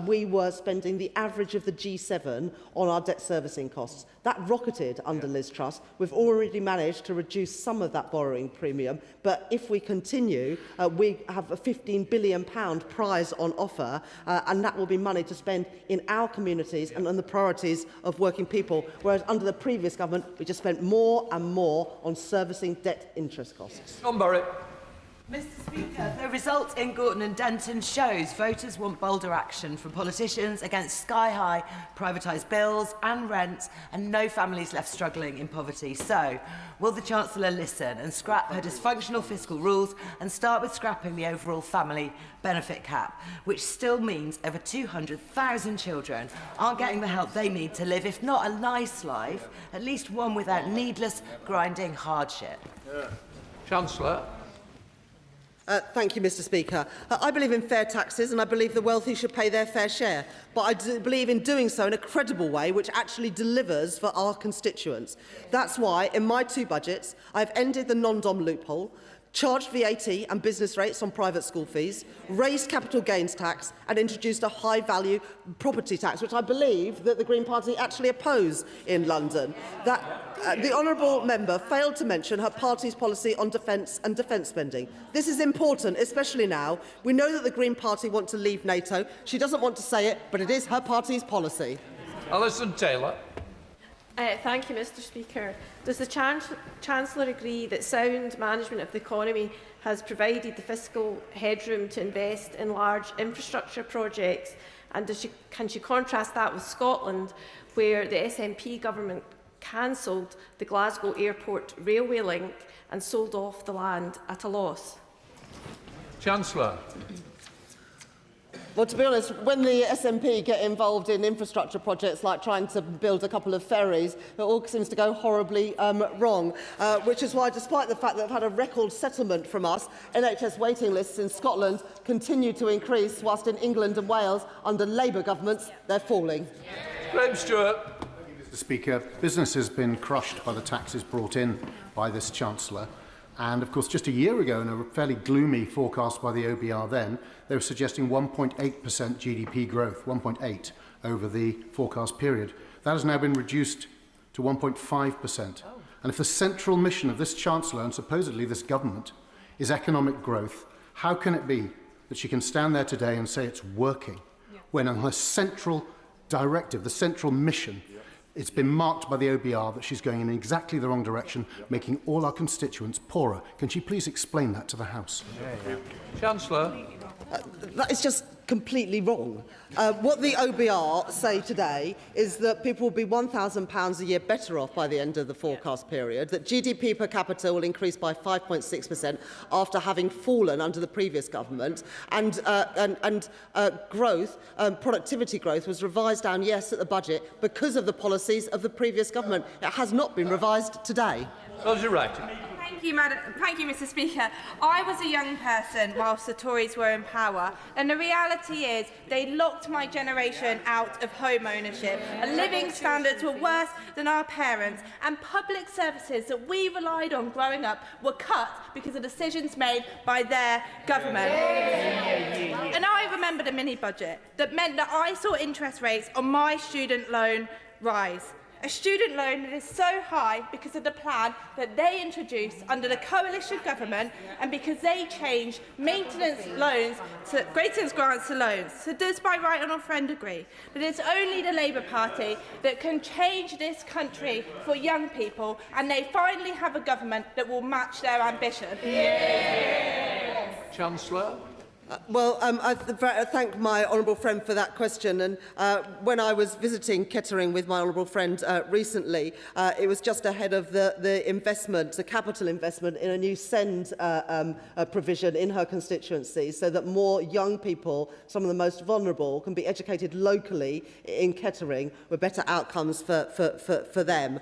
we were spending the average of the G7 on our debt servicing costs. That rocketed under Liz Truss. We've already managed to reduce some of that borrowing premium, but if we continue, we have a £15 billion prize on offer, and that will be money to spend in our communities and on the priorities of working people, whereas under the previous government, we just spent more and more on servicing debt interest costs. Mr Speaker, the result in Gorton and Denton shows voters want bolder action from politicians against sky-high privatised bills and rents and no families left struggling in poverty. So, will the Chancellor listen and scrap her dysfunctional fiscal rules and start with scrapping the overall family benefit cap, which still means over 200,000 children aren't getting the help they need to live, if not a nice life, at least one without needless, grinding hardship? Chancellor. Thank you, Mr Speaker. I believe in fair taxes and I believe the wealthy should pay their fair share. But I believe in doing so in a credible way which actually delivers for our constituents. That's why, in my two budgets, I've ended the non-dom loophole, charged VAT and business rates on private school fees, raised capital gains tax and introduced a high-value property tax, which I believe that the Green Party actually oppose in London. The honourable member failed to mention her party's policy on defence and defence spending. This is important, especially now. We know that the Green Party want to leave NATO. She doesn't want to say it, but it is her party's policy. Alison Taylor. Thank you, Mr Speaker. Does the Chancellor agree that sound management of the economy has provided the fiscal headroom to invest in large infrastructure projects? And can she contrast that with Scotland, where the SNP government cancelled the Glasgow Airport railway link and sold off the land at a loss? Chancellor. Well, to be honest, when the SNP get involved in infrastructure projects like trying to build a couple of ferries, it all seems to go horribly wrong, which is why, despite the fact that they've had a record settlement from us, NHS waiting lists in Scotland continue to increase, whilst in England and Wales, under Labour governments, they're falling. Graham Stewart. Mr Speaker, business has been crushed by the taxes brought in by this Chancellor. And, of course, just a year ago, in a fairly gloomy forecast by the OBR then, they were suggesting 1.8% GDP growth, 1.8 over the forecast period. That has now been reduced to 1.5%. And if the central mission of this Chancellor and supposedly this government is economic growth, how can it be that she can stand there today and say it's working when on her central directive, the central mission, it's been marked by the OBR that she's going in exactly the wrong direction, making all our constituents poorer. Can she please explain that to the House? Chancellor. That is just completely wrong. What the OBR say today is that people will be £1,000 a year better off by the end of the forecast period, that GDP per capita will increase by 5.6% after having fallen under the previous government, and growth, productivity growth was revised down, yes, at the budget because of the policies of the previous government. It has not been revised today. Roger Wright. Thank you, Mr Speaker. I was a young person whilst the Tories were in power, and the reality is they locked my generation out of home ownership, and living standards were worse than our parents, and public services that we relied on growing up were cut because of decisions made by their government. And I remembered a mini-budget that meant that I saw interest rates on my student loan rise. A student loan that is so high because of the plan that they introduced under the coalition government and because they changed maintenance loans to maintenance grants to loans. So does my right honourable friend agree that it's only the Labour Party that can change this country for young people, and they finally have a government that will match their ambition? Chancellor. I thank my honourable friend for that question. And when I was visiting Kettering with my honourable friend recently, it was just ahead of the investment, the capital investment in a new SEND provision in her constituency, so that more young people, some of the most vulnerable, can be educated locally in Kettering with better outcomes for them.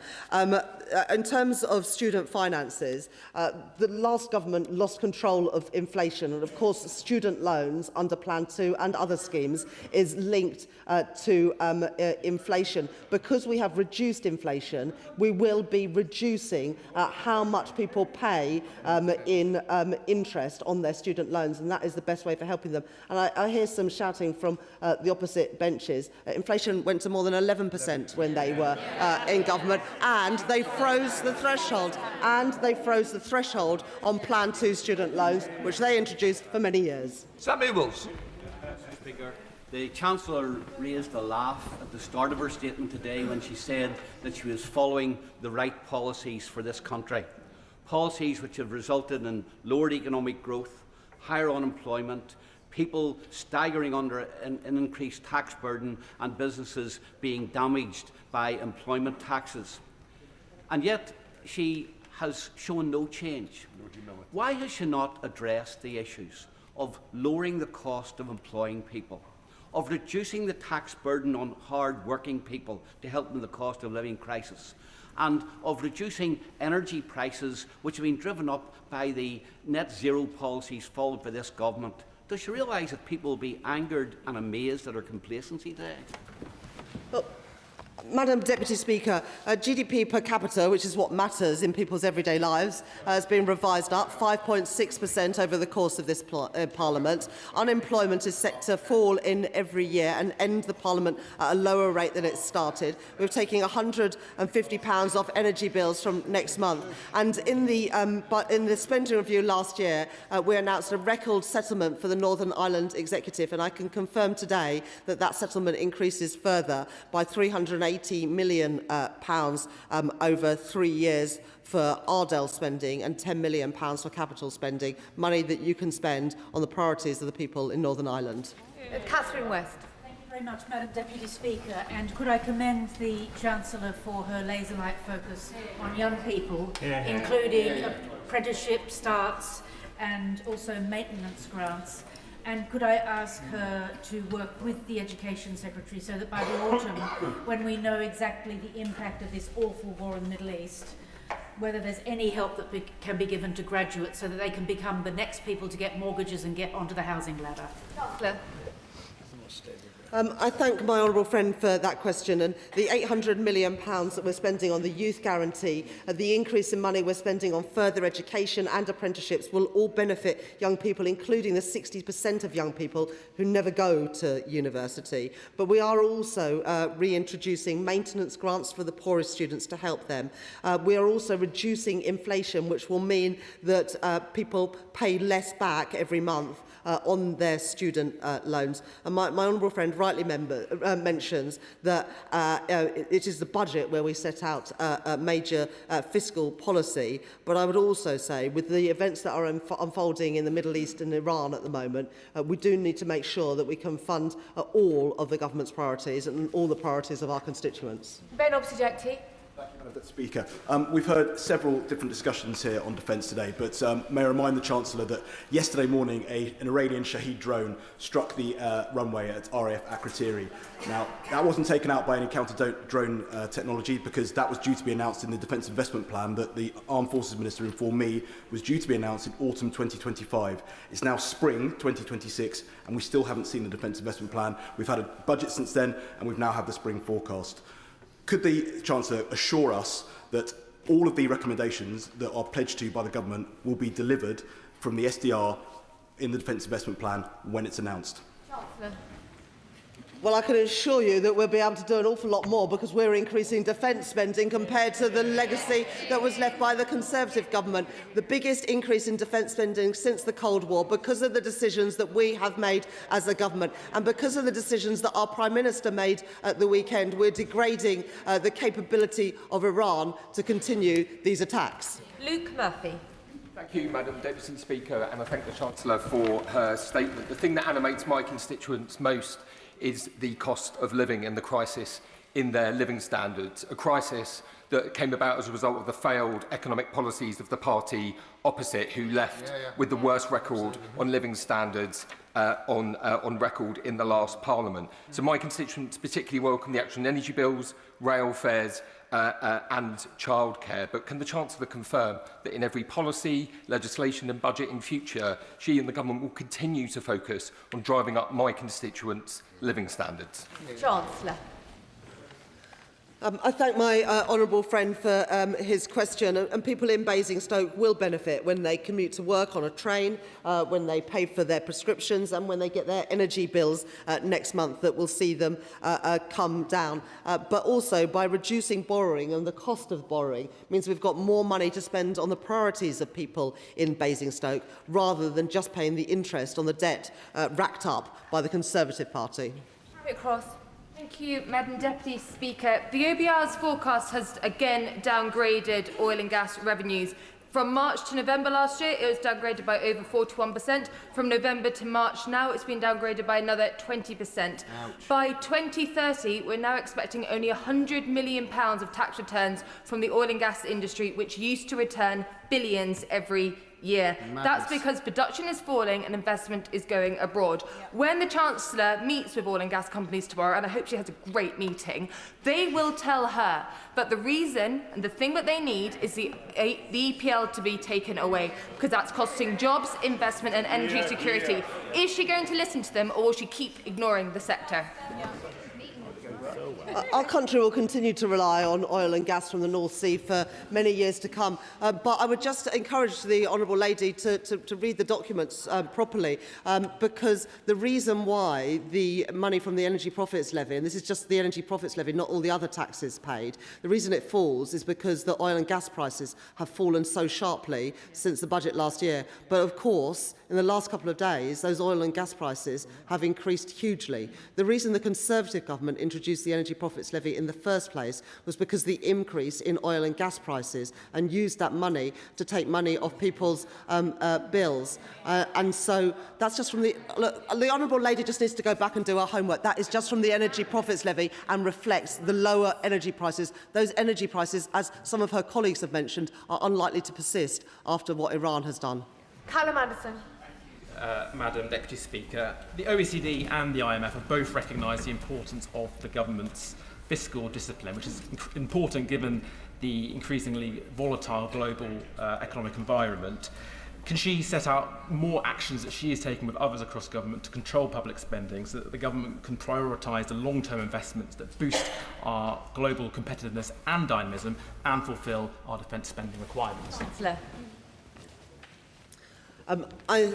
in terms of student finances, the last government lost control of inflation, and of course student loans under Plan 2 and other schemes is linked to inflation. Because we have reduced inflation, we will be reducing how much people pay in interest on their student loans, and that is the best way for helping them. And I hear some shouting from the opposite benches. Inflation went to more than 11% when they were in government, and they froze the threshold. On Plan 2 student loans, which they introduced for many years. Sammy Wills. Speaker, the Chancellor raised a laugh at the start of her statement today when she said that she was following the right policies for this country. Policies which have resulted in lowered economic growth, higher unemployment, people staggering under an increased tax burden, and businesses being damaged by employment taxes. And yet she has shown no change. Why has she not addressed the issues of lowering the cost of employing people, of reducing the tax burden on hard-working people to help them with the cost of living crisis, and of reducing energy prices which have been driven up by the net zero policies followed by this government? Does she realise that people will be angered and amazed at her complacency today? Well, Madam Deputy Speaker, GDP per capita, which is what matters in people's everyday lives, has been revised up 5.6% over the course of this Parliament. Unemployment is set to fall in every year and end the Parliament at a lower rate than it started. We're taking £150 off energy bills from next month. And in the spending review last year, we announced a record settlement for the Northern Ireland Executive, and I can confirm today that that settlement increases further by £380 million over 3 years for Ardell spending and £10 million for capital spending, money that you can spend on the priorities of the people in Northern Ireland. Catherine West. Thank you very much, Madam Deputy Speaker. And could I commend the Chancellor for her laser-like focus on young people, including apprenticeship starts and also maintenance grants. And could I ask her to work with the Education Secretary so that by the autumn, when we know exactly the impact of this awful war in the Middle East, whether there's any help that can be given to graduates so that they can become the next people to get mortgages and get onto the housing ladder? Chancellor. I thank my honourable friend for that question, and the £800 million that we're spending on the youth guarantee, the increase in money we're spending on further education and apprenticeships will all benefit young people, including the 60% of young people who never go to university. But we are also reintroducing maintenance grants for the poorest students to help them. We are also reducing inflation, which will mean that people pay less back every month on their student loans. And my honourable friend rightly mentions that it is the budget where we set out a major fiscal policy. But I would also say, with the events that are unfolding in the Middle East and Iran at the moment, we do need to make sure that we can fund all of the government's priorities and all the priorities of our constituents. Ben Obsojekti. Thank you, Madam Speaker. We've heard several different discussions here on defence today, but may I remind the Chancellor that yesterday morning an Iranian Shahed drone struck the runway at RAF Akrotiri. Now, that wasn't taken out by any counter-drone technology because that was due to be announced in the Defence Investment Plan that the Armed Forces Minister informed me was due to be announced in autumn 2025. It's now spring 2026 and we still haven't seen the Defence Investment Plan. We've had a budget since then and we've now had the spring forecast. Could the Chancellor assure us that all of the recommendations that are pledged to by the government will be delivered from the SDR in the Defence Investment Plan when it's announced? Chancellor. Well, I can assure you that we'll be able to do an awful lot more because we're increasing defence spending compared to the legacy that was left by the Conservative government. The biggest increase in defence spending since the Cold War because of the decisions that we have made as a government and because of the decisions that our Prime Minister made at the weekend. We're degrading the capability of Iran to continue these attacks. Luke Murphy. Thank you, Madam Deputy Speaker, and I thank the Chancellor for her statement. The thing that animates my constituents most is the cost of living and the crisis in their living standards, a crisis that came about as a result of the failed economic policies of the party opposite, who left with the worst record on living standards on record in the last Parliament. So my constituents particularly welcome the action on energy bills, rail fares and childcare. But can the Chancellor confirm that in every policy, legislation and budget in future, she and the government will continue to focus on driving up my constituents' living standards? Chancellor. I thank my honourable friend for his question, and people in Basingstoke will benefit when they commute to work on a train, when they pay for their prescriptions and when they get their energy bills next month that will see them come down. But also by reducing borrowing, and the cost of borrowing means we've got more money to spend on the priorities of people in Basingstoke rather than just paying the interest on the debt racked up by the Conservative Party. Cross. Thank you, Madam Deputy Speaker. The OBR's forecast has again downgraded oil and gas revenues. From March to November last year, it was downgraded by over 41%. From November to March now, it's been downgraded by another 20%. Ouch. By 2030, we're now expecting only £100 million of tax returns from the oil and gas industry, which used to return billions every year. Madness. That's because production is falling and investment is going abroad. Yeah. When the Chancellor meets with oil and gas companies tomorrow, and I hope she has a great meeting, they will tell her that the reason and the thing that they need is the EPL to be taken away, because that's costing jobs, investment and energy security. Is she going to listen to them, or will she keep ignoring the sector? Our country will continue to rely on oil and gas from the North Sea for many years to come. But I would just encourage the Honourable Lady to read the documents properly, because the reason why the money from the Energy Profits Levy, and this is just the Energy Profits Levy, not all the other taxes paid, the reason it falls is because the oil and gas prices have fallen so sharply since the budget last year. But of course, in the last couple of days, those oil and gas prices have increased hugely. The reason the Conservative government introduced the Energy Profits Levy in the first place was because the increase in oil and gas prices, and used that money to take money off people's bills. And so that's just from the... Look, the Honourable Lady just needs to go back and do her homework. That is just from the Energy Profits Levy and reflects the lower energy prices. Those energy prices, as some of her colleagues have mentioned, are unlikely to persist after what Iran has done. Callum Anderson. Madam Deputy Speaker, the OECD and the IMF have both recognised the importance of the government's fiscal discipline, which is important given the increasingly volatile global economic environment. Can she set out more actions that she is taking with others across government to control public spending so that the government can prioritise the long-term investments that boost our global competitiveness and dynamism and fulfil our defence spending requirements? Chancellor. I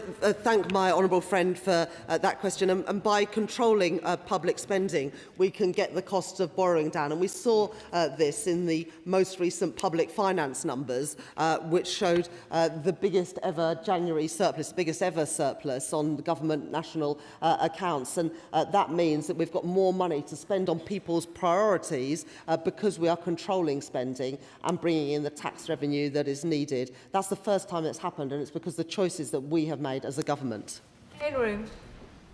thank my honourable friend for that question. And by controlling public spending, we can get the cost of borrowing down. And we saw this in the most recent public finance numbers, which showed the biggest ever January surplus, biggest ever surplus on the government national accounts. And that means that we've got more money to spend on people's priorities because we are controlling spending and bringing in the tax revenue that is needed. That's the first time it's happened, and it's because the choices that we have made as a government. In room.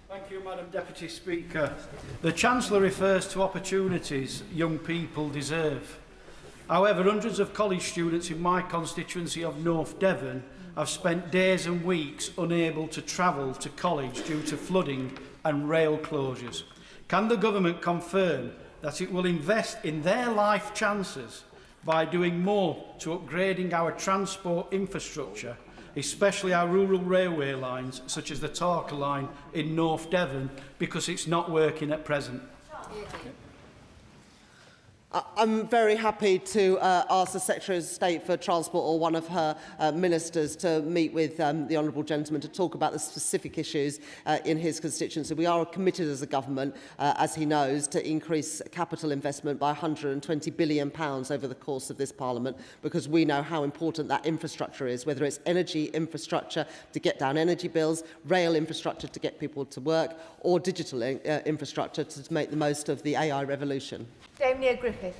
Thank you, Madam Deputy Speaker. The Chancellor refers to opportunities young people deserve. However, hundreds of college students in my constituency of North Devon have spent days and weeks unable to travel to college due to flooding and rail closures. Can the government confirm that it will invest in their life chances by doing more to upgrading our transport infrastructure, especially our rural railway lines, such as the Tarka line in North Devon, because it's not working at present? I'm very happy to ask the Secretary of State for Transport or one of her ministers to meet with the honourable gentleman to talk about the specific issues in his constituency. We are committed as a government, as he knows, to increase capital investment by £120 billion over the course of this Parliament, because we know how important that infrastructure is, whether it's energy infrastructure to get down energy bills, rail infrastructure to get people to work, or digital infrastructure to make the most of the AI revolution. Damien Griffith.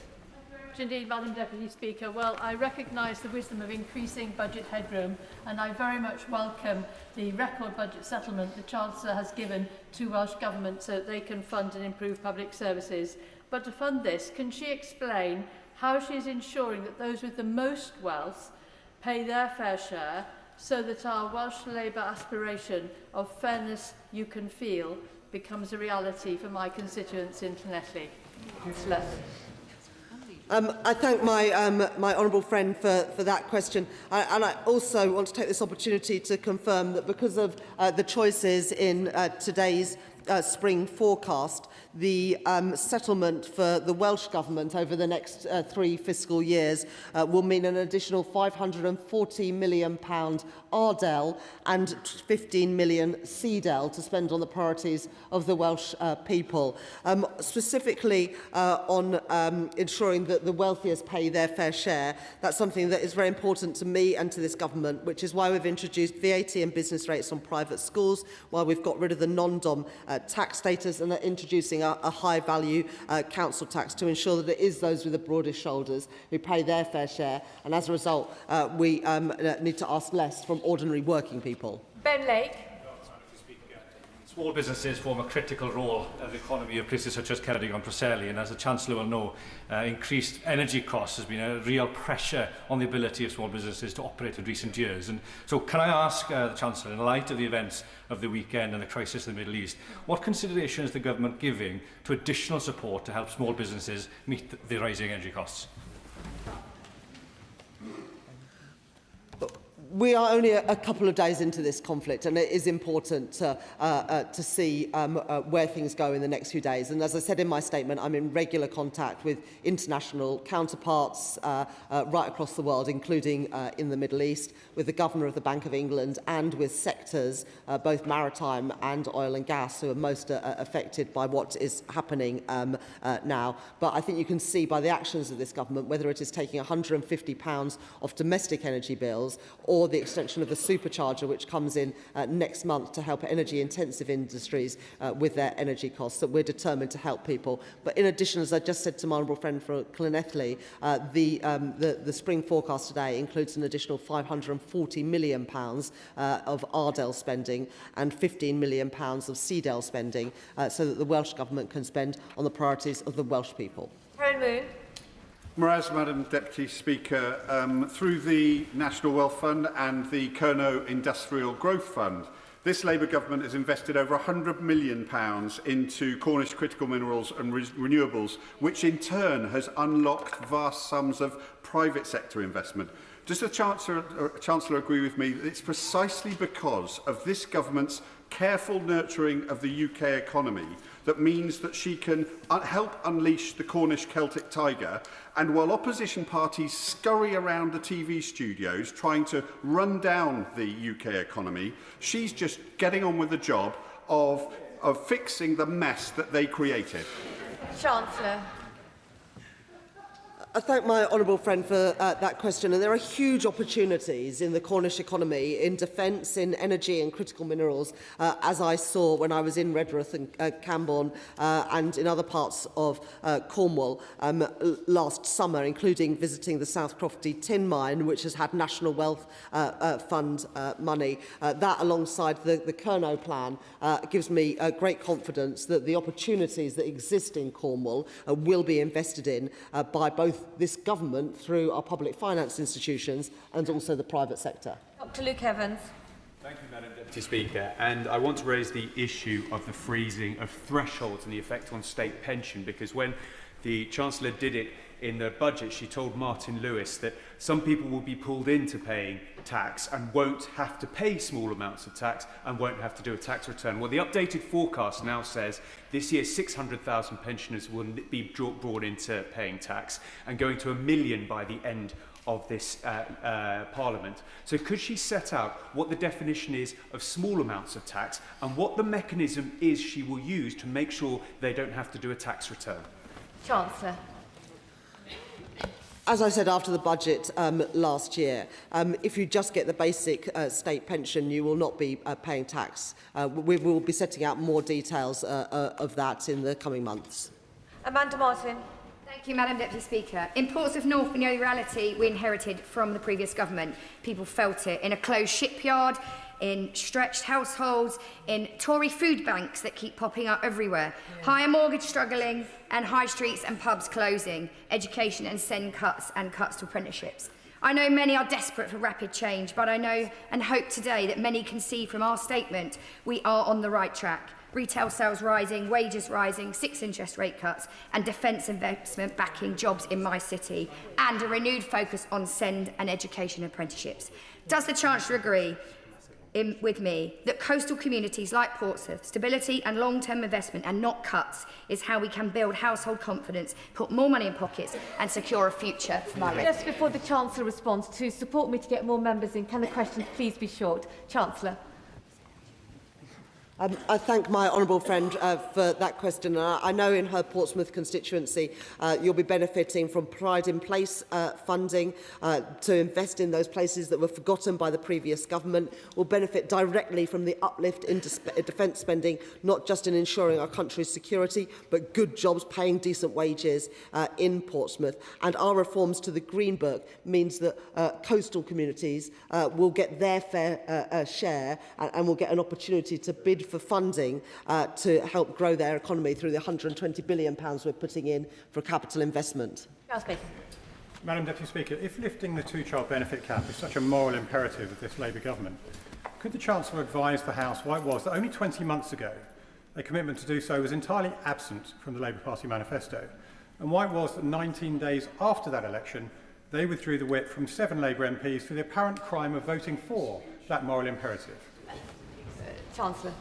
Indeed, Madam Deputy Speaker. Well, I recognise the wisdom of increasing budget headroom, and I very much welcome the record budget settlement the Chancellor has given to Welsh Government so that they can fund and improve public services. But to fund this, can she explain how she is ensuring that those with the most wealth pay their fair share so that our Welsh Labour aspiration of fairness you can feel becomes a reality for my constituents in Llanelli? Councillor. I thank my, my honourable friend for that question. And I also want to take this opportunity to confirm that because of the choices in today's spring forecast, the settlement for the Welsh Government over the next 3 fiscal years will mean an additional £540 million RDEL and 15 million CDEL to spend on the priorities of the Welsh people. Specifically on ensuring that the wealthiest pay their fair share, that's something that is very important to me and to this government, which is why we've introduced VAT and business rates on private schools, why we've got rid of the non-dom tax status and are introducing a high-value council tax to ensure that it is those with the broadest shoulders who pay their fair share, and as a result we need to ask less from ordinary working people. Ben Lake. Small businesses form a critical role of the economy of places such as Ceredigion and Preseli, and as the Chancellor will know, increased energy costs has been a real pressure on the ability of small businesses to operate in recent years. And so can I ask the Chancellor, in light of the events of the weekend and the crisis in the Middle East, what consideration is the government giving to additional support to help small businesses meet the rising energy costs? We are only a couple of days into this conflict, and it is important to see where things go in the next few days. And as I said in my statement, I'm in regular contact with international counterparts right across the world, including in the Middle East, with the Governor of the Bank of England and with sectors, both maritime and oil and gas, who are most affected by what is happening now. But I think you can see by the actions of this government, whether it is taking £150 off domestic energy bills or the extension of the supercharger, which comes in next month to help energy-intensive industries with their energy costs, that we're determined to help people. But in addition, as I just said to my honourable friend from Llanelli, the spring forecast today includes an additional £540 million of RDEL spending and £15 million of CDEL spending so that the Welsh Government can spend on the priorities of the Welsh people. Karen Moon. Whereas, Madam Deputy Speaker, through the National Wealth Fund and the Kerno Industrial Growth Fund, this Labour government has invested over £100 million into Cornish critical minerals and renewables, which in turn has unlocked vast sums of private sector investment. Does the Chancellor agree with me that it's precisely because of this government's careful nurturing of the UK economy that means that she can help unleash the Cornish Celtic tiger, and while opposition parties scurry around the TV studios trying to run down the UK economy, she's just getting on with the job of fixing the mess that they created? Chancellor. I thank my honourable friend for that question. And there are huge opportunities in the Cornish economy, in defence, in energy and critical minerals, as I saw when I was in Redruth and Camborne and in other parts of Cornwall last summer, including visiting the South Crofty tin mine, which has had National Wealth Fund money. That, alongside the Kerno plan, gives me great confidence that the opportunities that exist in Cornwall will be invested in by both this government through our public finance institutions and also the private sector. Dr. Luke Evans. Thank you, Madam Deputy Speaker. And I want to raise the issue of the freezing of thresholds and the effect on state pension, because when the Chancellor did it in the budget, she told Martin Lewis that some people will be pulled into paying tax and won't have to pay small amounts of tax and won't have to do a tax return. Well, the updated forecast now says this year 600,000 pensioners will be brought into paying tax and going to 1 million by the end of this Parliament. So could she set out what the definition is of small amounts of tax and what the mechanism is she will use to make sure they don't have to do a tax return? Chancellor. As I said after the budget last year, if you just get the basic state pension, you will not be paying tax. We will be setting out more details of that in the coming months. Amanda Martin. Thank you, Madam Deputy Speaker. In Portsmouth North, we know the reality we inherited from the previous government. People felt it in a closed shipyard, in stretched households, in Tory food banks that keep popping up everywhere, higher mortgage struggling, and high streets and pubs closing, education and SEND cuts and cuts to apprenticeships. I know many are desperate for rapid change, but I know and hope today that many can see from our statement we are on the right track. Retail sales rising, wages rising, 6 interest rate cuts and defence investment backing jobs in my city, and a renewed focus on SEND and education apprenticeships. Does the Chancellor agree with me that coastal communities like Portsmouth, stability and long-term investment and not cuts is how we can build household confidence, put more money in pockets and secure a future for my Just before the Chancellor responds, to support me to get more members in, can the questions please be short? Chancellor. I thank my honourable friend for that question. I know in her Portsmouth constituency you'll be benefiting from Pride in Place funding to invest in those places that were forgotten by the previous government. Will benefit directly from the uplift in defence spending, not just in ensuring our country's security, but good jobs, paying decent wages in Portsmouth. And our reforms to the Green Book means that coastal communities will get their fair share and will get an opportunity to bid for funding to help grow their economy through the £120 billion we're putting in for capital investment. Madam Deputy Speaker, if lifting the two-child benefit cap is such a moral imperative of this Labour government, could the Chancellor advise the House why it was that only 20 months ago a commitment to do so was entirely absent from the Labour Party manifesto, and why it was that 19 days after that election they withdrew the whip from 7 Labour MPs for the apparent crime of voting for that moral imperative? Chancellor.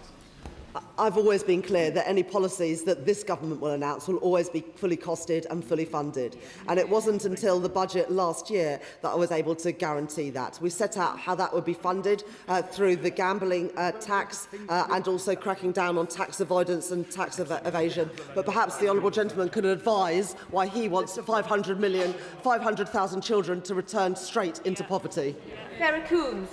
I've always been clear that any policies that this government will announce will always be fully costed and fully funded. And it wasn't until the budget last year that I was able to guarantee that. We set out how that would be funded through the gambling tax and also cracking down on tax avoidance and tax evasion. But perhaps the honourable gentleman could advise why he wants 500,000 children to return straight into poverty. Sarah Coombs.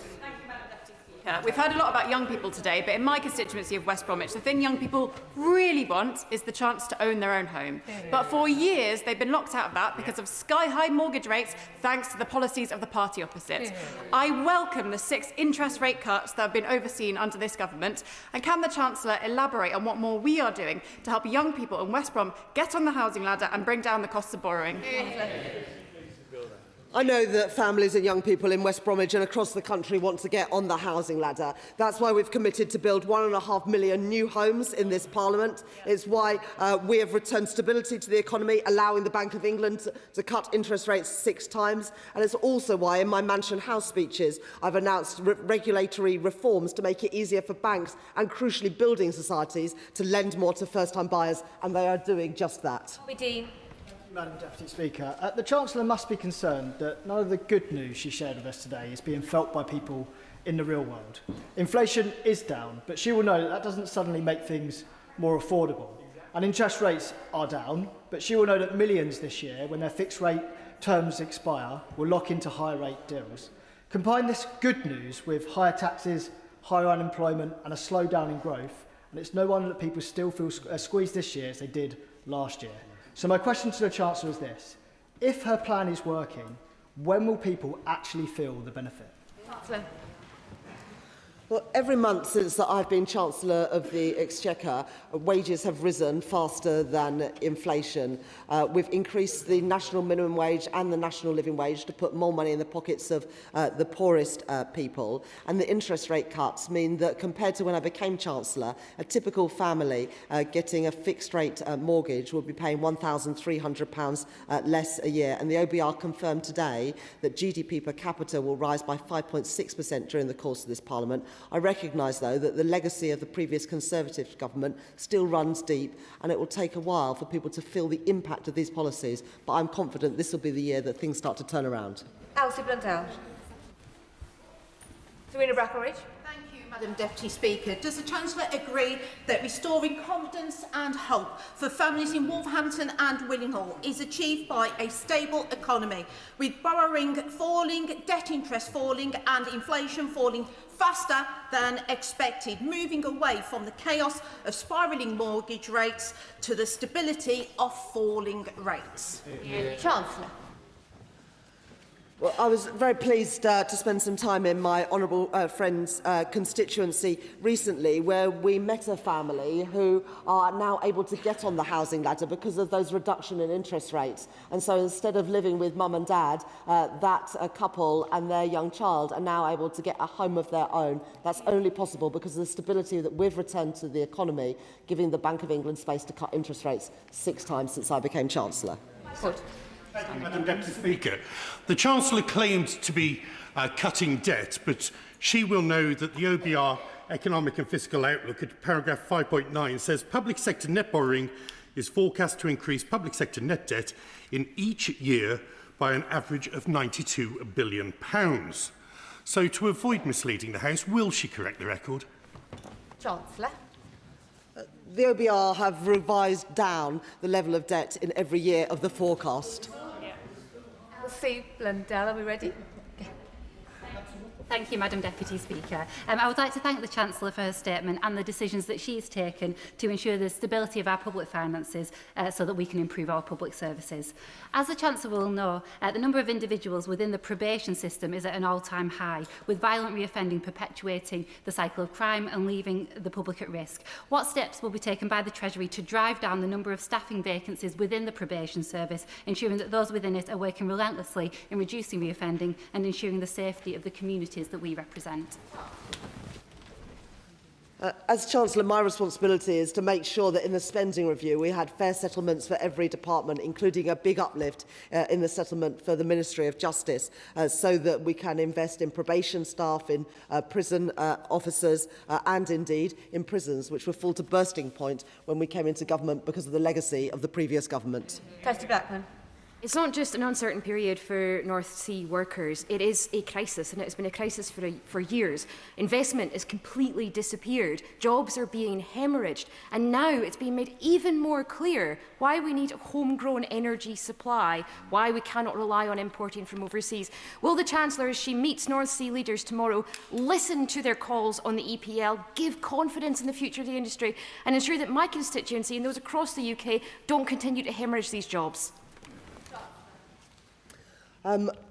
We've heard a lot about young people today, but in my constituency of West Bromwich, the thing young people really want is the chance to own their own home. But for years, they've been locked out of that because of sky-high mortgage rates, thanks to the policies of the party opposite. I welcome the 6 interest rate cuts that have been overseen under this government. And can the Chancellor elaborate on what more we are doing to help young people in West Brom get on the housing ladder and bring down the costs of borrowing? I know that families and young people in West Bromwich and across the country want to get on the housing ladder. That's why we've committed to build 1.5 million new homes in this Parliament. It's why we have returned stability to the economy, allowing the Bank of England to cut interest rates 6 times. And it's also why in my Mansion House speeches I've announced regulatory reforms to make it easier for banks and, crucially, building societies to lend more to first-time buyers, and they are doing just that. Madam Deputy Speaker, the Chancellor must be concerned that none of the good news she shared with us today is being felt by people in the real world. Inflation is down, but she will know that that doesn't suddenly make things more affordable. And interest rates are down, but she will know that millions this year, when their fixed rate terms expire, will lock into higher rate deals. Combine this good news with higher taxes, higher unemployment and a slowdown in growth, and it's no wonder that people still feel squeezed this year as they did last year. So my question to the Chancellor is this: if her plan is working, when will people actually feel the benefit? Chancellor. Well, every month since I've been Chancellor of the Exchequer, wages have risen faster than inflation. We've increased the national minimum wage and the national living wage to put more money in the pockets of the poorest people. And the interest rate cuts mean that compared to when I became Chancellor, a typical family getting a fixed rate mortgage will be paying £1,300 less a year. And the OBR confirmed today that GDP per capita will rise by 5.6% during the course of this Parliament. I recognise, though, that the legacy of the previous Conservative government still runs deep, and it will take a while for people to feel the impact of these policies, but I'm confident this will be the year that things start to turn around. Elsie Blundell. Serena Brackenridge. Madam Deputy Speaker, does the Chancellor agree that restoring confidence and hope for families in Wolverhampton and Willinghall is achieved by a stable economy, with borrowing falling, debt interest falling and inflation falling faster than expected, moving away from the chaos of spiralling mortgage rates to the stability of falling rates? Chancellor. Well, I was very pleased to spend some time in my honourable friend's constituency recently, where we met a family who are now able to get on the housing ladder because of those reduction in interest rates. And so instead of living with mum and dad, that couple and their young child are now able to get a home of their own. That's only possible because of the stability that we've returned to the economy, giving the Bank of England space to cut interest rates 6 times since I became Chancellor. Good. Thank you, Madam Deputy Speaker. The Chancellor claimed to be cutting debt, but she will know that the OBR Economic and Fiscal Outlook at paragraph 5.9 says public sector net borrowing is forecast to increase public sector net debt in each year by an average of £92 billion. So to avoid misleading the House, will she correct the record? Chancellor. The OBR have revised down the level of debt in every year of the forecast. Elsie Blundell, are we ready? Thank you, Madam Deputy Speaker. I would like to thank the Chancellor for her statement and the decisions that she has taken to ensure the stability of our public finances so that we can improve our public services. As the Chancellor will know, the number of individuals within the probation system is at an all-time high, with violent reoffending perpetuating the cycle of crime and leaving the public at risk. What steps will be taken by the Treasury to drive down the number of staffing vacancies within the probation service, ensuring that those within it are working relentlessly in reducing reoffending and ensuring the safety of the communities that we represent? As Chancellor, my responsibility is to make sure that in the spending review we had fair settlements for every department, including a big uplift in the settlement for the Ministry of Justice, so that we can invest in probation staff, in prison officers and indeed in prisons, which were full to bursting point when we came into government because of the legacy of the previous government. Kirsty Blackman. It's not just an uncertain period for North Sea workers, it is a crisis, and it has been a crisis for years. Investment has completely disappeared, jobs are being hemorrhaged, and now it's being made even more clear why we need a homegrown energy supply, why we cannot rely on importing from overseas. Will the Chancellor, as she meets North Sea leaders tomorrow, listen to their calls on the EPL, give confidence in the future of the industry, and ensure that my constituency and those across the UK don't continue to hemorrhage these jobs?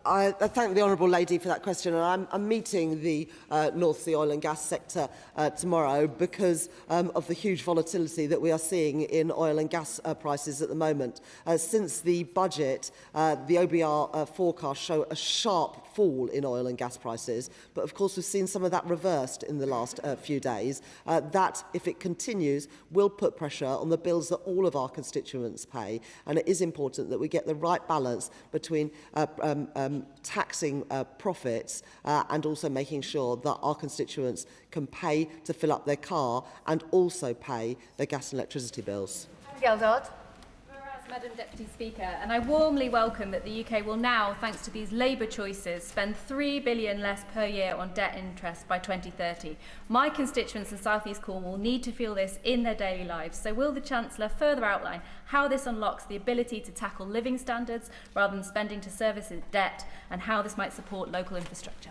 I thank the honourable lady for that question, and I'm meeting the North Sea oil and gas sector tomorrow because of the huge volatility that we are seeing in oil and gas prices at the moment. Since the budget, the OBR forecasts show a sharp fall in oil and gas prices, but of course we've seen some of that reversed in the last few days. That, if it continues, will put pressure on the bills that all of our constituents pay, and it is important that we get the right balance between taxing profits and also making sure that our constituents can pay to fill up their car and also pay their gas and electricity bills. Geldard. Madam Deputy Speaker, and I warmly welcome that the UK will now, thanks to these Labour choices, spend £3 billion less per year on debt interest by 2030. My constituents in South East Cornwall need to feel this in their daily lives, so will the Chancellor further outline how this unlocks the ability to tackle living standards rather than spending to service debt, and how this might support local infrastructure?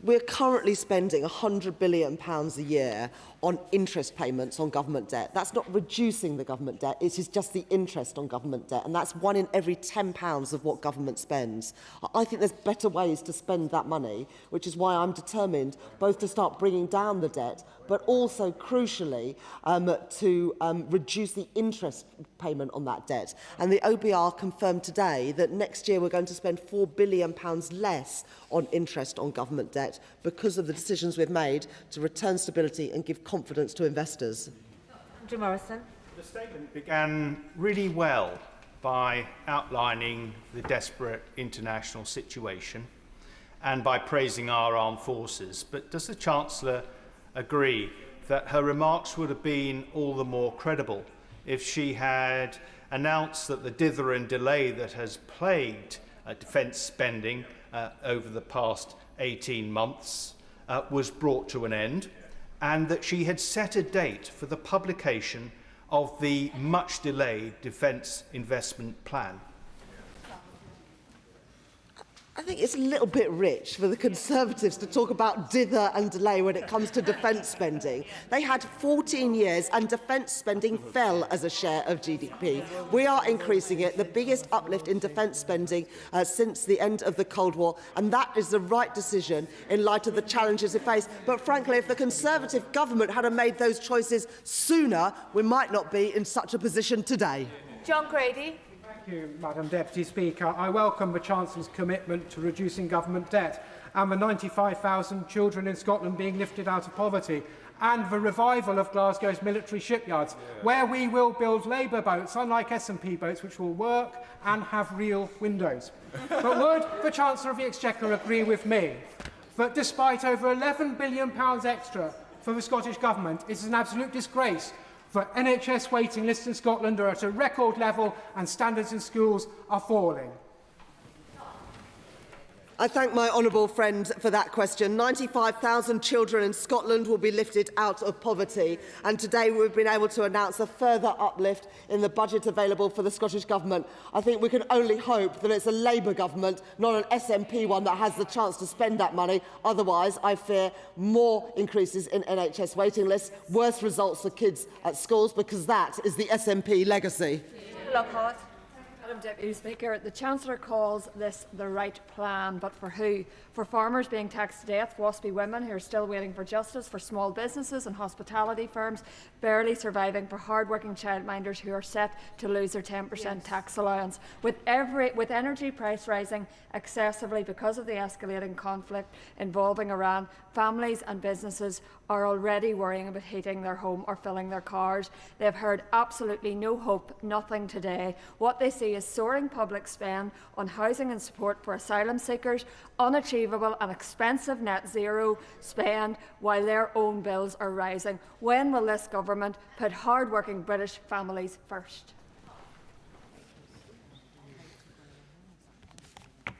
We're currently spending £100 billion a year on interest payments on government debt. That's not reducing the government debt, it is just the interest on government debt, and that's 1 in every £10 of what government spends. I think there's better ways to spend that money, which is why I'm determined both to start bringing down the debt, but also, crucially, to reduce the interest payment on that debt. And the OBR confirmed today that next year we're going to spend £4 billion less on interest on government debt because of the decisions we've made to return stability and give confidence to investors. Andrew Morrison. The statement began really well by outlining the desperate international situation and by praising our armed forces. But does the Chancellor agree that her remarks would have been all the more credible if she had announced that the dither and delay that has plagued defence spending over the past 18 months was brought to an end, and that she had set a date for the publication of the much-delayed Defence Investment Plan? I think it's a little bit rich for the Conservatives to talk about dither and delay when it comes to defence spending. They had 14 years and defence spending fell as a share of GDP. We are increasing it, the biggest uplift in defence spending since the end of the Cold War, and that is the right decision in light of the challenges it faced. But frankly, if the Conservative government had made those choices sooner, we might not be in such a position today. John Grady. Thank you, Madam Deputy Speaker. I welcome the Chancellor's commitment to reducing government debt and the 95,000 children in Scotland being lifted out of poverty, and the revival of Glasgow's military shipyards, where we will build Labour boats, unlike S&P boats, which will work and have real windows. But would the Chancellor of the Exchequer agree with me that despite over £11 billion extra for the Scottish Government, it is an absolute disgrace for NHS waiting lists in Scotland are at a record level and standards in schools are falling? I thank my honourable friend for that question. 95,000 children in Scotland will be lifted out of poverty, and today we've been able to announce a further uplift in the budget available for the Scottish Government. I think we can only hope that it's a Labour government, not an SNP one, that has the chance to spend that money. Otherwise, I fear more increases in NHS waiting lists, worse results for kids at schools, because that is the SNP legacy. Lockhart. Madam Deputy Speaker, the Chancellor calls this the right plan, but for who? For farmers being taxed to death, waspy women who are still waiting for justice, for small businesses and hospitality firms barely surviving, for hard-working childminders who are set to lose their 10% tax allowance. With energy price rising excessively because of the escalating conflict involving Iran, families and businesses are already worrying about heating their home or filling their cars. They've heard absolutely no hope, nothing today. What they see is soaring public spend on housing and support for asylum seekers, unachievable and expensive net zero spend, while their own bills are rising. When will this government put hard-working British families first?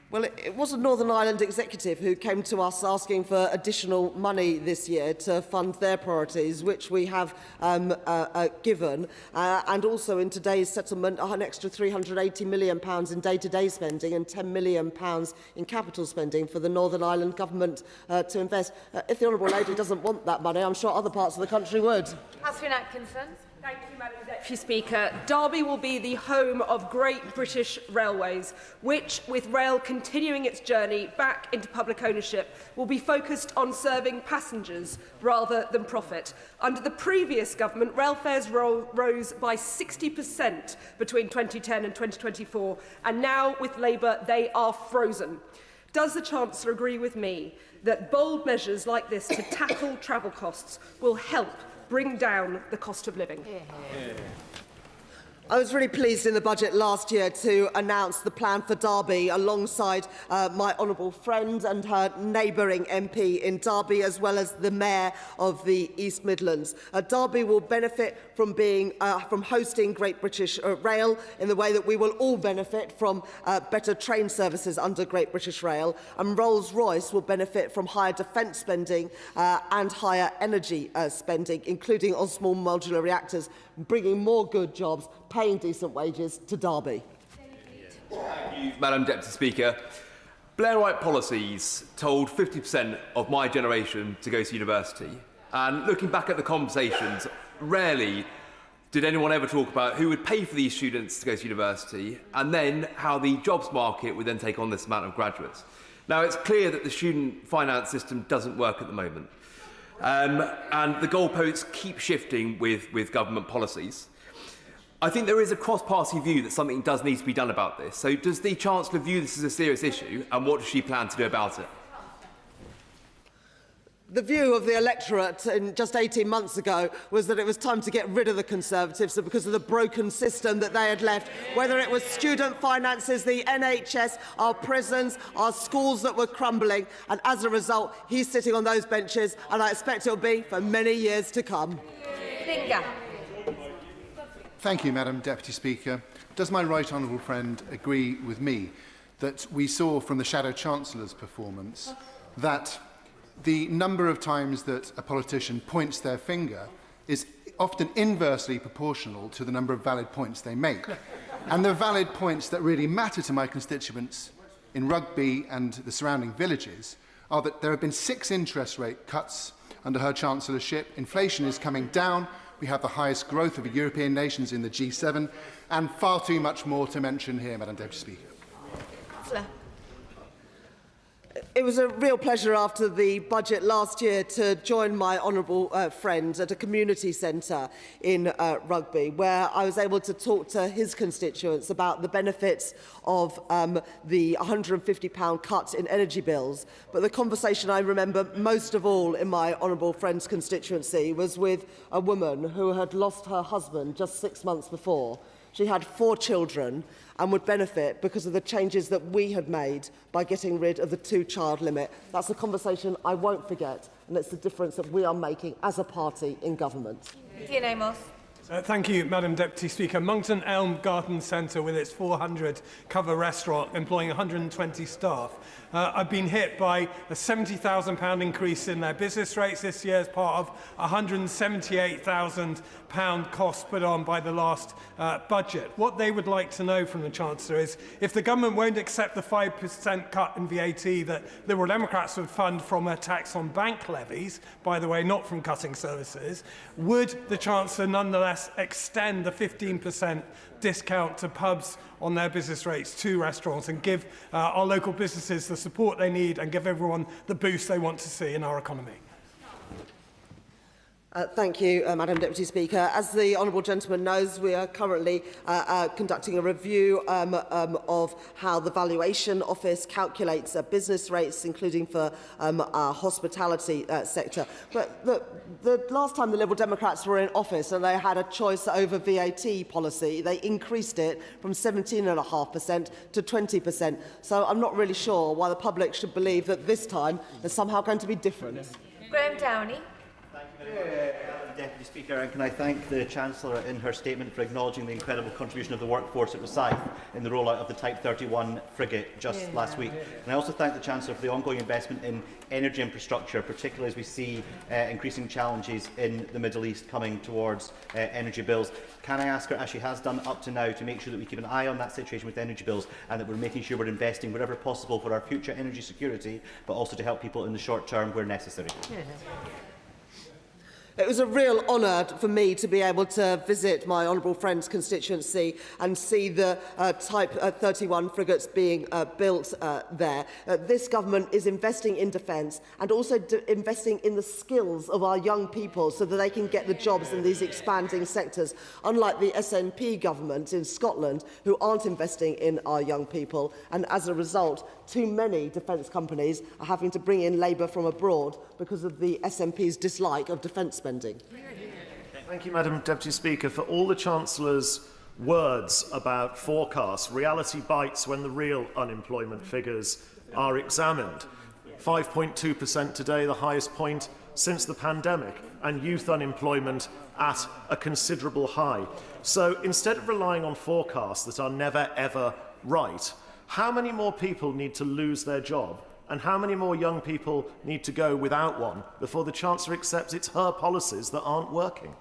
Well, it was a Northern Ireland executive who came to us asking for additional money this year to fund their priorities, which we have given, and also in today's settlement an extra £380 million in day-to-day spending and £10 million in capital spending for the Northern Ireland government to invest. If the Honourable Lady doesn't want that money, I'm sure other parts of the country would. Catherine Atkinson. Thank you, Madam Deputy Speaker. Derby will be the home of Great British Railways, which, with rail continuing its journey back into public ownership, will be focused on serving passengers rather than profit. Under the previous government, rail fares rose by 60% between 2010 and 2024, and now, with Labour, they are frozen. Does the Chancellor agree with me that bold measures like this to tackle travel costs will help bring down the cost of living? I was really pleased in the budget last year to announce the plan for Derby alongside my honourable friend and her neighbouring MP in Derby, as well as the Mayor of the East Midlands. Derby will benefit from hosting Great British Rail in the way that we will all benefit from better train services under Great British Rail, and Rolls-Royce will benefit from higher defence spending and higher energy spending, including on small modular reactors, bringing more good jobs, paying decent wages to Derby. Thank you, Madam Deputy Speaker. Blairite policies told 50% of my generation to go to university. And looking back at the conversations, rarely did anyone ever talk about who would pay for these students to go to university, and then how the jobs market would then take on this amount of graduates. Now, it's clear that the student finance system doesn't work at the moment. And the goalposts keep shifting with government policies. I think there is a cross-party view that something does need to be done about this. So does the Chancellor view this as a serious issue, and what does she plan to do about it? The view of the electorate just 18 months ago was that it was time to get rid of the Conservatives because of the broken system that they had left, whether it was student finances, the NHS, our prisons, our schools that were crumbling, and as a result, he's sitting on those benches, and I expect it'll be for many years to come. Finger. Thank you, Madam Deputy Speaker. Does my right honourable friend agree with me that we saw from the Shadow Chancellor's performance that the number of times that a politician points their finger is often inversely proportional to the number of valid points they make? And the valid points that really matter to my constituents in Rugby and the surrounding villages are that there have been 6 interest rate cuts under her chancellorship. Inflation is coming down. We have the highest growth of European nations in the G7, and far too much more to mention here, Madam Deputy Speaker. Councillor. It was a real pleasure after the budget last year to join my honourable friend at a community centre in Rugby, where I was able to talk to his constituents about the benefits of the £150 cut in energy bills. But the conversation I remember most of all in my honourable friend's constituency was with a woman who had lost her husband just 6 months before. She had 4 children and would benefit because of the changes that we had made by getting rid of the 2-child limit. That's a conversation I won't forget, and it's the difference that we are making as a party in government. Ian Amos. Thank you, Madam Deputy Speaker. Monkton Elm Garden Centre, with its 400 cover restaurant employing 120 staff, have been hit by a £70,000 increase in their business rates this year as part of a £178,000 cost put on by the last budget. What they would like to know from the Chancellor is if the government won't accept the 5% cut in VAT that Liberal Democrats would fund from a tax on bank levies, by the way, not from cutting services, would the Chancellor nonetheless extend the 15% discount to pubs on their business rates to restaurants and give our local businesses the support they need and give everyone the boost they want to see in our economy? Thank you, Madam Deputy Speaker. As the honourable gentleman knows, we are currently conducting a review of how the Valuation Office calculates business rates, including for our hospitality sector. But the last time the Liberal Democrats were in office and they had a choice over VAT policy, they increased it from 17.5% to 20%. So I'm not really sure why the public should believe that this time there's somehow going to be different. Graham Downey. Deputy Speaker, and can I thank the Chancellor in her statement for acknowledging the incredible contribution of the workforce at Rosyth in the rollout of the Type 31 frigate just last week. And I also thank the Chancellor for the ongoing investment in energy infrastructure, particularly as we see increasing challenges in the Middle East coming towards energy bills. Can I ask her, as she has done up to now, to make sure that we keep an eye on that situation with energy bills and that we're making sure we're investing wherever possible for our future energy security, but also to help people in the short term where necessary? It was a real honour for me to be able to visit my honourable friend's constituency and see the Type 31 frigates being built there. This government is investing in defence and also investing in the skills of our young people so that they can get the jobs in these expanding sectors, unlike the SNP government in Scotland, who aren't investing in our young people. And as a result, too many defence companies are having to bring in labour from abroad because of the SNP's dislike of defence spending. Thank you, Madam Deputy Speaker. For all the Chancellor's words about forecasts, reality bites when the real unemployment figures are examined. 5.2% today, the highest point since the pandemic, and youth unemployment at a considerable high. So instead of relying on forecasts that are never, ever right, how many more people need to lose their job and how many more young people need to go without one before the Chancellor accepts it's her policies that aren't working?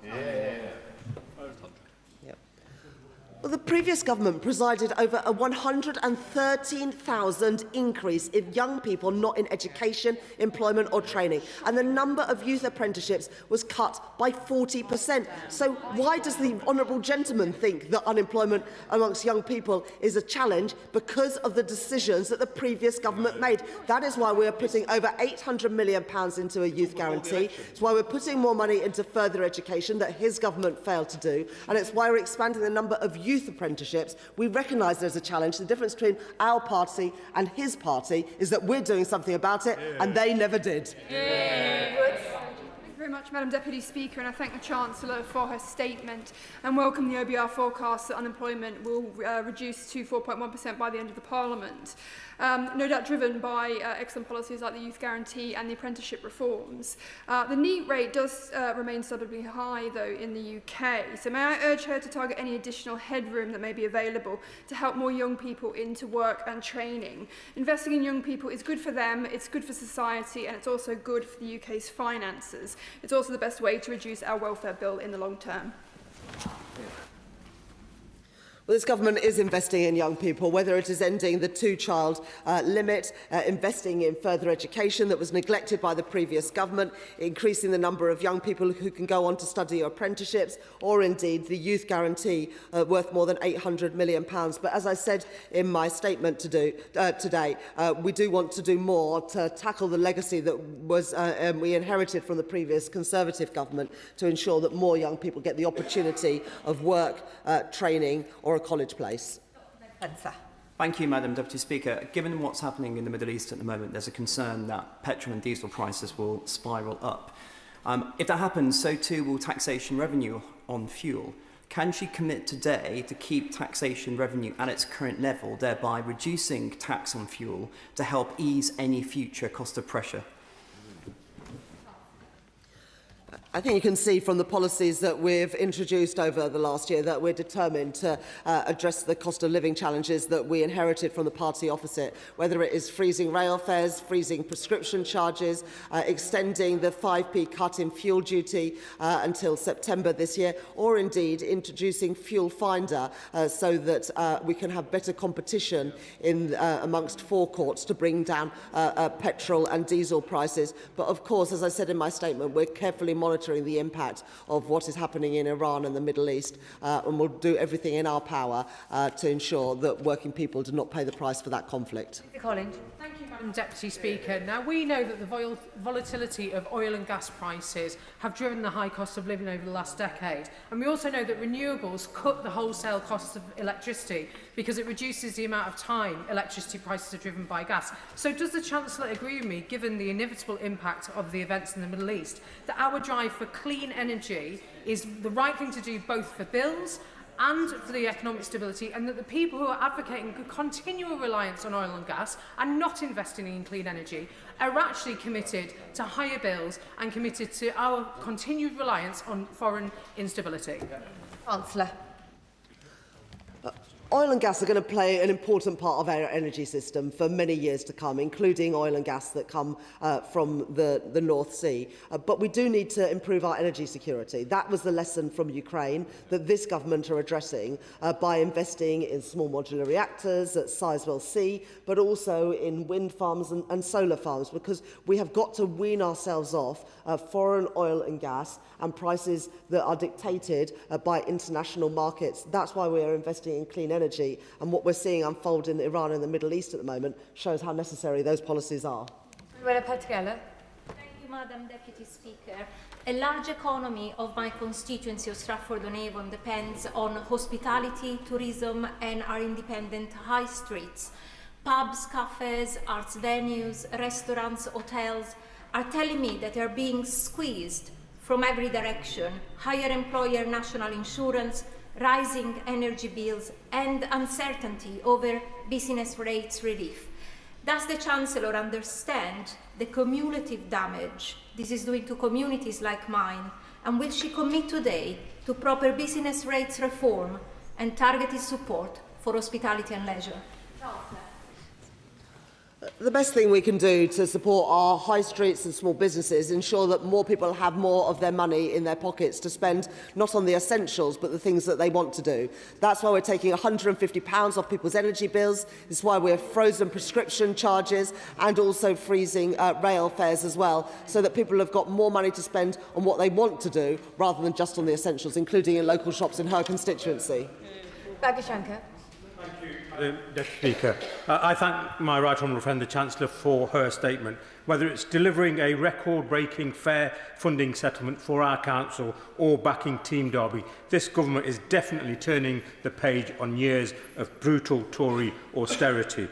Well, the previous government presided over a 113,000 increase in young people not in education, employment or training, and the number of youth apprenticeships was cut by 40%. So why does the honourable gentleman think that unemployment amongst young people is a challenge? Because of the decisions that the previous government made. That is why we are putting over £800 million into a youth guarantee. It's why we're putting more money into further education that his government failed to do, and it's why we're expanding the number of youth apprenticeships. We recognise there's a challenge. The difference between our party and his party is that we're doing something about it, and they never did. Thank you very much, Madam Deputy Speaker, and I thank the Chancellor for her statement and welcome the OBR forecast that unemployment will reduce to 4.1% by the end of the Parliament. No doubt driven by excellent policies like the Youth Guarantee and the apprenticeship reforms. The NEET rate does remain stubbornly high, though, in the UK. So may I urge her to target any additional headroom that may be available to help more young people into work and training? Investing in young people is good for them, it's good for society, and it's also good for the UK's finances. It's also the best way to reduce our welfare bill in the long term. Well, this government is investing in young people, whether it is ending the two-child limit, investing in further education that was neglected by the previous government, increasing the number of young people who can go on to study apprenticeships, or indeed the youth guarantee worth more than £800 million. But as I said in my statement today, we do want to do more to tackle the legacy that was we inherited from the previous Conservative government, to ensure that more young people get the opportunity of work, training or a college place. Thank you, Madam Deputy Speaker. Given what's happening in the Middle East at the moment, there's a concern that petrol and diesel prices will spiral up. If that happens, so too will taxation revenue on fuel. Can she commit today to keep taxation revenue at its current level, thereby reducing tax on fuel to help ease any future cost of pressure? I think you can see from the policies that we've introduced over the last year that we're determined to address the cost of living challenges that we inherited from the party opposite, whether it is freezing rail fares, freezing prescription charges, extending the 5p cut in fuel duty until September this year, or indeed introducing Fuel Finder so that we can have better competition amongst forecourts to bring down petrol and diesel prices. But of course, as I said in my statement, we're carefully monitoring the impact of what is happening in Iran and the Middle East, and we'll do everything in our power to ensure that working people do not pay the price for that conflict. Collins. Thank you, Madam Deputy Speaker. Now, we know that the volatility of oil and gas prices have driven the high cost of living over the last decade. And we also know that renewables cut the wholesale costs of electricity because it reduces the amount of time electricity prices are driven by gas. So does the Chancellor agree with me, given the inevitable impact of the events in the Middle East, that our drive for clean energy is the right thing to do both for bills and for the economic stability, and that the people who are advocating continual reliance on oil and gas and not investing in clean energy are actually committed to higher bills and committed to our continued reliance on foreign instability? Chancellor. Oil and gas are going to play an important part of our energy system for many years to come, including oil and gas that come from the North Sea. But we do need to improve our energy security. That was the lesson from Ukraine that this government are addressing by investing in small modular reactors at Sizewell C, but also in wind farms and solar farms, because we have got to wean ourselves off foreign oil and gas and prices that are dictated by international markets. That's why we are investing in clean energy, and what we're seeing unfold in Iran and the Middle East at the moment shows how necessary those policies are. Thank you, Madam Deputy Speaker. A large economy of my constituency of Stratford-on-Avon depends on hospitality, tourism and our independent high streets. Pubs, cafes, arts venues, restaurants, hotels are telling me that they are being squeezed from every direction: higher employer national insurance, rising energy bills and uncertainty over business rates relief. Does the Chancellor understand the cumulative damage this is doing to communities like mine, and will she commit today to proper business rates reform and targeted support for hospitality and leisure? The best thing we can do to support our high streets and small businesses is ensure that more people have more of their money in their pockets to spend not on the essentials but the things that they want to do. That's why we're taking £150 off people's energy bills. It's why we're frozen prescription charges and also freezing rail fares as well, so that people have got more money to spend on what they want to do rather than just on the essentials, including in local shops in her constituency. Bagashankar. Madam Deputy Speaker, I thank my right honourable friend the Chancellor for her statement. Whether it's delivering a record-breaking fair funding settlement for our council or backing Team Derby, this government is definitely turning the page on years of brutal Tory austerity.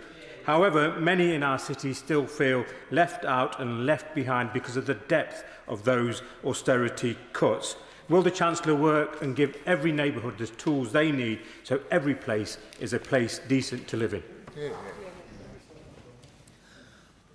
However, many in our city still feel left out and left behind because of the depth of those austerity cuts. Will the Chancellor work and give every neighbourhood the tools they need so every place is a place decent to live in?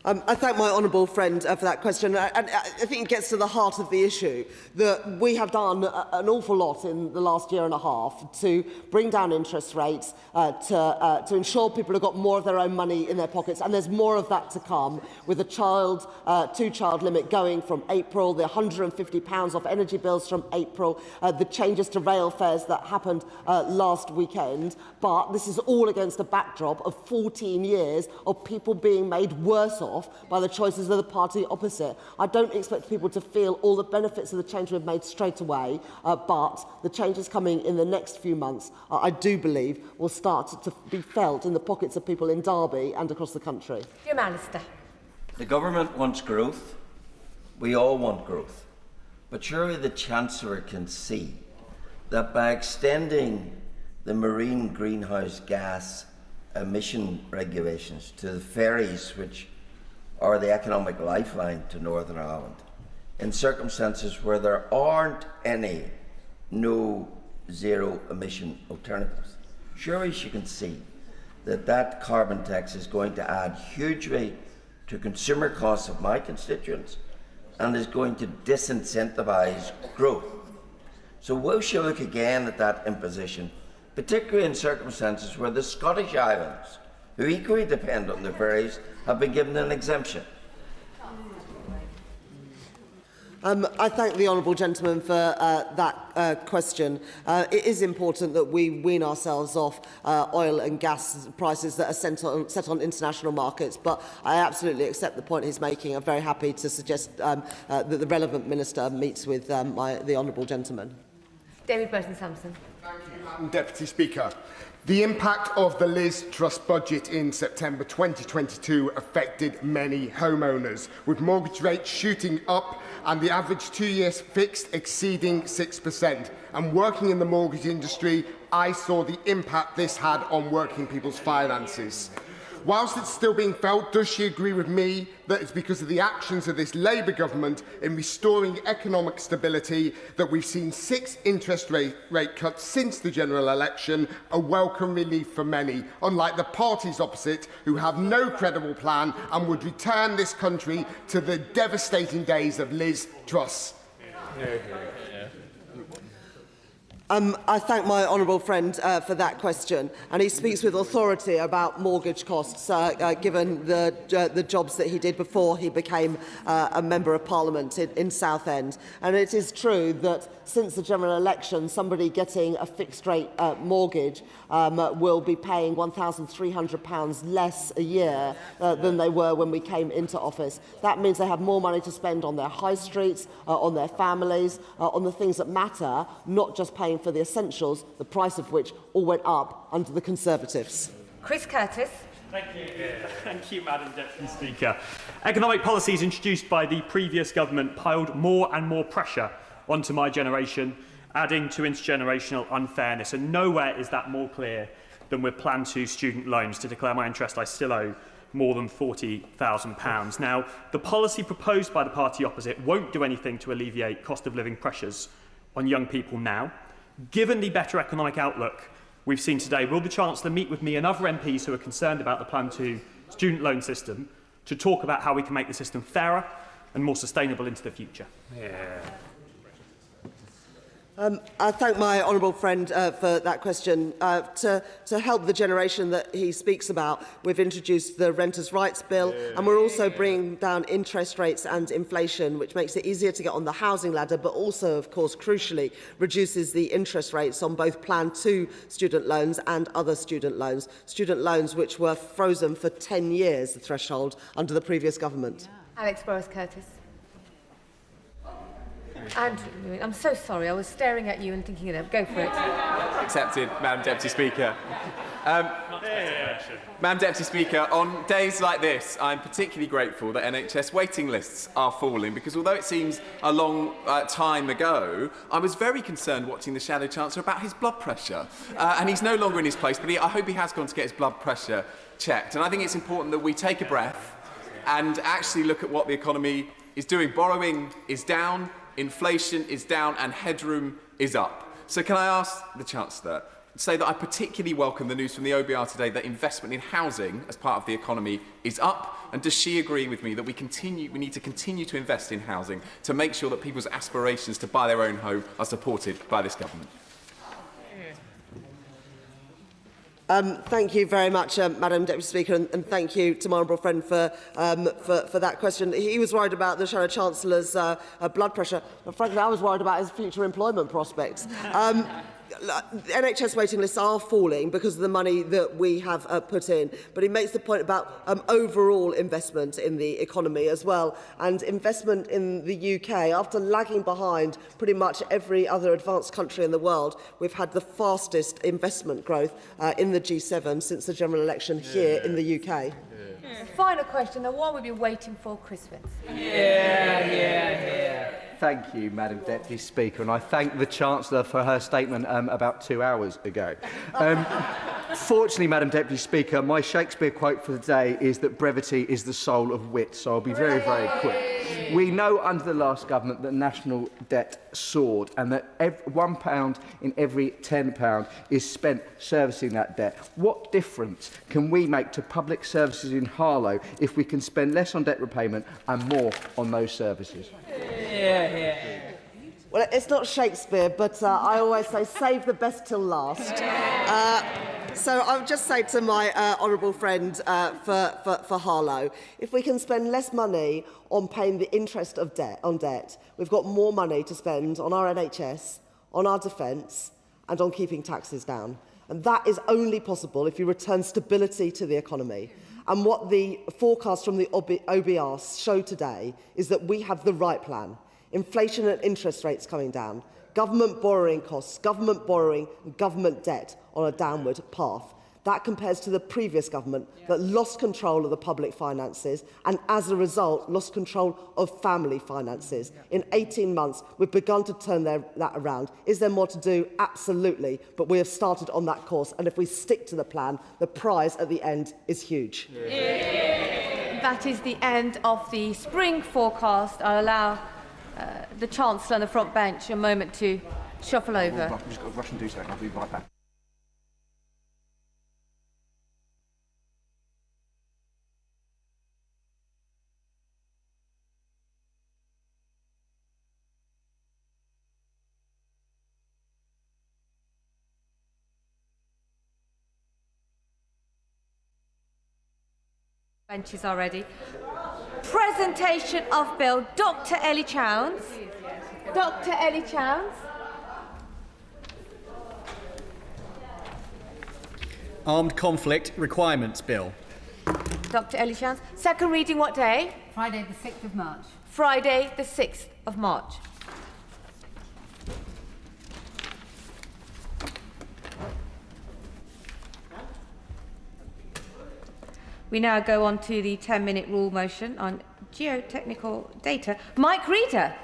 I thank my honourable friend for that question. And I think it gets to the heart of the issue that we have done an awful lot in the last year and a half to bring down interest rates, to ensure people have got more of their own money in their pockets. And there's more of that to come with a two-child limit going from April, the £150 off energy bills from April, the changes to rail fares that happened last weekend. But this is all against a backdrop of 14 years of people being made worse off by the choices of the party opposite. I don't expect people to feel all the benefits of the change we've made straight away, but the changes coming in the next few months, I do believe, will start to be felt in the pockets of people in Derby and across the country. Your Minister. The government wants growth. We all want growth. But surely the Chancellor can see that by extending the marine greenhouse gas emission regulations to the ferries, which are the economic lifeline to Northern Ireland, in circumstances where there aren't any zero emission alternatives. Surely she can see that that carbon tax is going to add hugely to consumer costs of my constituents and is going to disincentivise growth. So will she look again at that imposition, particularly in circumstances where the Scottish Islands, who equally depend on the ferries, have been given an exemption? I thank the honourable gentleman for that question. It is important that we wean ourselves off oil and gas prices that are set on international markets, but I absolutely accept the point he's making. I'm very happy to suggest that the relevant minister meets with the honourable gentleman. David Burton-Sampson. Thank you, Madam Deputy Speaker. The impact of the Liz Truss budget in September 2022 affected many homeowners, with mortgage rates shooting up and the average 2-year fixed exceeding 6%. And working in the mortgage industry, I saw the impact this had on working people's finances. Whilst it's still being felt, does she agree with me that it's because of the actions of this Labour government in restoring economic stability that we've seen 6 interest rate cuts since the general election, a welcome relief for many, unlike the parties opposite who have no credible plan and would return this country to the devastating days of Liz Truss? I thank my honourable friend for that question, and he speaks with authority about mortgage costs, given the jobs that he did before he became a Member of Parliament in Southend. And it is true that since the general election, somebody getting a fixed-rate mortgage will be paying £1,300 less a year than they were when we came into office. That means they have more money to spend on their high streets, on their families, on the things that matter, not just paying for the essentials, the price of which all went up under the Conservatives. Chris Curtis. Thank you, Madam Deputy Speaker. Economic policies introduced by the previous government piled more and more pressure onto my generation, adding to intergenerational unfairness. And nowhere is that more clear than with Plan 2 student loans. To declare my interest, I still owe more than £40,000. Now, the policy proposed by the party opposite won't do anything to alleviate cost of living pressures on young people now. Given the better economic outlook we've seen today, will the Chancellor meet with me and other MPs who are concerned about the Plan 2 student loan system to talk about how we can make the system fairer and more sustainable into the future? I thank my honourable friend for that question. To help the generation that he speaks about, we've introduced the Renters' Rights Bill, and we're also bringing down interest rates and inflation, which makes it easier to get on the housing ladder, but also, of course, crucially, reduces the interest rates on both Plan 2 student loans and other student loans which were frozen for 10 years, the threshold, under the previous government. Alex Borras-Curtis. Andrew, I'm so sorry. I was staring at you and thinking, go for it. Accepted, Madam Deputy Speaker. Madam Deputy Speaker, on days like this, I'm particularly grateful that NHS waiting lists are falling, because although it seems a long time ago, I was very concerned watching the Shadow Chancellor about his blood pressure. And he's no longer in his place, but I hope he has gone to get his blood pressure checked. And I think it's important that we take a breath and actually look at what the economy is doing. Borrowing is down, inflation is down, and headroom is up. So can I ask the Chancellor, say that I particularly welcome the news from the OBR today that investment in housing as part of the economy is up? And does she agree with me that we need to continue to invest in housing to make sure that people's aspirations to buy their own home are supported by this government? Thank you very much, Madam Deputy Speaker, and thank you to my honourable friend for that question. He was worried about the Shadow Chancellor's blood pressure. But frankly, I was worried about his future employment prospects. NHS waiting lists are falling because of the money that we have put in, but he makes the point about overall investment in the economy as well, and investment in the UK. After lagging behind pretty much every other advanced country in the world, we've had the fastest investment growth in the G7 since the general election here in the UK. Final question, the one we've been waiting for, Christmas. Thank you, Madam Deputy Speaker, and I thank the Chancellor for her statement about 2 hours ago. Fortunately, Madam Deputy Speaker, my Shakespeare quote for the day is that brevity is the soul of wit, so I'll be very, very quick. We know under the last government that national debt soared and that £1 in every £10 is spent servicing that debt. What difference can we make to public services in Harlow if we can spend less on debt repayment and more on those services? Well, it's not Shakespeare, but I always say save the best till last. So I would just say to my honourable friend for Harlow, if we can spend less money on paying the interest of debt, we've got more money to spend on our NHS, on our defence and on keeping taxes down. And that is only possible if you return stability to the economy. And what the forecast from the OBR show today is that we have the right plan. Inflation and interest rates coming down, government borrowing costs, government borrowing and government debt on a downward path. That compares to the previous government that lost control of the public finances and, as a result, lost control of family finances. In 18 months, we've begun to turn that around. Is there more to do? Absolutely. But we have started on that course. And if we stick to the plan, the prize at the end is huge. That is the end of the spring forecast. I'll allow the Chancellor on the front bench a moment to shuffle over. I'm just going to rush and do so. I'll be right back. Benches are ready. Presentation of Bill. Dr. Ellie Chowns. Dr. Ellie Chowns. Armed Conflict Requirements Bill. Dr. Ellie Chowns. Second reading what day? Friday the 6th of March. Friday the 6th of March. We now go on to the 10-minute rule motion on geotechnical data. Mike Reader.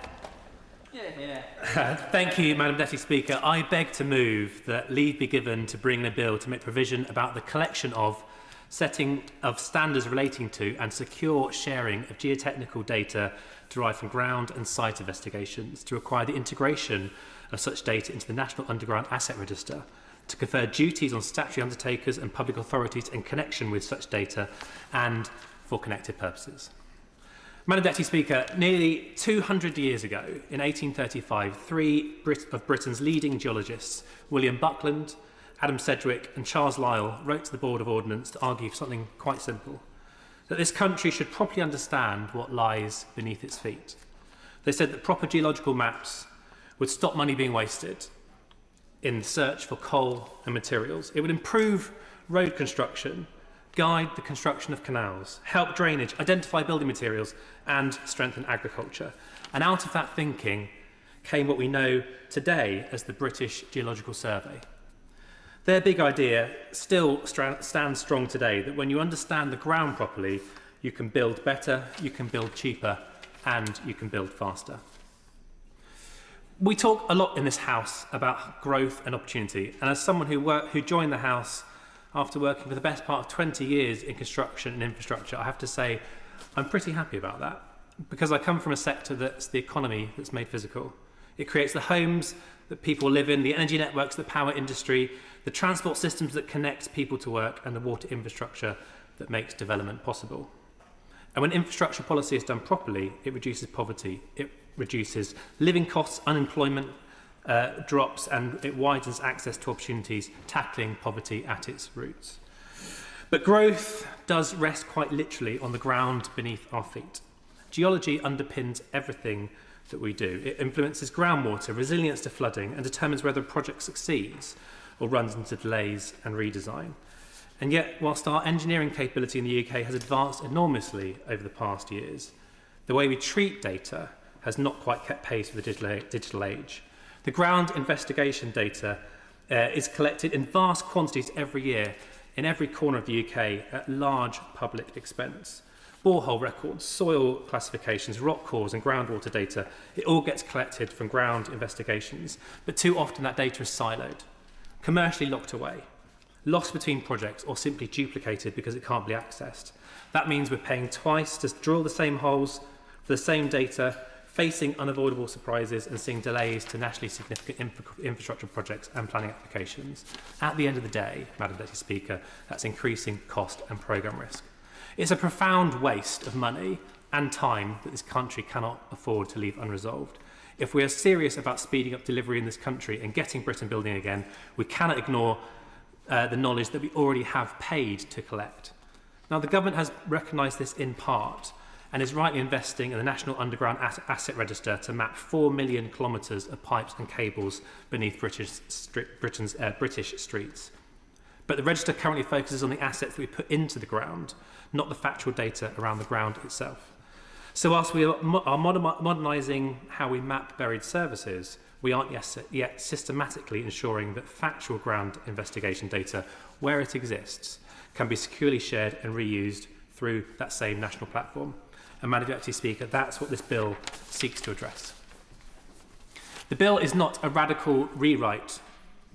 Thank you, Madam Deputy Speaker. I beg to move that leave be given to bring in a bill to make provision about the collection of, setting of standards relating to and secure sharing of geotechnical data derived from ground and site investigations, to require the integration of such data into the National Underground Asset Register, to confer duties on statutory undertakers and public authorities in connection with such data and for connected purposes. Madam Deputy Speaker, nearly 200 years ago, in 1835, three of Britain's leading geologists, William Buckland, Adam Sedgwick and Charles Lyell, wrote to the Board of Ordnance to argue for something quite simple, that this country should properly understand what lies beneath its feet. They said that proper geological maps would stop money being wasted in the search for coal and materials. It would improve road construction, guide the construction of canals, help drainage, identify building materials, and strengthen agriculture. And out of that thinking came what we know today as the British Geological Survey. Their big idea still stands strong today, that when you understand the ground properly, you can build better, you can build cheaper, and you can build faster. We talk a lot in this House about growth and opportunity, and as someone who joined the House after working for the best part of 20 years in construction and infrastructure, I have to say I'm pretty happy about that, because I come from a sector that's the economy that's made physical. It creates the homes that people live in, the energy networks that power industry, the transport systems that connect people to work, and the water infrastructure that makes development possible. And when infrastructure policy is done properly, it reduces poverty, it reduces living costs, unemployment drops, and it widens access to opportunities, tackling poverty at its roots. But growth does rest quite literally on the ground beneath our feet. Geology underpins everything that we do. It influences groundwater, resilience to flooding, and determines whether a project succeeds or runs into delays and redesign. And yet, whilst our engineering capability in the UK has advanced enormously over the past years, the way we treat data has not quite kept pace with the digital age. The ground investigation data is collected in vast quantities every year in every corner of the UK at large public expense. Borehole records, soil classifications, rock cores and groundwater data, it all gets collected from ground investigations, but too often that data is siloed, commercially locked away, lost between projects or simply duplicated because it can't be accessed. That means we're paying twice to drill the same holes for the same data, facing unavoidable surprises and seeing delays to nationally significant infrastructure projects and planning applications. At the end of the day, Madam Deputy Speaker, that's increasing cost and programme risk. It's a profound waste of money and time that this country cannot afford to leave unresolved. If we are serious about speeding up delivery in this country and getting Britain building again, we cannot ignore the knowledge that we already have paid to collect. Now, the government has recognised this in part and is rightly investing in the National Underground Asset Register to map 4 million kilometres of pipes and cables beneath British streets. But the register currently focuses on the assets that we put into the ground, not the factual data around the ground itself. So whilst we are modernising how we map buried services, we aren't yet systematically ensuring that factual ground investigation data, where it exists, can be securely shared and reused through that same national platform. And Madam Deputy Speaker, that's what this bill seeks to address. The bill is not a radical rewrite,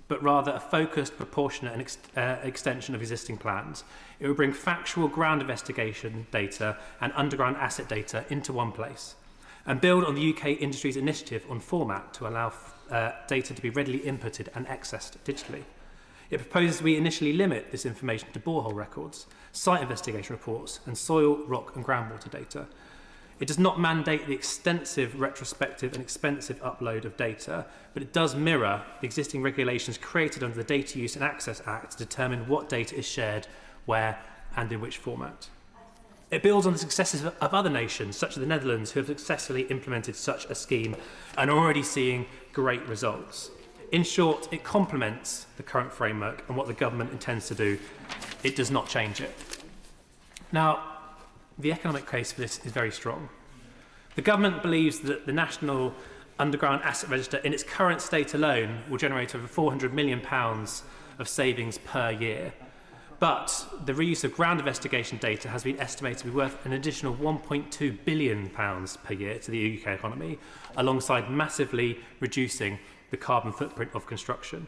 but rather a focused, proportionate and extension of existing plans. It will bring factual ground investigation data and underground asset data into one place and build on the UK industry's initiative on format to allow data to be readily inputted and accessed digitally. It proposes we initially limit this information to borehole records, site investigation reports and soil, rock and groundwater data. It does not mandate the extensive, retrospective and expensive upload of data, but it does mirror the existing regulations created under the Data Use and Access Act to determine what data is shared, where and in which format. It builds on the successes of other nations, such as the Netherlands, who have successfully implemented such a scheme and are already seeing great results. In short, it complements the current framework and what the government intends to do. It does not change it. Now, the economic case for this is very strong. The government believes that the National Underground Asset Register in its current state alone will generate over £400 million of savings per year. But the reuse of ground investigation data has been estimated to be worth an additional £1.2 billion per year to the UK economy, alongside massively reducing the carbon footprint of construction.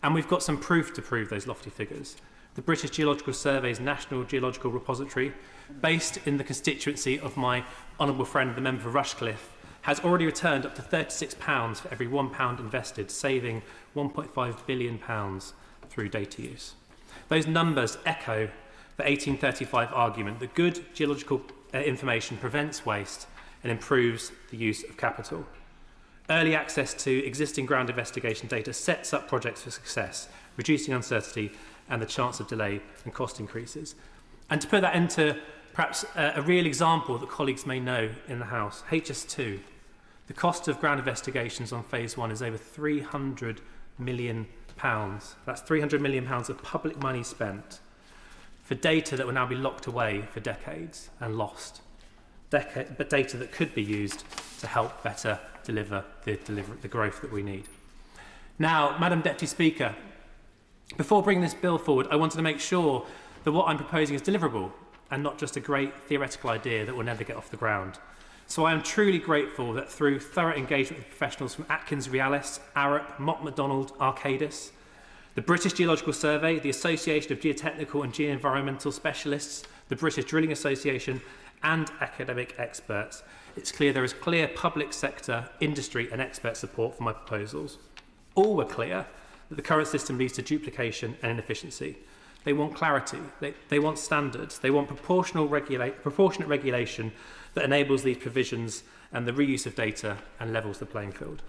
And we've got some proof to prove those lofty figures. The British Geological Survey's National Geological Repository, based in the constituency of my honourable friend, the member for Rushcliffe, has already returned up to £36 for every £1 invested, saving £1.5 billion through data use. Those numbers echo the 1835 argument that good geological information prevents waste and improves the use of capital. Early access to existing ground investigation data sets up projects for success, reducing uncertainty and the chance of delay and cost increases. And to put that into perhaps a real example that colleagues may know in the House, HS2, the cost of ground investigations on phase 1 is over £300 million. That's £300 million of public money spent for data that will now be locked away for decades and lost. But data that could be used to help better deliver the growth that we need. Now, Madam Deputy Speaker, before bringing this bill forward, I wanted to make sure that what I'm proposing is deliverable and not just a great theoretical idea that will never get off the ground. So I am truly grateful that through thorough engagement with professionals from Atkins Realis, Arup, Mott MacDonald, Arcadis, the British Geological Survey, the Association of Geotechnical and Geo-Environmental Specialists, the British Drilling Association and academic experts, it's clear there is clear public sector, industry and expert support for my proposals. All were clear that the current system leads to duplication and inefficiency. They want clarity, they want standards, they want proportionate regulation that enables these provisions and the reuse of data and levels the playing field.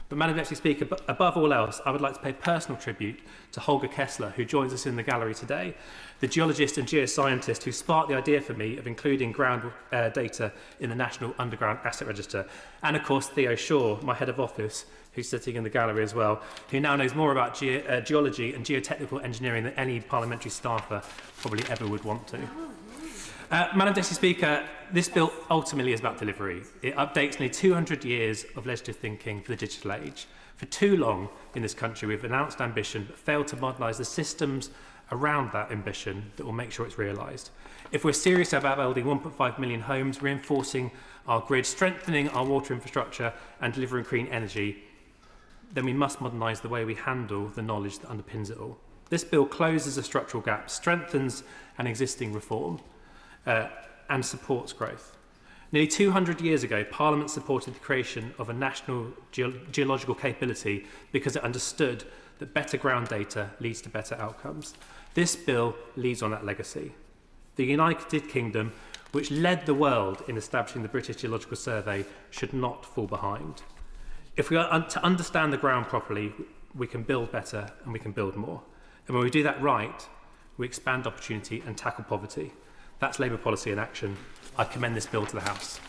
But Madam Deputy Speaker, above all else, I would like to pay personal tribute to Holger Kessler, who joins us in the gallery today, the geologist and geoscientist who sparked the idea for me of including ground data in the National Underground Asset Register, and of course Theo Shaw, my head of office, who's sitting in the gallery as well, who now knows more about geology and geotechnical engineering than any parliamentary staffer probably ever would want to. Madam Deputy Speaker, this bill ultimately is about delivery. It updates nearly 200 years of legislative thinking for the digital age. For too long in this country, we've announced ambition but failed to modernise the systems around that ambition that will make sure it's realised. If we're serious about building 1.5 million homes, reinforcing our grid, strengthening our water infrastructure and delivering clean energy, then we must modernise the way we handle the knowledge that underpins it all. This bill closes a structural gap, strengthens an existing reform, and supports growth. Nearly 200 years ago, Parliament supported the creation of a national geological capability because it understood that better ground data leads to better outcomes. This bill leads on that legacy. The United Kingdom, which led the world in establishing the British Geological Survey, should not fall behind. If we are to understand the ground properly, we can build better and we can build more. And when we do that right, we expand opportunity and tackle poverty. That's Labour policy in action. I commend this bill to the House.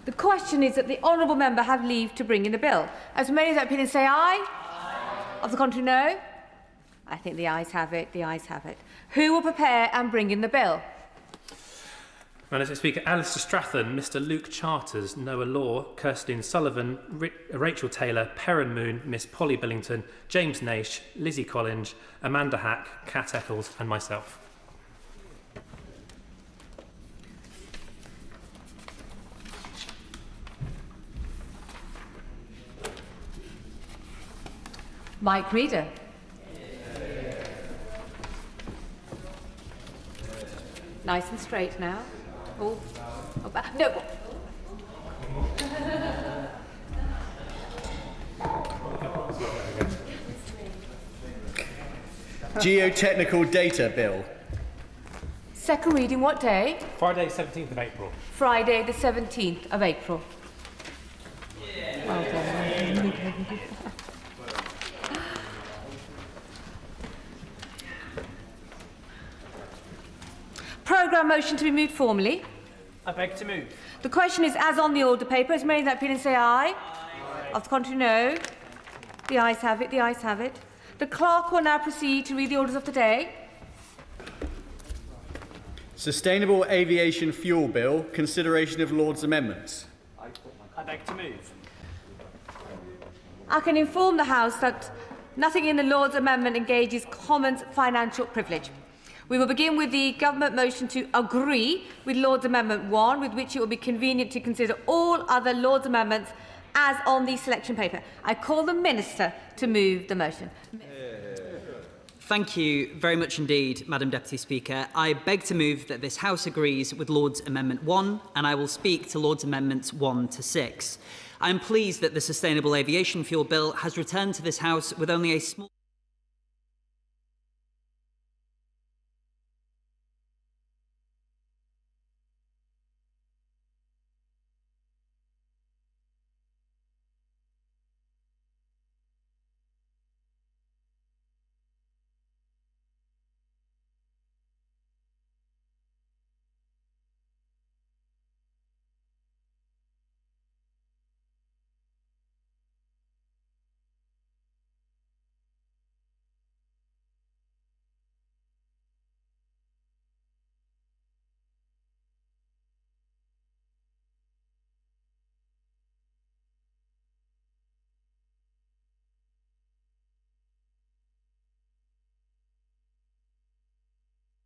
The question is that the honourable member have leave to bring in the bill. As many as that opinion say aye. Of the contrary, no. I think the ayes have it. The ayes have it. Who will prepare and bring in the bill? Madam Speaker, Alistair Strathern, Mr Luke Charters, Noah Law, Kirsten Sullivan, Rachel Taylor, Perrin Moon, Miss Polly Billington, James Naish, Lizzie Collins, Amanda Hack, Kat Eccles and myself. Mike Reader. Nice and straight now. Oh, no. Geotechnical data bill. Second reading what day? Friday, 17th of April. Friday, the 17th of April. Well done. Programme motion to be moved formally. I beg to move. The question is as on the order paper. As many that opinion say aye. Of the contrary, no. The ayes have it. The ayes have it. The clerk will now proceed to read the orders of the day. Sustainable Aviation Fuel Bill. Consideration of Lord's amendments. I beg to move. I can inform the House that nothing in the Lord's amendment engages Commons financial privilege. We will begin with the Government motion to agree with Lord's Amendment 1, with which it will be convenient to consider all other Lord's amendments as on the selection paper. I call the Minister to move the motion. Thank you very much indeed, Madam Deputy Speaker. I beg to move that this House agrees with Lord's Amendment 1, and I will speak to Lord's Amendments 1 to 6. I am pleased that the Sustainable Aviation Fuel Bill has returned to this House with only a small